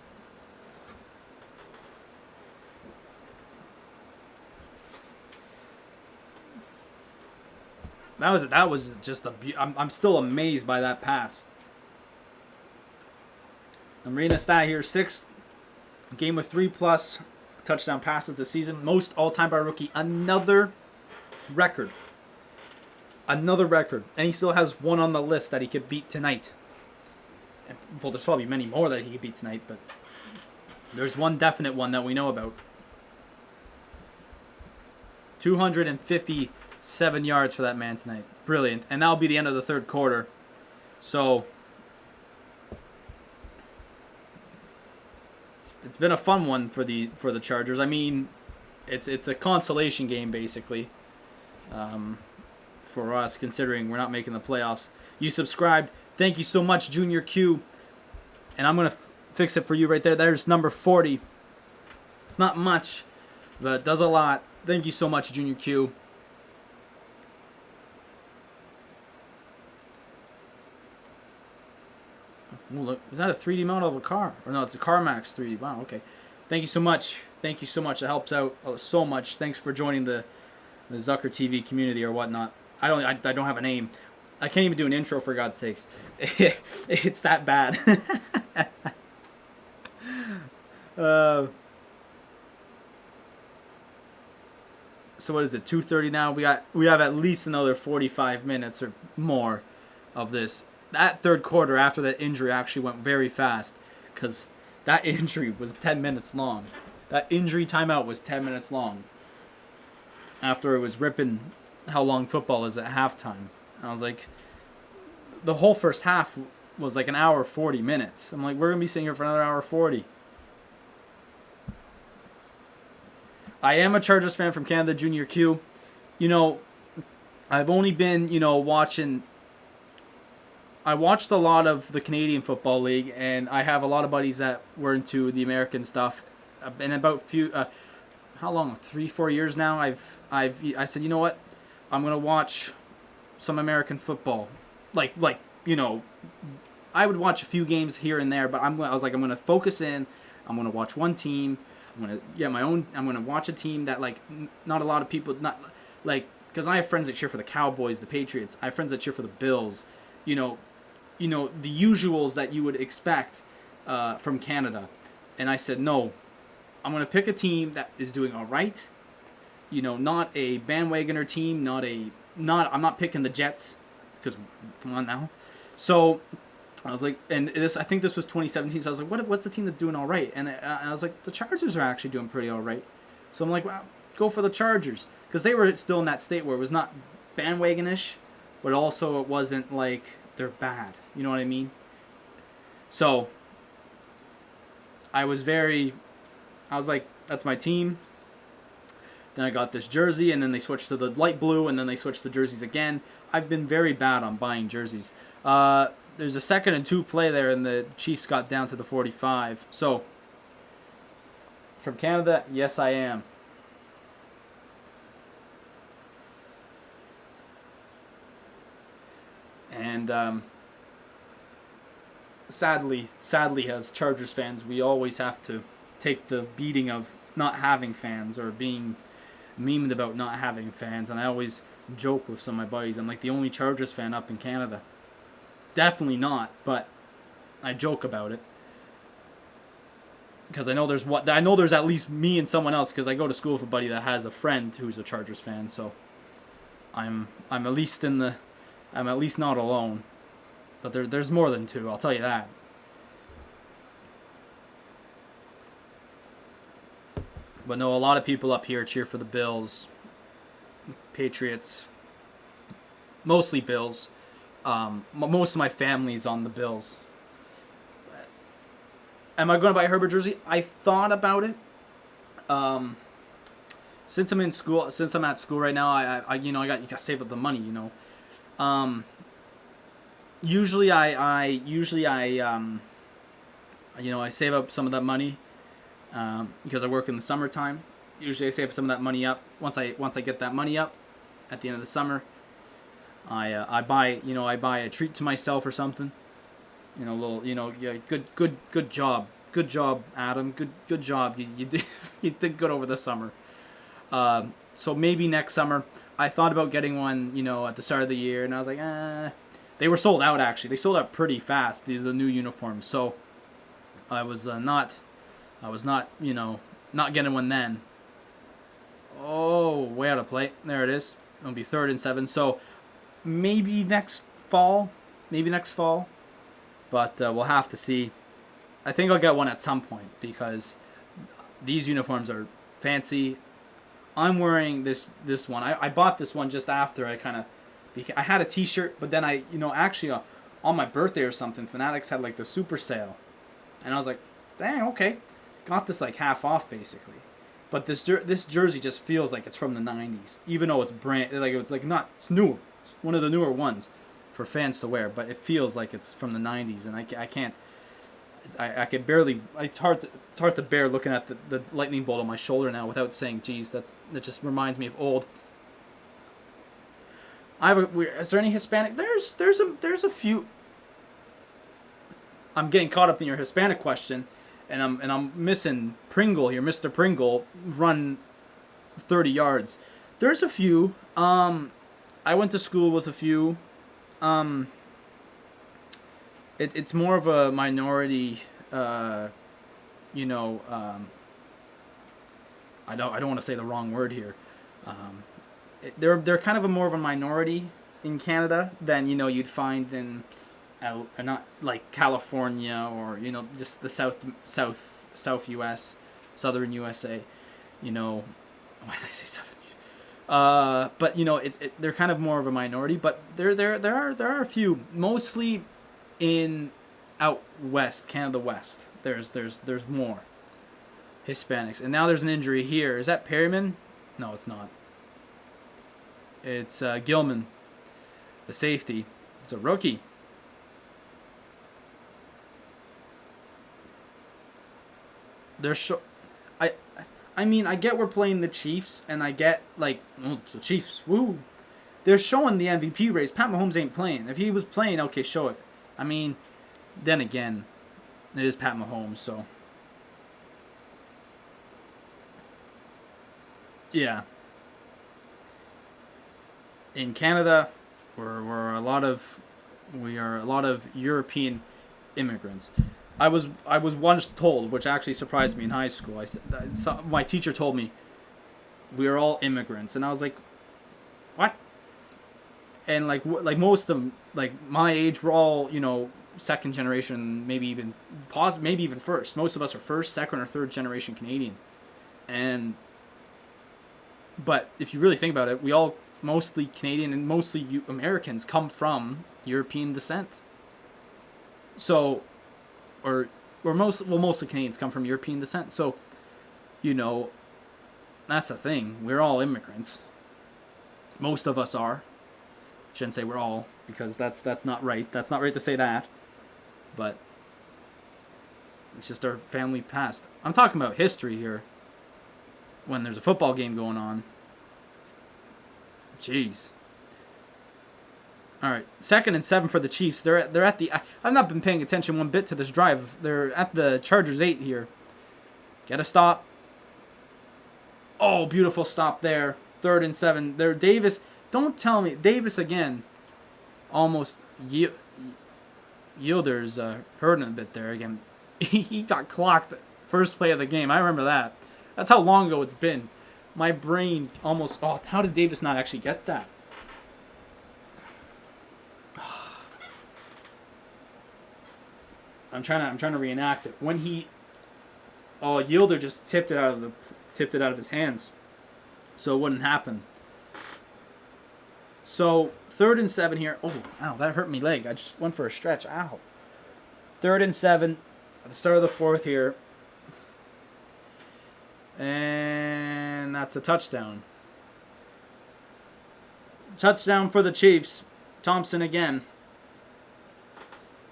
Speaker 1: That was just I'm still amazed by that pass. I'm reading a stat here: 6 game with 3+ touchdown passes this season, most all-time by a rookie. Another record, and he still has one on the list that he could beat tonight. Well, there's probably many more that he could beat tonight, but there's one definite one that we know about. 257 yards for that man tonight. Brilliant. And that'll be the end of the third quarter. So it's been a fun one for the Chargers. I mean, it's a consolation game basically for us, considering we're not making the playoffs. You subscribed. Thank you so much, Junior Q. And I'm going to fix it for you right there. There's number 40. It's not much, but it does a lot. Thank you so much, Junior Q. Ooh, look, is that a 3D model of a car? Or no, it's a CarMax 3D. Wow, okay. Thank you so much. Thank you so much. It helps out so much. Thanks for joining the Zucker TV community or whatnot. I don't have a name. I can't even do an intro, for God's sakes. It's that bad. So what is it? 2:30 now. We have at least another 45 minutes or more of this. That third quarter after that injury actually went very fast, because that injury was 10 minutes long. That injury timeout was 10 minutes long. After it was ripping how long football is at halftime. I was like, the whole first half was like an hour 40 minutes. I'm like, we're going to be sitting here for another hour 40. I am a Chargers fan from Canada, Junior Q. You know, I've only been, watching... I watched a lot of the Canadian Football League, and I have a lot of buddies that were into the American stuff. And about how long? 3-4 years now. I said, you know what? I'm gonna watch some American football, like you know, I would watch a few games here and there, but I was like, I'm gonna focus in. I'm gonna watch one team. I'm gonna get my own. I'm gonna watch a team that like not a lot of people not like because I have friends that cheer for the Cowboys, the Patriots. I have friends that cheer for the Bills. You know, the usuals that you would expect from Canada. And I said no. I'm gonna pick a team that is doing all right. Not a bandwagoner team. I'm not picking the Jets because come on now. So I was like, I think this was 2017. So I was like, what's the team that's doing all right? And I was like, the Chargers are actually doing pretty all right. So I'm like, well, go for the Chargers because they were still in that state where it was not bandwagonish, but also it wasn't like they're bad. You know what I mean? So I was like, that's my team. Then I got this jersey, and then they switched to the light blue, and then they switched to jerseys again. I've been very bad on buying jerseys. There's a 2nd and 2 play there, and the Chiefs got down to the 45. So, from Canada, yes, I am. And sadly, as Chargers fans, we always have to take the beating of not having fans or being memed about not having fans. And I always joke with some of my buddies, I'm like the only Chargers fan up in Canada. Definitely not, but I joke about it because I know there's at least me and someone else because I go to school with a buddy that has a friend who's a Chargers fan, so I'm at least not alone. But there's more than two, I'll tell you that. But no, a lot of people up here cheer for the Bills, Patriots, mostly Bills. Most of my family's on the Bills. Am I going to buy a Herbert jersey? I thought about it. Since I'm at school right now, I you got to save up the money. Usually I save up some of that money because I work in the summertime. Usually I save some of that money up. Once I get that money up at the end of the summer, I buy a treat to myself or something. Good job, Adam. Good job. You did good over the summer. So maybe next summer. I thought about getting one, at the start of the year, and I was like, They were sold out actually. They sold out pretty fast, the new uniforms. So I was not getting one then. Oh, way out of play. There it is. It'll be 3rd and 7. So maybe next fall. But we'll have to see. I think I'll get one at some point because these uniforms are fancy. I'm wearing this one. I bought this one just after I had a t-shirt, but then actually on my birthday or something, Fanatics had like the super sale. And I was like, dang, okay. Got this like half off basically. But this jersey just feels like it's from the 90s. Even though it's it's newer. It's one of the newer ones for fans to wear, but it feels like it's from the 90s, and I can't. I can barely. It's hard to bear looking at the lightning bolt on my shoulder now without saying, "Geez, that just reminds me of old." Is there any Hispanic? There's a few. I'm getting caught up in your Hispanic question, and I'm missing Pringle here. Mr. Pringle run 30 yards. There's a few. I went to school with a few. It's more of a minority. I don't want to say the wrong word here. They're kind of more of a minority in Canada than you'd find in not like California or just the south U.S., southern USA. Why did I say southern? But they're kind of more of a minority. But there are a few, mostly in out west, Canada West. There's more Hispanics, and now there's an injury here. Is that Perryman? No, it's not. It's Gilman, the safety. It's a rookie. I mean, I get we're playing the Chiefs, and I get it's the Chiefs, woo. they're showing the MVP race. Pat Mahomes ain't playing. If he was playing, okay, show it. I mean, then again, it is Pat Mahomes, so yeah. In Canada, we're a lot of we are a lot of European immigrants. I was once told, which actually surprised me in high school. My teacher told me we are all immigrants, and I was like, what? And like most of them, like my age, we're all second generation, maybe even first. Most of us are first, second, or third generation Canadian, and but if you really think about it, we all mostly Canadian and mostly Americans come from European descent. So, or mostly Canadians come from European descent. So, you know, that's the thing. We're all immigrants. Most of us are. Shouldn't say we're all, because that's not right. That's not right to say that. But it's just our family past. I'm talking about history here. When there's a football game going on. Jeez. All right, 2nd and 7 for the Chiefs. They're at the. I've not been paying attention one bit to this drive. They're at the Chargers 8 here. Get a stop. Oh, beautiful stop there. 3rd and 7. There, Davis. Don't tell me Davis again. Almost Yielder's hurting a bit there again. He got clocked first play of the game. I remember that. That's how long ago it's been. My brain almost. Oh, how did Davis not actually get that? I'm trying to reenact it. When he. Oh, Yielder just tipped it out of his hands, so it wouldn't happen. So 3rd and 7 here. Oh, ow, that hurt my leg. I just went for a stretch. Ow. 3rd and 7 at the start of the 4th here. And that's a touchdown. Touchdown for the Chiefs. Thompson again.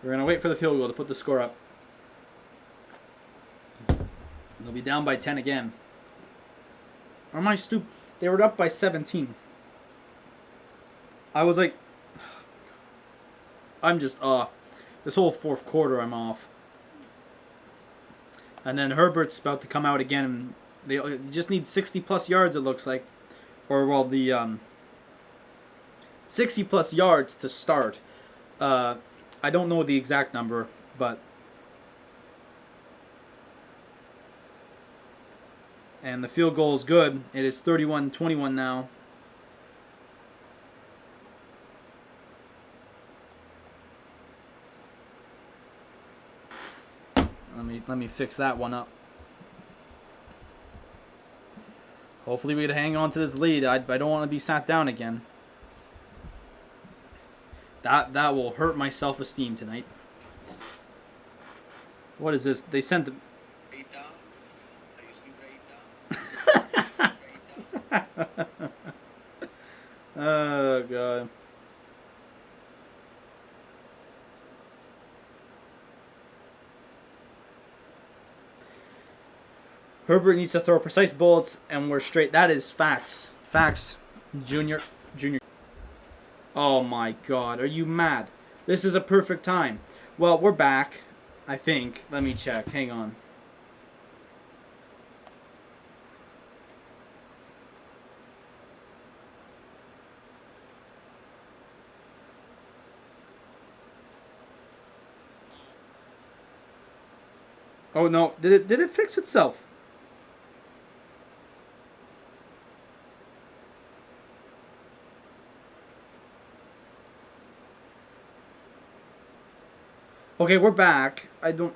Speaker 1: We're going to wait for the field goal to put the score up. They'll be down by 10 again. Or am I stupid? They were up by 17. I was like, I'm just off. This whole 4th quarter, I'm off. And then Herbert's about to come out again. And they just need 60-plus yards, it looks like. Or, well, the 60-plus yards to start. I don't know the exact number, but... And the field goal is good. It is 31-21 now. Let me fix that one up. Hopefully we can hang on to this lead. I don't want to be sat down again. That will hurt my self-esteem tonight. What is this? They sent the... Oh, God. Herbert needs to throw precise bullets, and we're straight. That is facts. Facts. Junior. Oh, my God. Are you mad? This is a perfect time. Well, we're back, I think. Let me check. Hang on. Oh, no. Did it fix itself? Okay, we're back. I don't...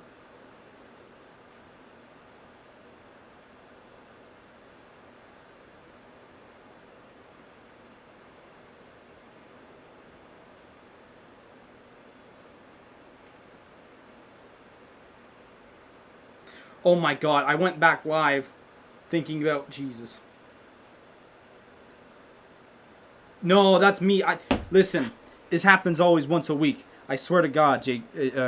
Speaker 1: Oh my God, I went back live thinking about... Jesus. No, that's me. Listen, this happens always once a week. I swear to God,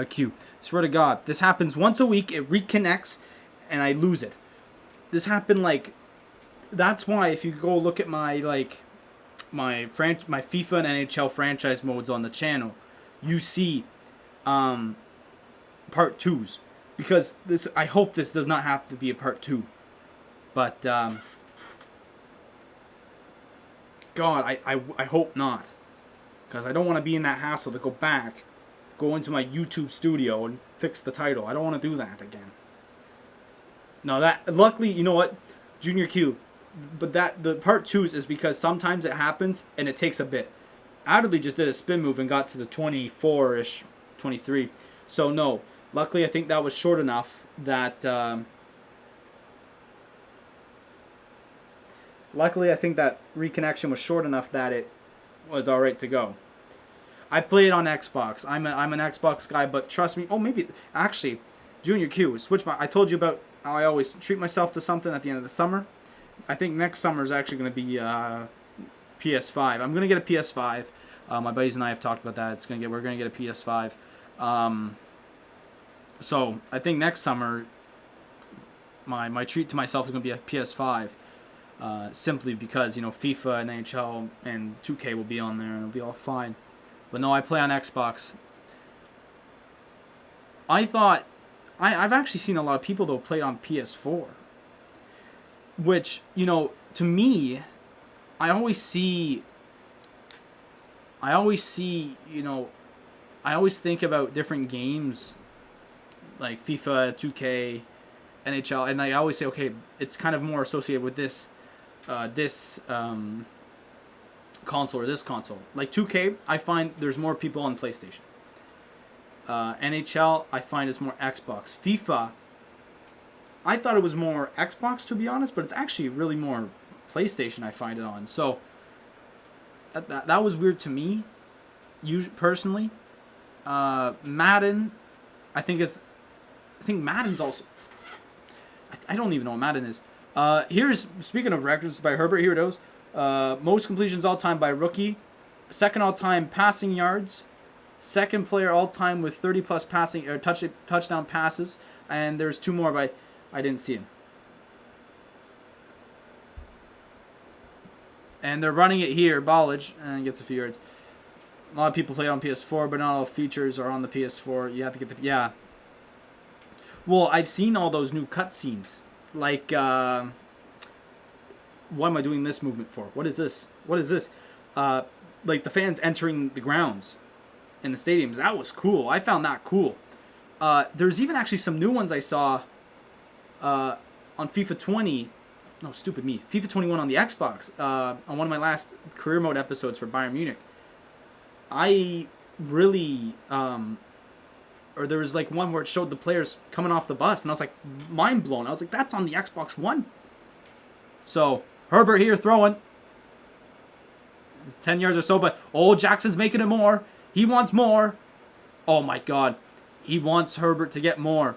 Speaker 1: Q. Swear to God. This happens once a week. It reconnects, and I lose it. This happened, like... That's why if you go look at my my FIFA and NHL franchise modes on the channel, you see part 2s, because this, I hope this does not have to be a part 2, but God, I hope not, because I don't want to be in that hassle to go back, go into my YouTube studio and fix the title. I don't want to do that again. No, that, luckily, you know what, Junior Q, but that, the part 2s is because sometimes it happens and it takes a bit. Adderley just did a spin move and got to the 24-ish, 23. So no, luckily I think that was short enough that luckily I think that reconnection was short enough that it was all right to go. I play it on Xbox. I'm an Xbox guy, but trust me. Oh, maybe actually, Junior Q, switch my. I told you about how I always treat myself to something at the end of the summer. I think next summer is actually going to be PS5. I'm going to get a PS5. My buddies and I have talked about that. We're going to get a PS5. So I think next summer, my treat to myself is going to be a PS5. Simply because, you know, FIFA and NHL and 2K will be on there and it'll be all fine. But no, I play on Xbox. I thought, I've actually seen a lot of people though play on PS4. Which, you know, to me, I always see, you know, I always think about different games like FIFA, 2K, NHL, and I always say, okay, it's kind of more associated with this console or this console. Like 2K, I find there's more people on PlayStation. NHL, I find it's more Xbox. FIFA, I thought it was more Xbox, to be honest, but it's actually really more PlayStation I find it on. So that was weird to me, personally. Madden, I think Madden's also. I don't even know what Madden is. Here's, speaking of records by Herbert, here it is. Most completions all time by rookie, second all time passing yards, second player all time with 30 plus passing or touchdown passes, and there's 2 more by. I didn't see him. And they're running it here, Ballage, and gets a few yards. A lot of people play it on PS4, but not all features are on the PS4. You have to get the, yeah. Well, I've seen all those new cutscenes. Like, what am I doing this movement for? What is this? What is this? Like the fans entering the grounds in the stadiums. That was cool. I found that cool. There's even actually some new ones I saw on FIFA 20. No, stupid me. FIFA 21 on the Xbox. On one of my last career mode episodes for Bayern Munich. I really, or there was like one where it showed the players coming off the bus, and I was like mind blown. I was like, that's on the Xbox One. So Herbert here throwing 10 yards or so, but Jackson's making it more. He wants more. Oh my God, he wants Herbert to get more.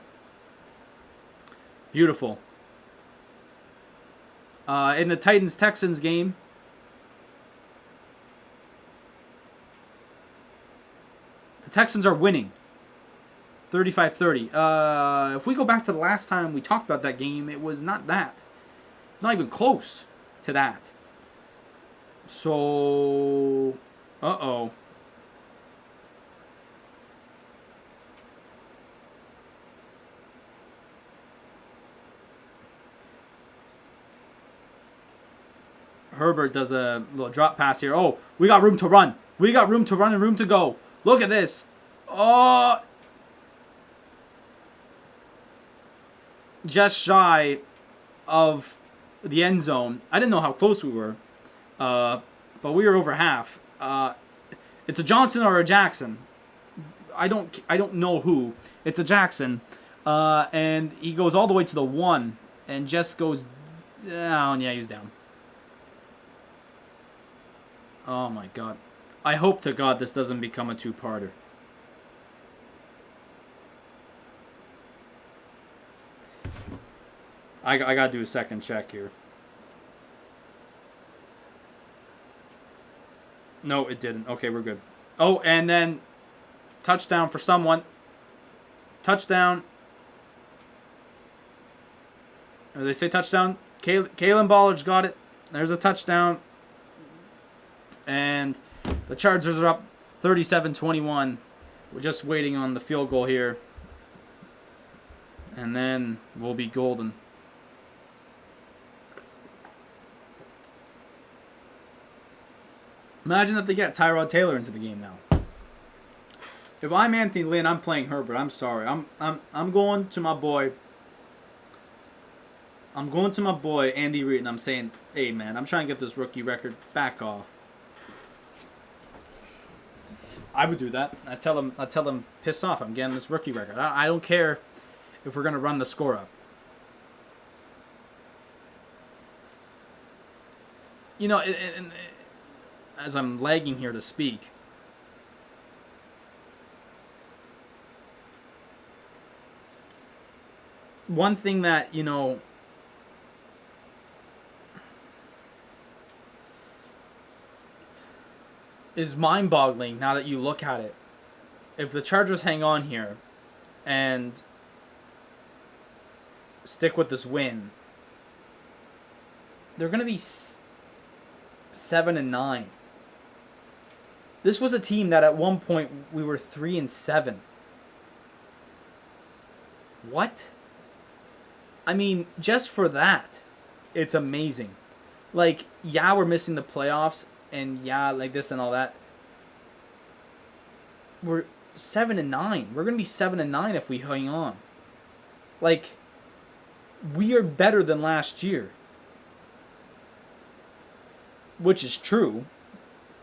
Speaker 1: Beautiful. In the Titans-Texans game, the Texans are winning 35-30. If we go back to the last time we talked about that game, it was not that. It's not even close to that. So, uh-oh. Herbert does a little drop pass here. Oh, we got room to run. We got room to run and room to go. Look at this. Oh. Just shy of the end zone. I didn't know how close we were. But we were over half. It's a Johnson or a Jackson. I don't know who. It's a Jackson. And he goes all the way to the 1 and just goes down. Yeah, he's down. Oh my God. I hope to God this doesn't become a 2-parter. I gotta do a second check here. No, it didn't. Okay, we're good. Oh, and then touchdown for someone. Touchdown. They say touchdown. Kalen Ballage got it. There's a touchdown. And the Chargers are up 37-21. We're just waiting on the field goal here. And then we'll be golden. Imagine if they get Tyrod Taylor into the game now. If I'm Anthony Lynn, I'm playing Herbert. I'm sorry. I'm going to my boy. I'm going to my boy Andy Reid, and I'm saying, hey man, I'm trying to get this rookie record. Back off. I would do that. I tell him, piss off. I'm getting this rookie record. I don't care if we're gonna run the score up. You know, as I'm lagging here to speak, one thing that, you know, is mind-boggling now that you look at it. If the Chargers hang on here and stick with this win, they're going to be 7-9. This was a team that at one point we were 3-7. What? I mean, just for that, it's amazing. Like, yeah, we're missing the playoffs, and yeah, like this and all that. We're 7-9. We're gonna be 7-9 if we hang on. Like, we are better than last year, which is true.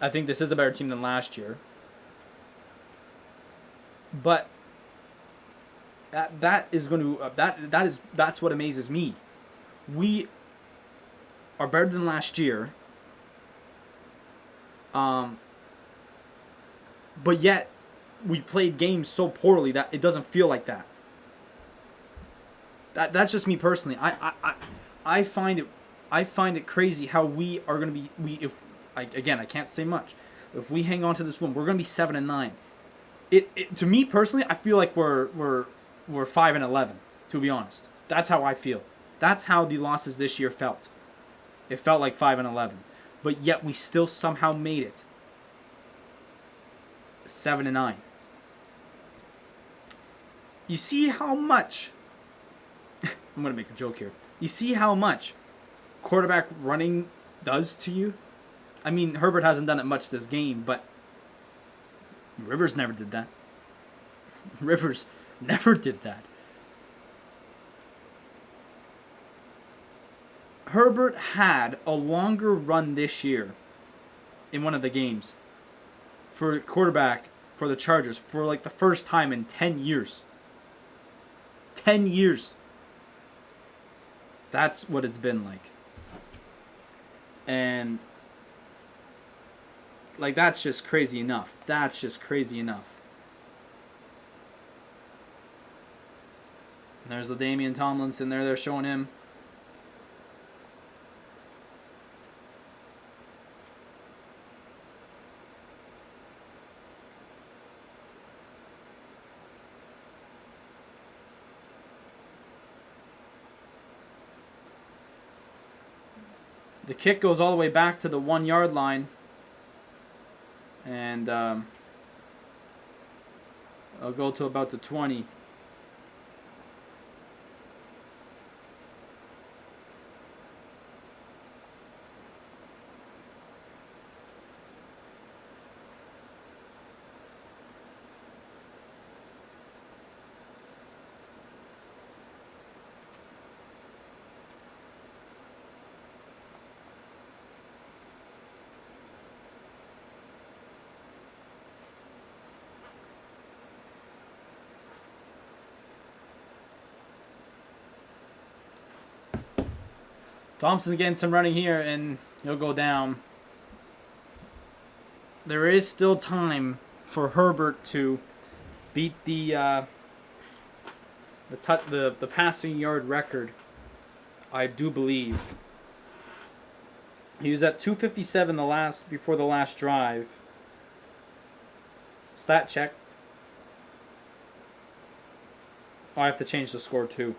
Speaker 1: I think this is a better team than last year. But that's what amazes me. We are better than last year. But yet we played games so poorly that it doesn't feel like that. That's just me personally. I find it crazy how we are going to be I can't say much. If we hang on to this win, we're going to be 7-9. It to me personally, I feel like we're 5-11, to be honest. That's how I feel. That's how the losses this year felt. It felt like 5-11. But yet we still somehow made it 7-9. You see how much I'm going to make a joke here. You see how much quarterback running does to you? I mean, Herbert hasn't done it much this game, but Rivers never did that. Rivers never did that. Herbert had a longer run this year in one of the games for quarterback for the Chargers for like the first time in 10 years. 10 years. That's what it's been like. And like, that's just crazy enough. That's just crazy enough. And there's the Damian Tomlinson there. They're showing him. The kick goes all the way back to the 1 yard line. And I'll go to about the 20. Thompson getting some running here, and he'll go down. There is still time for Herbert to beat the passing yard record. I do believe he was at 257 before the last drive. Stat check. Oh, I have to change the score too.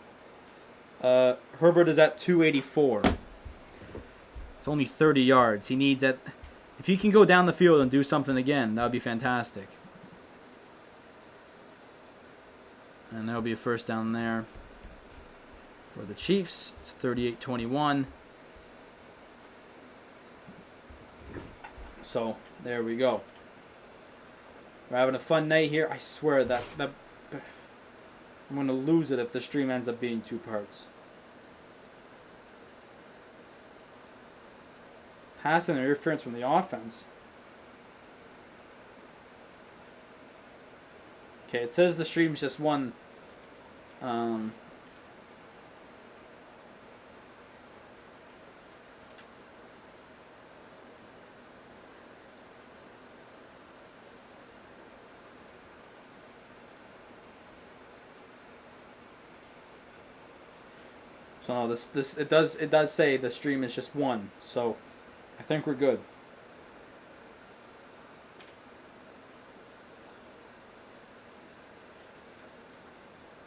Speaker 1: Herbert is at 284. It's only 30 yards. He needs at If he can go down the field and do something again, that would be fantastic. And there'll be a first down there for the Chiefs. It's 38-21. So, there we go. We're having a fun night here. I swear that I'm going to lose it if the stream ends up being 2 parts. Pass and interference from the offense. Okay, it says the stream's just one. So no, it does say the stream is just one. So I think we're good.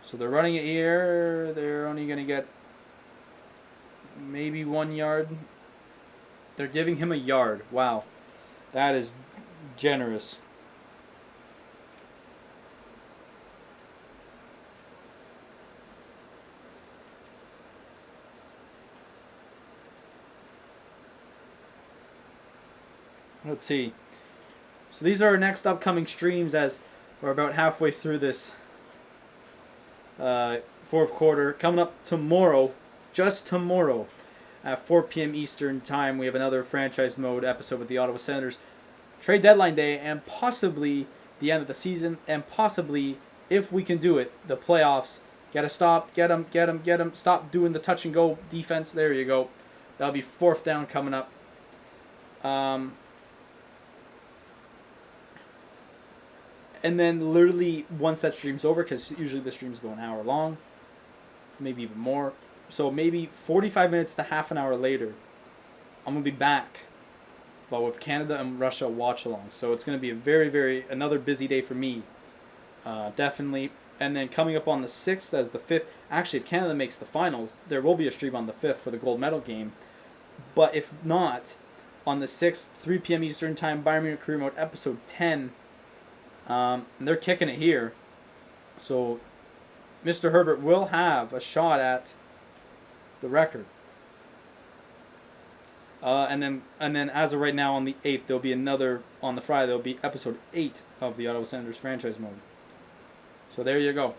Speaker 1: So they're running it here. They're only going to get maybe 1 yard. They're giving him a yard. Wow. That is generous. Let's see. So these are our next upcoming streams as we're about halfway through this fourth quarter. Coming up tomorrow, just tomorrow, at 4 p.m. Eastern Time, we have another franchise mode episode with the Ottawa Senators. Trade deadline day and possibly the end of the season, and possibly, if we can do it, the playoffs. Get a stop, get him. Stop doing the touch and go defense. There you go. That'll be 4th down coming up. And then literally once that stream's over, because usually the streams go an hour long, maybe even more. So maybe 45 minutes to half an hour later, I'm going to be back. But with Canada and Russia Watchalong. So it's going to be a very, another busy day for me. Definitely. And then coming up on the 6th as the 5th. Actually, if Canada makes the finals, there will be a stream on the 5th for the gold medal game. But if not, on the 6th, 3 p.m. Eastern Time, Bayern Munich Career Mode Episode 10. And they're kicking it here. So Mr. Herbert will have a shot at the record. And then as of right now on the 8th, there'll be another, on the Friday, there'll be episode 8 of the Ottawa Senators franchise mode. So there you go.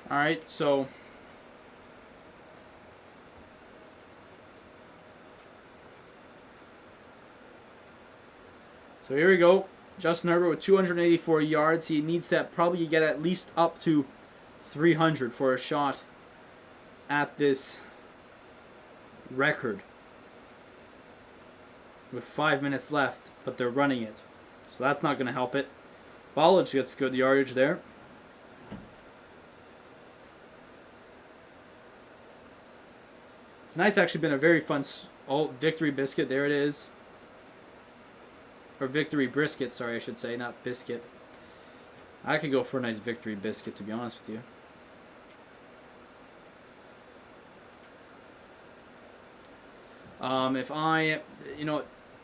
Speaker 1: Alright, so here we go. Justin Herbert with 284 yards. He needs to probably get at least up to 300 for a shot at this record. With 5 minutes left, but they're running it. So that's not going to help it. Ballage gets good yardage there. Tonight's actually been a very fun victory biscuit. There it is. Or victory brisket, sorry, I should say, not biscuit. I could go for a nice victory biscuit, to be honest with you.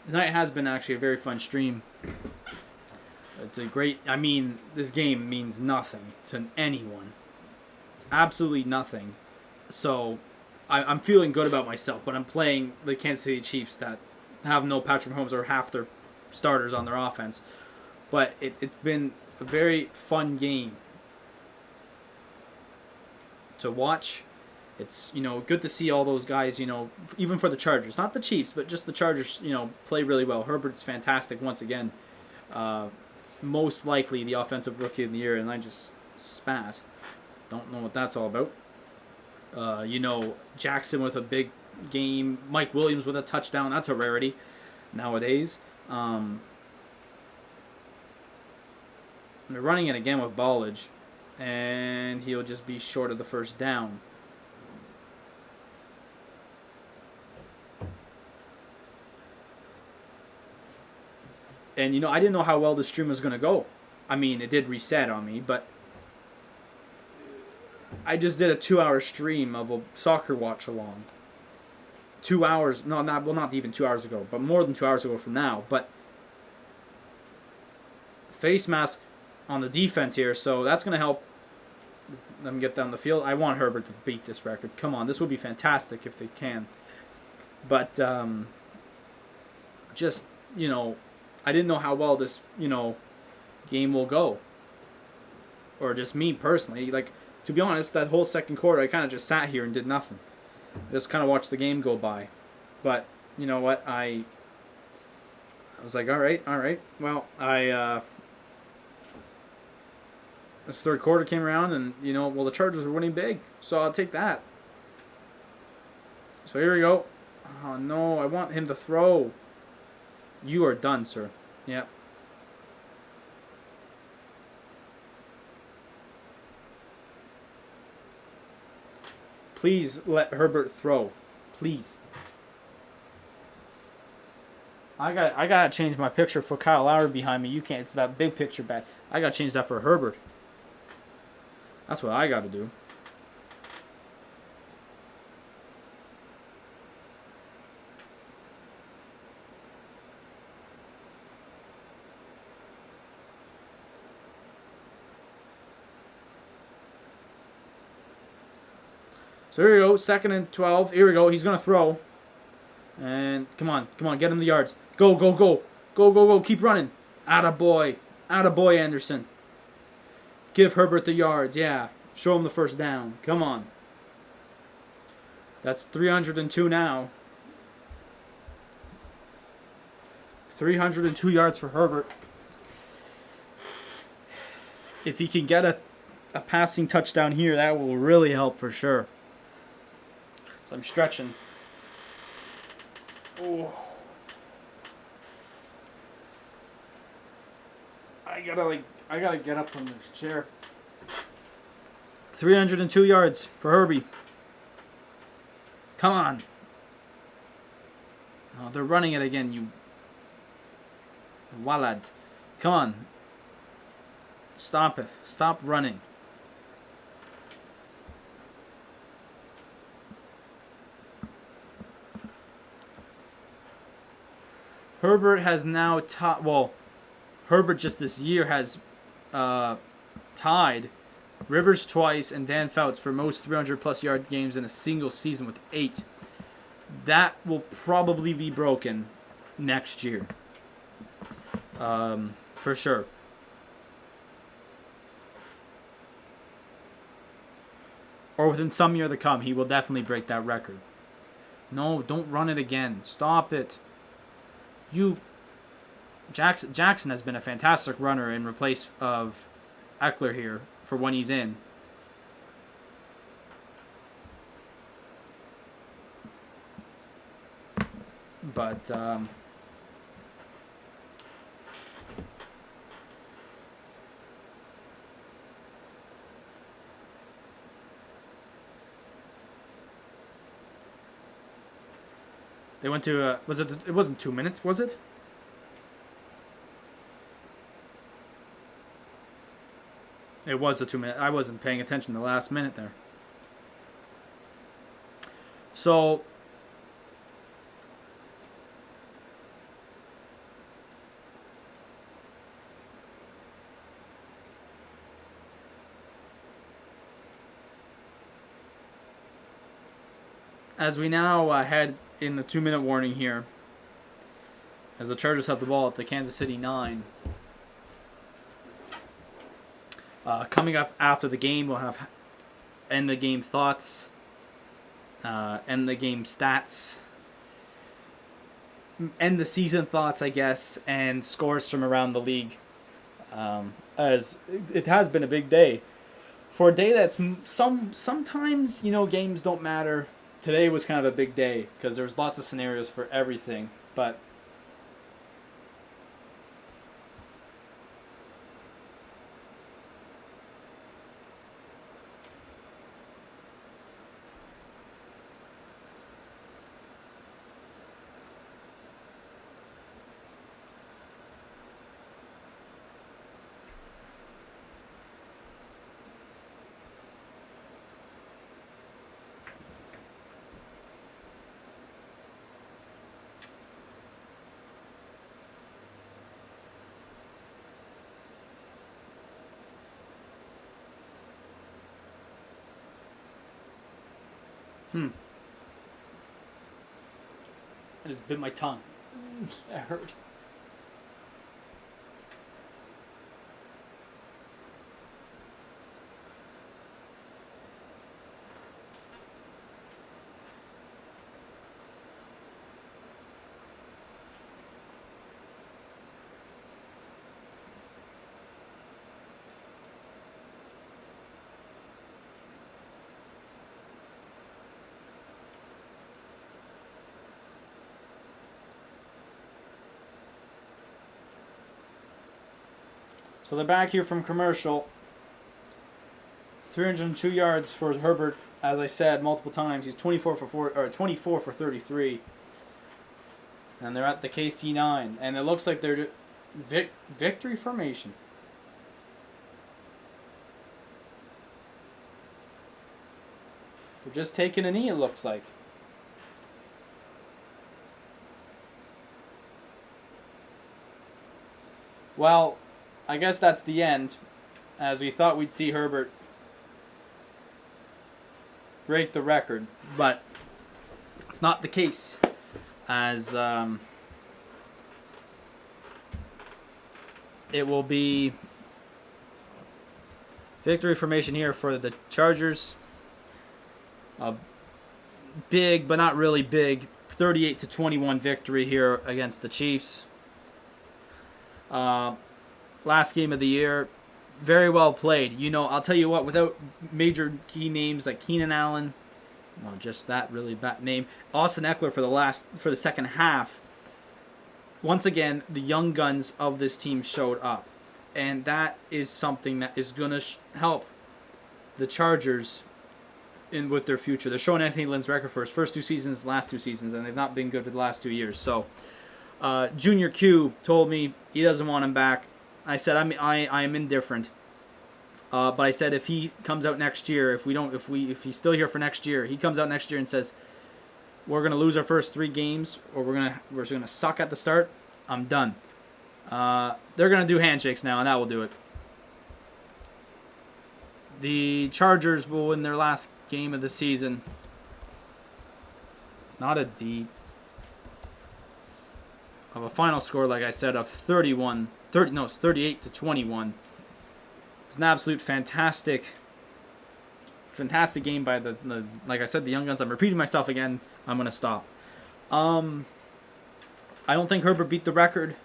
Speaker 1: Tonight has been actually a very fun stream. It's a great, this game means nothing to anyone. Absolutely nothing. So I'm feeling good about myself, but I'm playing the Kansas City Chiefs that have no Patrick Mahomes or half their starters on their offense. But it's been a very fun game to watch. It's, good to see all those guys, even for the Chargers. Not the Chiefs, but just the Chargers, play really well. Herbert's fantastic once again. Most likely the offensive rookie of the year, and I just spat. Don't know what that's all about. Jackson with a big game. Mike Williams with a touchdown. That's a rarity nowadays. They're running it again with Ballage. And he'll just be short of the first down. And, you know, I didn't know how well the stream was going to go. I mean, it did reset on me, but I just did a 2-hour stream of a soccer watch-along. 2 hours, no, not even 2 hours ago, but more than 2 hours ago from now. But face mask on the defense here, so that's going to help them get down the field. I want Herbert to beat this record. Come on, this would be fantastic if they can. But just, you know, I didn't know how well this, you know, game will go. Or just me personally. Like, to be honest, that whole second quarter, I kind of just sat here and did nothing. Just kind of watched the game go by. But, you know what, I was like, all right. Well, this third quarter came around and, you know, well, the Chargers were winning big. So I'll take that. So here we go. Oh, no, I want him to throw. You are done, sir. Yep. Please let Herbert throw. Please. I gotta change my picture for Kyle Lowry behind me. You can't. It's that big picture back. I gotta change that for Herbert. That's what I gotta do. So here we go, 2nd and 12. Here we go. He's gonna throw. And come on, get him the yards. Go. Keep running. Attaboy. Anderson. Give Herbert the yards. Yeah. Show him the first down. Come on. That's 302 now. 302 yards for Herbert. If he can get a passing touchdown here, that will really help for sure. So I'm stretching. Oh. I gotta get up from this chair. 302 yards for Herbie. Come on. Oh, they're running it again, you wallads. Come on. Stop it. Stop running. Herbert has now Herbert just this year has tied Rivers twice and Dan Fouts for most 300-plus yard games in a single season with 8. That will probably be broken next year. For sure. Or within some year to come, he will definitely break that record. No, don't run it again. Stop it. Jackson has been a fantastic runner in replace of Eckler here for when he's in. But they went to it wasn't 2 minutes, was it? It was a 2 minute. I wasn't paying attention to the last minute there. So as we now head in the 2-minute warning here, as the Chargers have the ball at the Kansas City 9. Coming up after the game, we'll have end the game thoughts, end the game stats, end the season thoughts, I guess, and scores from around the league. As it has been a big day. For a day that's sometimes, you know, games don't matter. Today was kind of a big day because there's lots of scenarios for everything, but
Speaker 2: I just bit my tongue. That hurt. So they're back here from commercial. 302 yards for Herbert, as I said multiple times. He's 24 for 33. And they're at the KC9. And it looks like they're victory formation. They're just taking a knee, it looks like. Well, I guess that's the end, as we thought we'd see Herbert break the record, but it's not the case, as it will be victory formation here for the Chargers. A big, but not really big, 38-21 victory here against the Chiefs. Last game of the year, very well played. You know, I'll tell you what, without major key names like Keenan Allen, well, just that really bad name, Austin Eckler for the second half. Once again, the young guns of this team showed up, and that is something that is going to help the Chargers in with their future. They're showing Anthony Lynn's record for his first 2 seasons, last 2 seasons, and they've not been good for the last 2 years. So, Junior Q told me he doesn't want him back. I said I am indifferent. But I said if he comes out next year, if he's still here for next year, he comes out next year and says we're gonna lose our first 3 games or we're just gonna suck at the start, I'm done. They're gonna do handshakes now, and that will do it. The Chargers will win their last game of the season. Not a deep. Of a final score, like I said, of 38-21. It's an absolute fantastic game by the like I said, the young guns. I'm repeating myself again. I'm gonna stop. I don't think Herbert beat the record.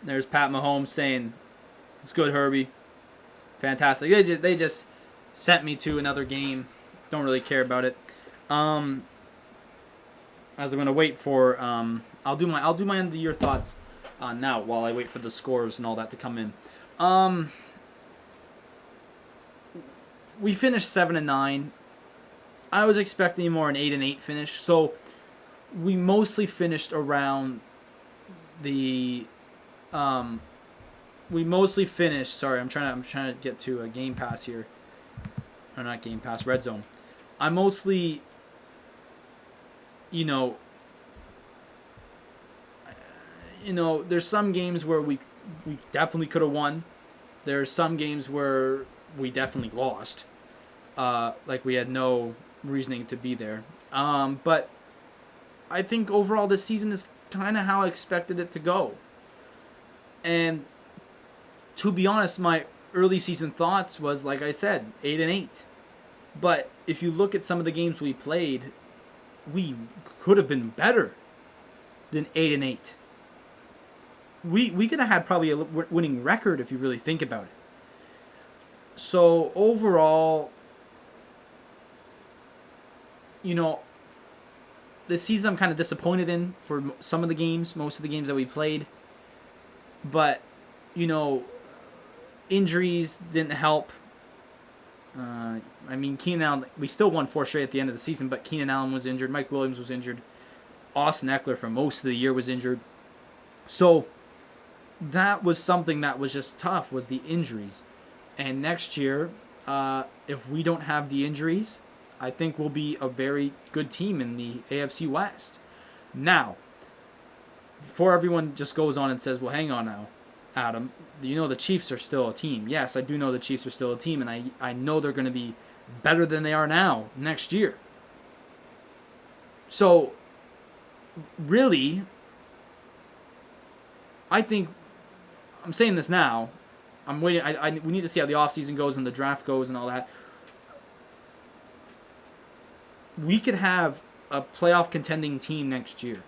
Speaker 2: There's Pat Mahomes saying, "It's good, Herbie. Fantastic." They just sent me to another game. Don't really care about it. As I'm gonna wait for I'll do my end of the year thoughts now while I wait for the scores and all that to come in. We finished 7-9. I was expecting more an 8-8 finish, so we mostly finished around the Sorry, I'm trying to get to a Game Pass here, or not Game Pass, Red Zone. I mostly, you know, there's some games where we definitely could have won. There's some games where we definitely lost. Like we had no reasoning to be there. But I think overall this season is kind of how I expected it to go. And to be honest, my early season thoughts was, like I said, 8-8. But if you look at some of the games we played, we could have been better than 8-8. We could have had probably a winning record if you really think about it. So overall, this season I'm kind of disappointed in for some of the games, most of the games that we played. But, injuries didn't help. Keenan Allen, we still won 4 straight at the end of the season, but Keenan Allen was injured. Mike Williams was injured. Austin Eckler for most of the year was injured. So that was something that was just tough, was the injuries. And next year, if we don't have the injuries, I think we'll be a very good team in the AFC West. Now, before everyone just goes on and says, well, hang on now, Adam, you know the Chiefs are still a team. Yes, I do know the Chiefs are still a team, and I know they're going to be better than they are now next year. So, really, I think, I'm saying this now, I'm waiting. We need to see how the offseason goes and the draft goes and all that. We could have a playoff contending team next year.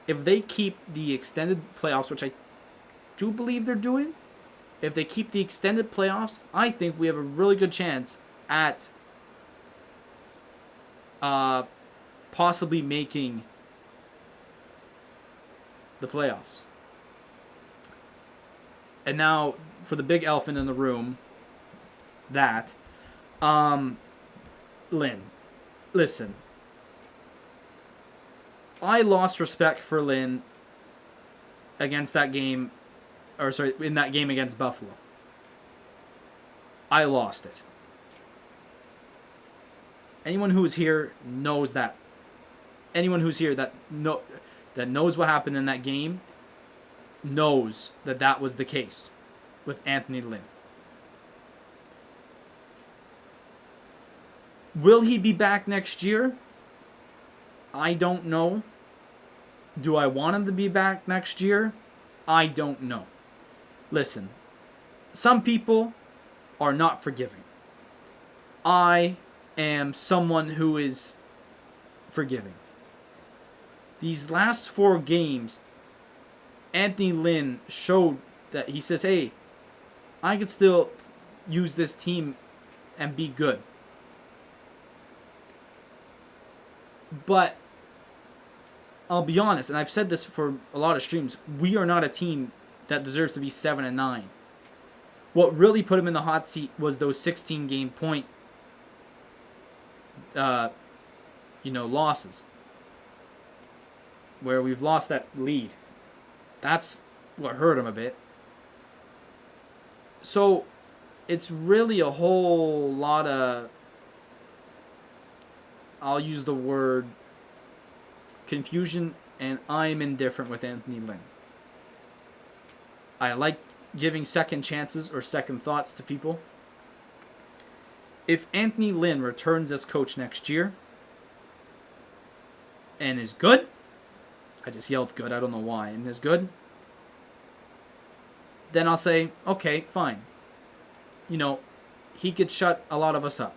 Speaker 2: If they keep the extended playoffs, which I do believe they're doing, if they keep the extended playoffs, I think we have a really good chance at possibly making the playoffs. And now, for the big elephant in the room, that, Lynn, listen, I lost respect for Lynn against that game, in that game against Buffalo. I lost it. Anyone who is here knows that. Anyone who's here that knows what happened in that game knows that that was the case with Anthony Lynn. Will he be back next year? I don't know. Do I want him to be back next year? I don't know. Listen, some people are not forgiving. I am someone who is forgiving. These last 4 games, Anthony Lynn showed that he says, hey, I can still use this team and be good. But I'll be honest, and I've said this for a lot of streams, we are not a team that deserves to be 7-9. What really put him in the hot seat was those 16-game point losses, where we've lost that lead. That's what hurt him a bit. So it's really a whole lot of, I'll use the word confusion, and I'm indifferent with Anthony Lynn. I like giving second chances or second thoughts to people. If Anthony Lynn returns as coach next year and is good, I just yelled good, I don't know why, and is good, then I'll say, okay, fine. He could shut a lot of us up.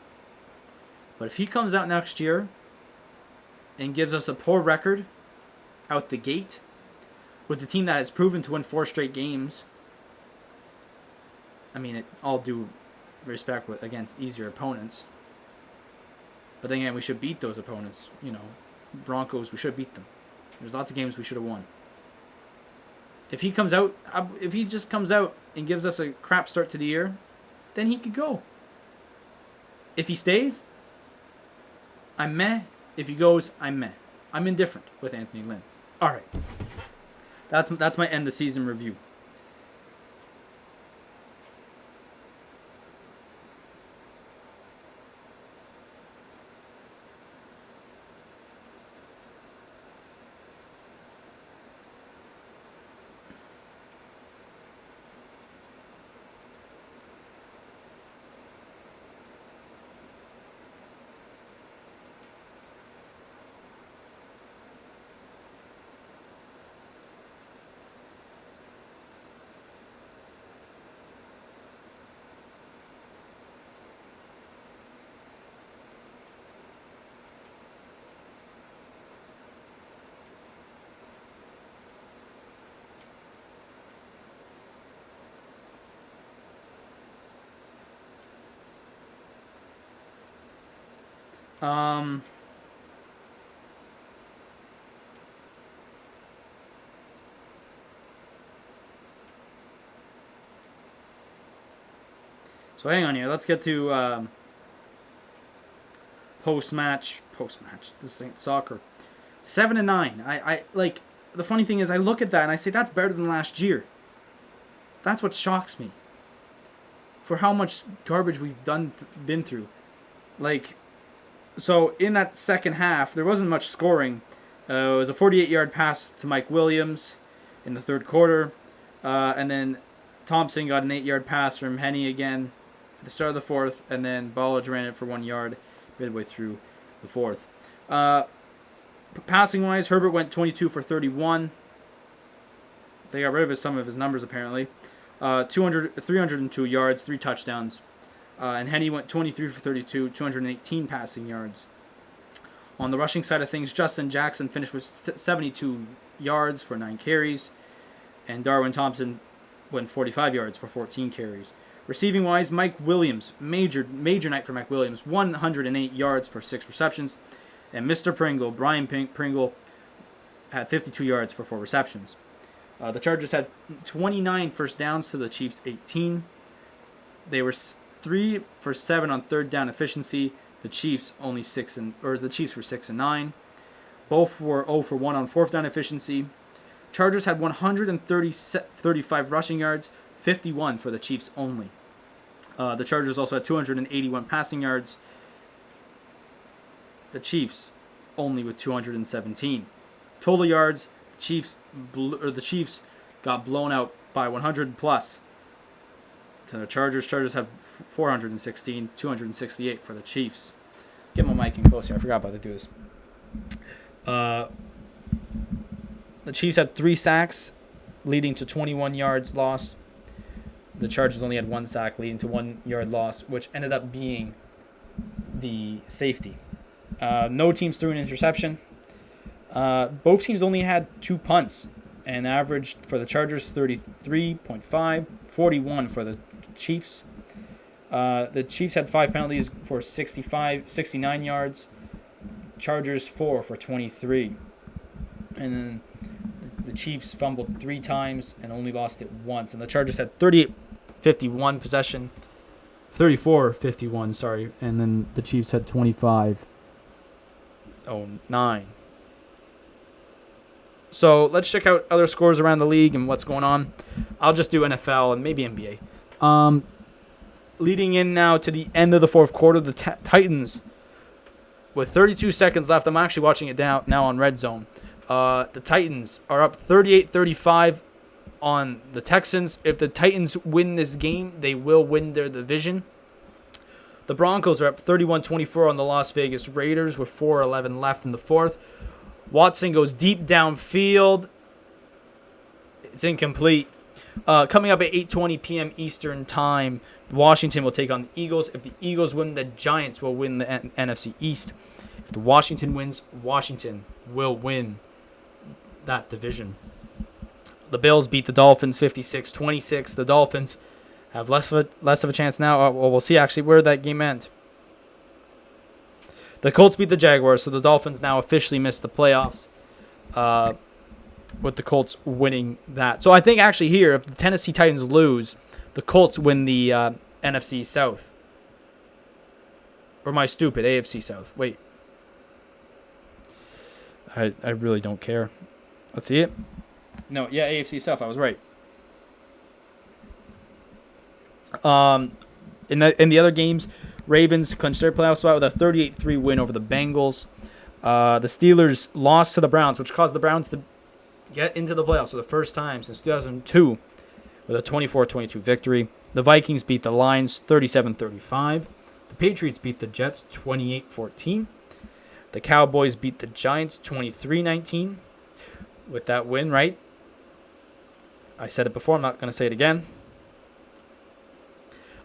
Speaker 2: But if he comes out next year and gives us a poor record out the gate with the team that has proven to win 4 straight games, I mean, all due respect against easier opponents. But then again, we should beat those opponents. Broncos, we should beat them. There's lots of games we should have won. If he just comes out and gives us a crap start to the year, then he could go. If he stays, I'm meh. If he goes, I'm meh. I'm indifferent with Anthony Lynn. All right. That's my end of season review. So hang on here. Let's get to post-match. This ain't soccer. 7-9. I like, the funny thing is I look at that and I say that's better than last year. That's what shocks me. For how much garbage we've been through. Like, so in that second half, there wasn't much scoring. It was a 48-yard pass to Mike Williams in the third quarter. And then Thompson got an 8-yard pass from Henny again at the start of the fourth, and then Ballage ran it for 1 yard midway through the fourth. Passing wise, Herbert went 22 for 31. They got rid of some of his numbers apparently. 302 yards, 3 touchdowns. And Henny went 23 for 32, 218 passing yards. On the rushing side of things, Justin Jackson finished with 72 yards for 9 carries. And Darwin Thompson went 45 yards for 14 carries. Receiving wise, Mike Williams, major night for Mike Williams, 108 yards for 6 receptions. And Mr. Pringle, Brian Pringle, had 52 yards for 4 receptions. The Chargers had 29 first downs to the Chiefs' 18. They were 3 for 7 on third down efficiency. The Chiefs were 6 and 9. Both were 0 for 1 on fourth down efficiency. Chargers had 135 rushing yards, 51 for the Chiefs only. The Chargers also had 281 passing yards. The Chiefs only with 217. Total yards, the Chiefs got blown out by 100 plus to the Chargers. Chargers have 416, 268 for the Chiefs. Get my mic in close here. I forgot about to do this. The Chiefs had 3 sacks, leading to 21 yards lost. The Chargers only had 1 sack, leading to 1 yard loss, which ended up being the safety. No teams threw an interception. Both teams only had 2 punts, and averaged for the Chargers 33.5, 41 for the Chiefs. The Chiefs had 5 penalties for 69 yards. Chargers 4 for 23. And then the Chiefs fumbled 3 times and only lost it once. And the Chargers had 38-51 possession. 34-51, sorry. And then the Chiefs had 25-09. So let's check out other scores around the league and what's going on. I'll just do NFL and maybe NBA. Leading in now to the end of the fourth quarter, the Titans, with 32 seconds left, I'm actually watching it now on Red Zone. The Titans are up 38-35 on the Texans. If the Titans win this game, they will win their division. The Broncos are up 31-24 on the Las Vegas Raiders with 4:11 left in the fourth. Watson goes deep downfield. It's incomplete. Coming up at 8:20 p.m. Eastern Time, Washington will take on the Eagles. If the Eagles win, the Giants will win the NFC East. If the Washington wins, Washington will win that division. The Bills beat the Dolphins 56-26. The Dolphins have less of a chance now. Well, we'll see actually where that game ends. The Colts beat the Jaguars, so the Dolphins now officially missed the playoffs, with the Colts winning that. So I think actually here, if the Tennessee Titans lose, the Colts win the NFC South. Or am I stupid? AFC South. Wait. I really don't care. Let's see it. No, yeah, AFC South. I was right. In the other games, Ravens clinched their playoff spot with a 38-3 win over the Bengals. The Steelers lost to the Browns, which caused the Browns to get into the playoffs for the first time since 2002 with a 24-22 victory. The Vikings beat the Lions 37-35. The Patriots beat the Jets 28-14. The Cowboys beat the Giants 23-19 with that win, right? I said it before. I'm not going to say it again.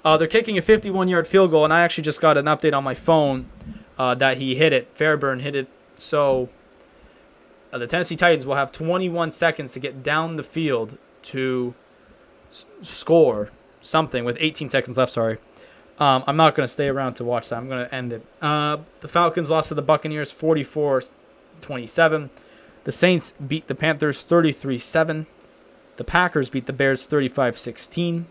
Speaker 2: They're kicking a 51-yard field goal, and I actually just got an update on my phone that he hit it. Fairburn hit it. So the Tennessee Titans will have 21 seconds to get down the field to score something with 18 seconds left, sorry. I'm not going to stay around to watch that. I'm going to end it. The Falcons lost to the Buccaneers 44-27. The Saints beat the Panthers 33-7. The Packers beat the Bears 35-16.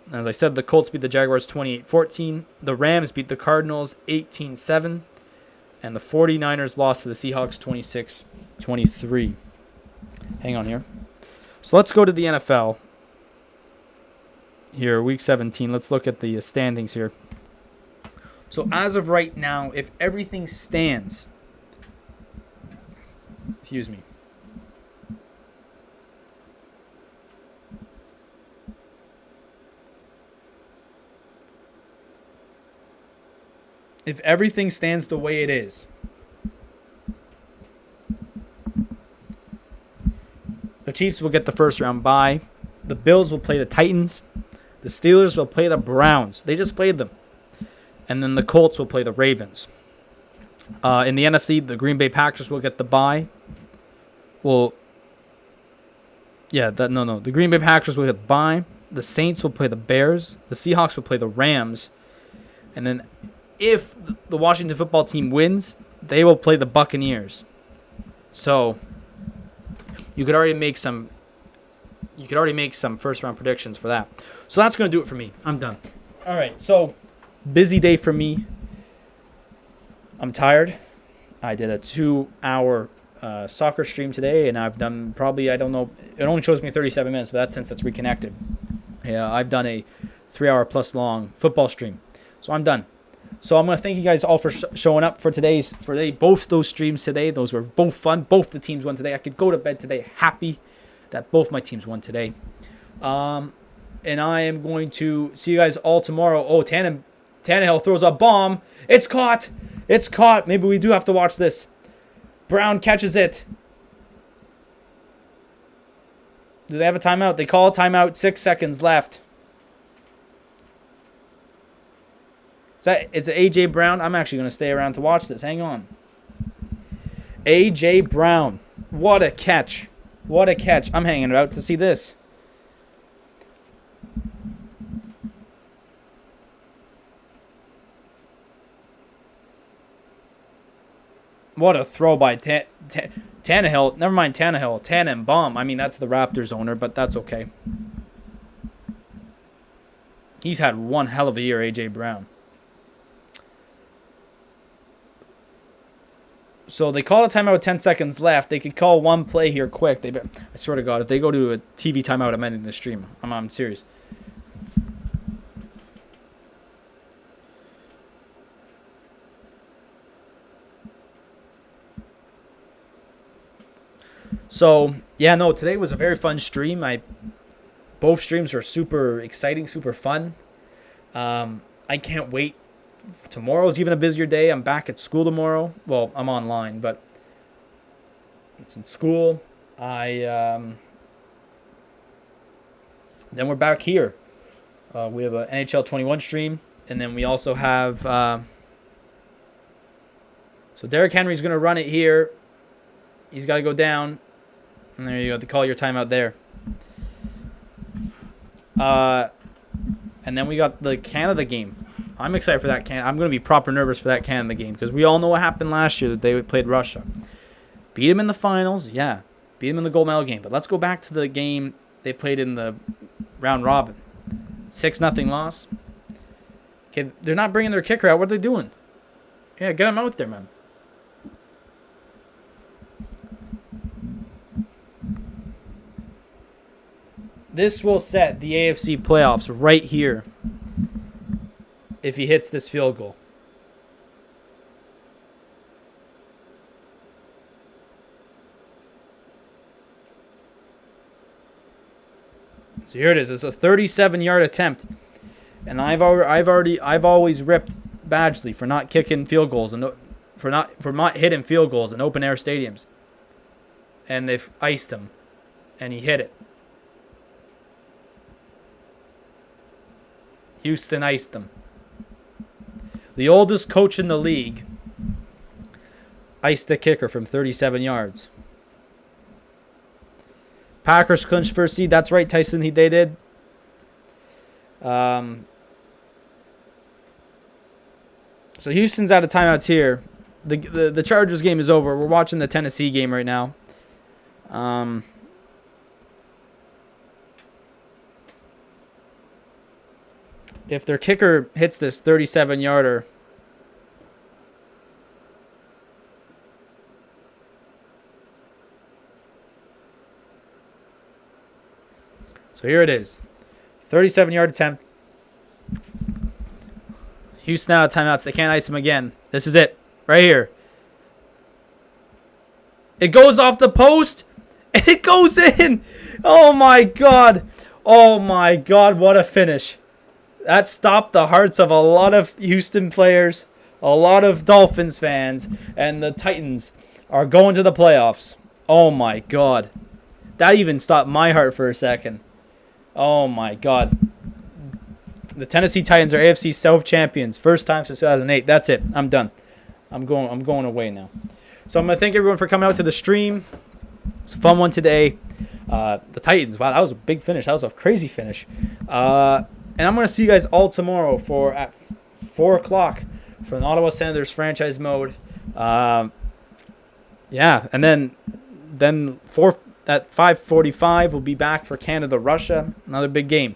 Speaker 2: As I said, the Colts beat the Jaguars 28-14. The Rams beat the Cardinals 18-7. And the 49ers lost to the Seahawks 26-23. Hang on here. So let's go to the NFL. Here, Week 17. Let's look at the standings here. So as of right now, if everything stands... Excuse me. if everything stands the way it is, the Chiefs will get the first round bye. The Bills will play the Titans. The Steelers will play the Browns. They just played them. And then the Colts will play the Ravens. In the NFC, the Green Bay Packers will get the bye. The Green Bay Packers will get the bye. The Saints will play the Bears. The Seahawks will play the Rams. And then if the Washington football team wins, they will play the Buccaneers. So you could already make some first round predictions for that. So that's going to do it for me. I'm done. All right. So busy day for me. I'm tired. I did a 2-hour soccer stream today, and I've done probably, I don't know, it only shows me 37 minutes, but that's since it's reconnected. Yeah, I've done a 3-hour plus long football stream. So I'm done. So I'm going to thank you guys all for showing up for both those streams today. Those were both fun. Both the teams won today. I could go to bed today happy that both my teams won today. And I am going to see you guys all tomorrow. Oh, Tannehill throws a bomb. It's caught. It's caught. Maybe we do have to watch this. Brown catches it. Do they have a timeout? They call a timeout. 6 seconds left. It's A.J. Brown. I'm actually going to stay around to watch this. Hang on. A.J. Brown. What a catch. What a catch. I'm hanging out to see this. What a throw by Tannehill. Never mind Tannehill. Tannenbaum. I mean, that's the Raptors owner, but that's okay. He's had one hell of a year, A.J. Brown. So they call a timeout with 10 seconds left. They could call one play here quick. I swear to God, if they go to a TV timeout, I'm ending the stream. I'm serious. So, yeah, no, today was a very fun stream. Both streams are super exciting, super fun. I can't wait. Tomorrow's even a busier day. I'm back at school tomorrow. Well, I'm online, but it's in school. Then we're back here. We have an NHL 21 stream, and then we also have. So Derrick Henry's going to run it here. He's got to go down, and there you go. They call your timeout there. And then we got the Canada game. I'm excited for that. I'm going to be proper nervous for that Canada game because we all know what happened last year that they played Russia. Beat them in the finals, yeah. Beat them in the gold medal game. But let's go back to the game they played in the round robin. 6-0 loss. Okay, they're not bringing their kicker out. What are they doing? Yeah, get him out there, man. This will set the AFC playoffs right here if he hits this field goal. So here it is. It's a 37-yard attempt, and I've always ripped Badgley for not kicking field goals and for not hitting field goals in open air stadiums. And they've iced him, and he hit it. Houston iced them. The oldest coach in the league iced the kicker from 37 yards. Packers clinched first seed. That's right, Tyson. They did. So Houston's out of timeouts here. The Chargers game is over. We're watching the Tennessee game right now. If their kicker hits this 37-yarder, so here it is. 37-yard attempt. Houston out of timeouts. They can't ice him again. This is it. Right here. It goes off the post. And it goes in. Oh, my God. Oh, my God. What a finish. That stopped the hearts of a lot of Houston players. A lot of Dolphins fans and the Titans are going to the playoffs. Oh my God. That even stopped my heart for a second. Oh my God. The Tennessee Titans are AFC South champions. First time since 2008. That's it. I'm done. I'm going away now. So I'm going to thank everyone for coming out to the stream. It's a fun one today. The Titans. Wow, that was a big finish. That was a crazy finish. And I'm going to see you guys all tomorrow at 4 o'clock for an Ottawa Senators franchise mode. Yeah, and then at 5:45 we'll be back for Canada-Russia. Another big game.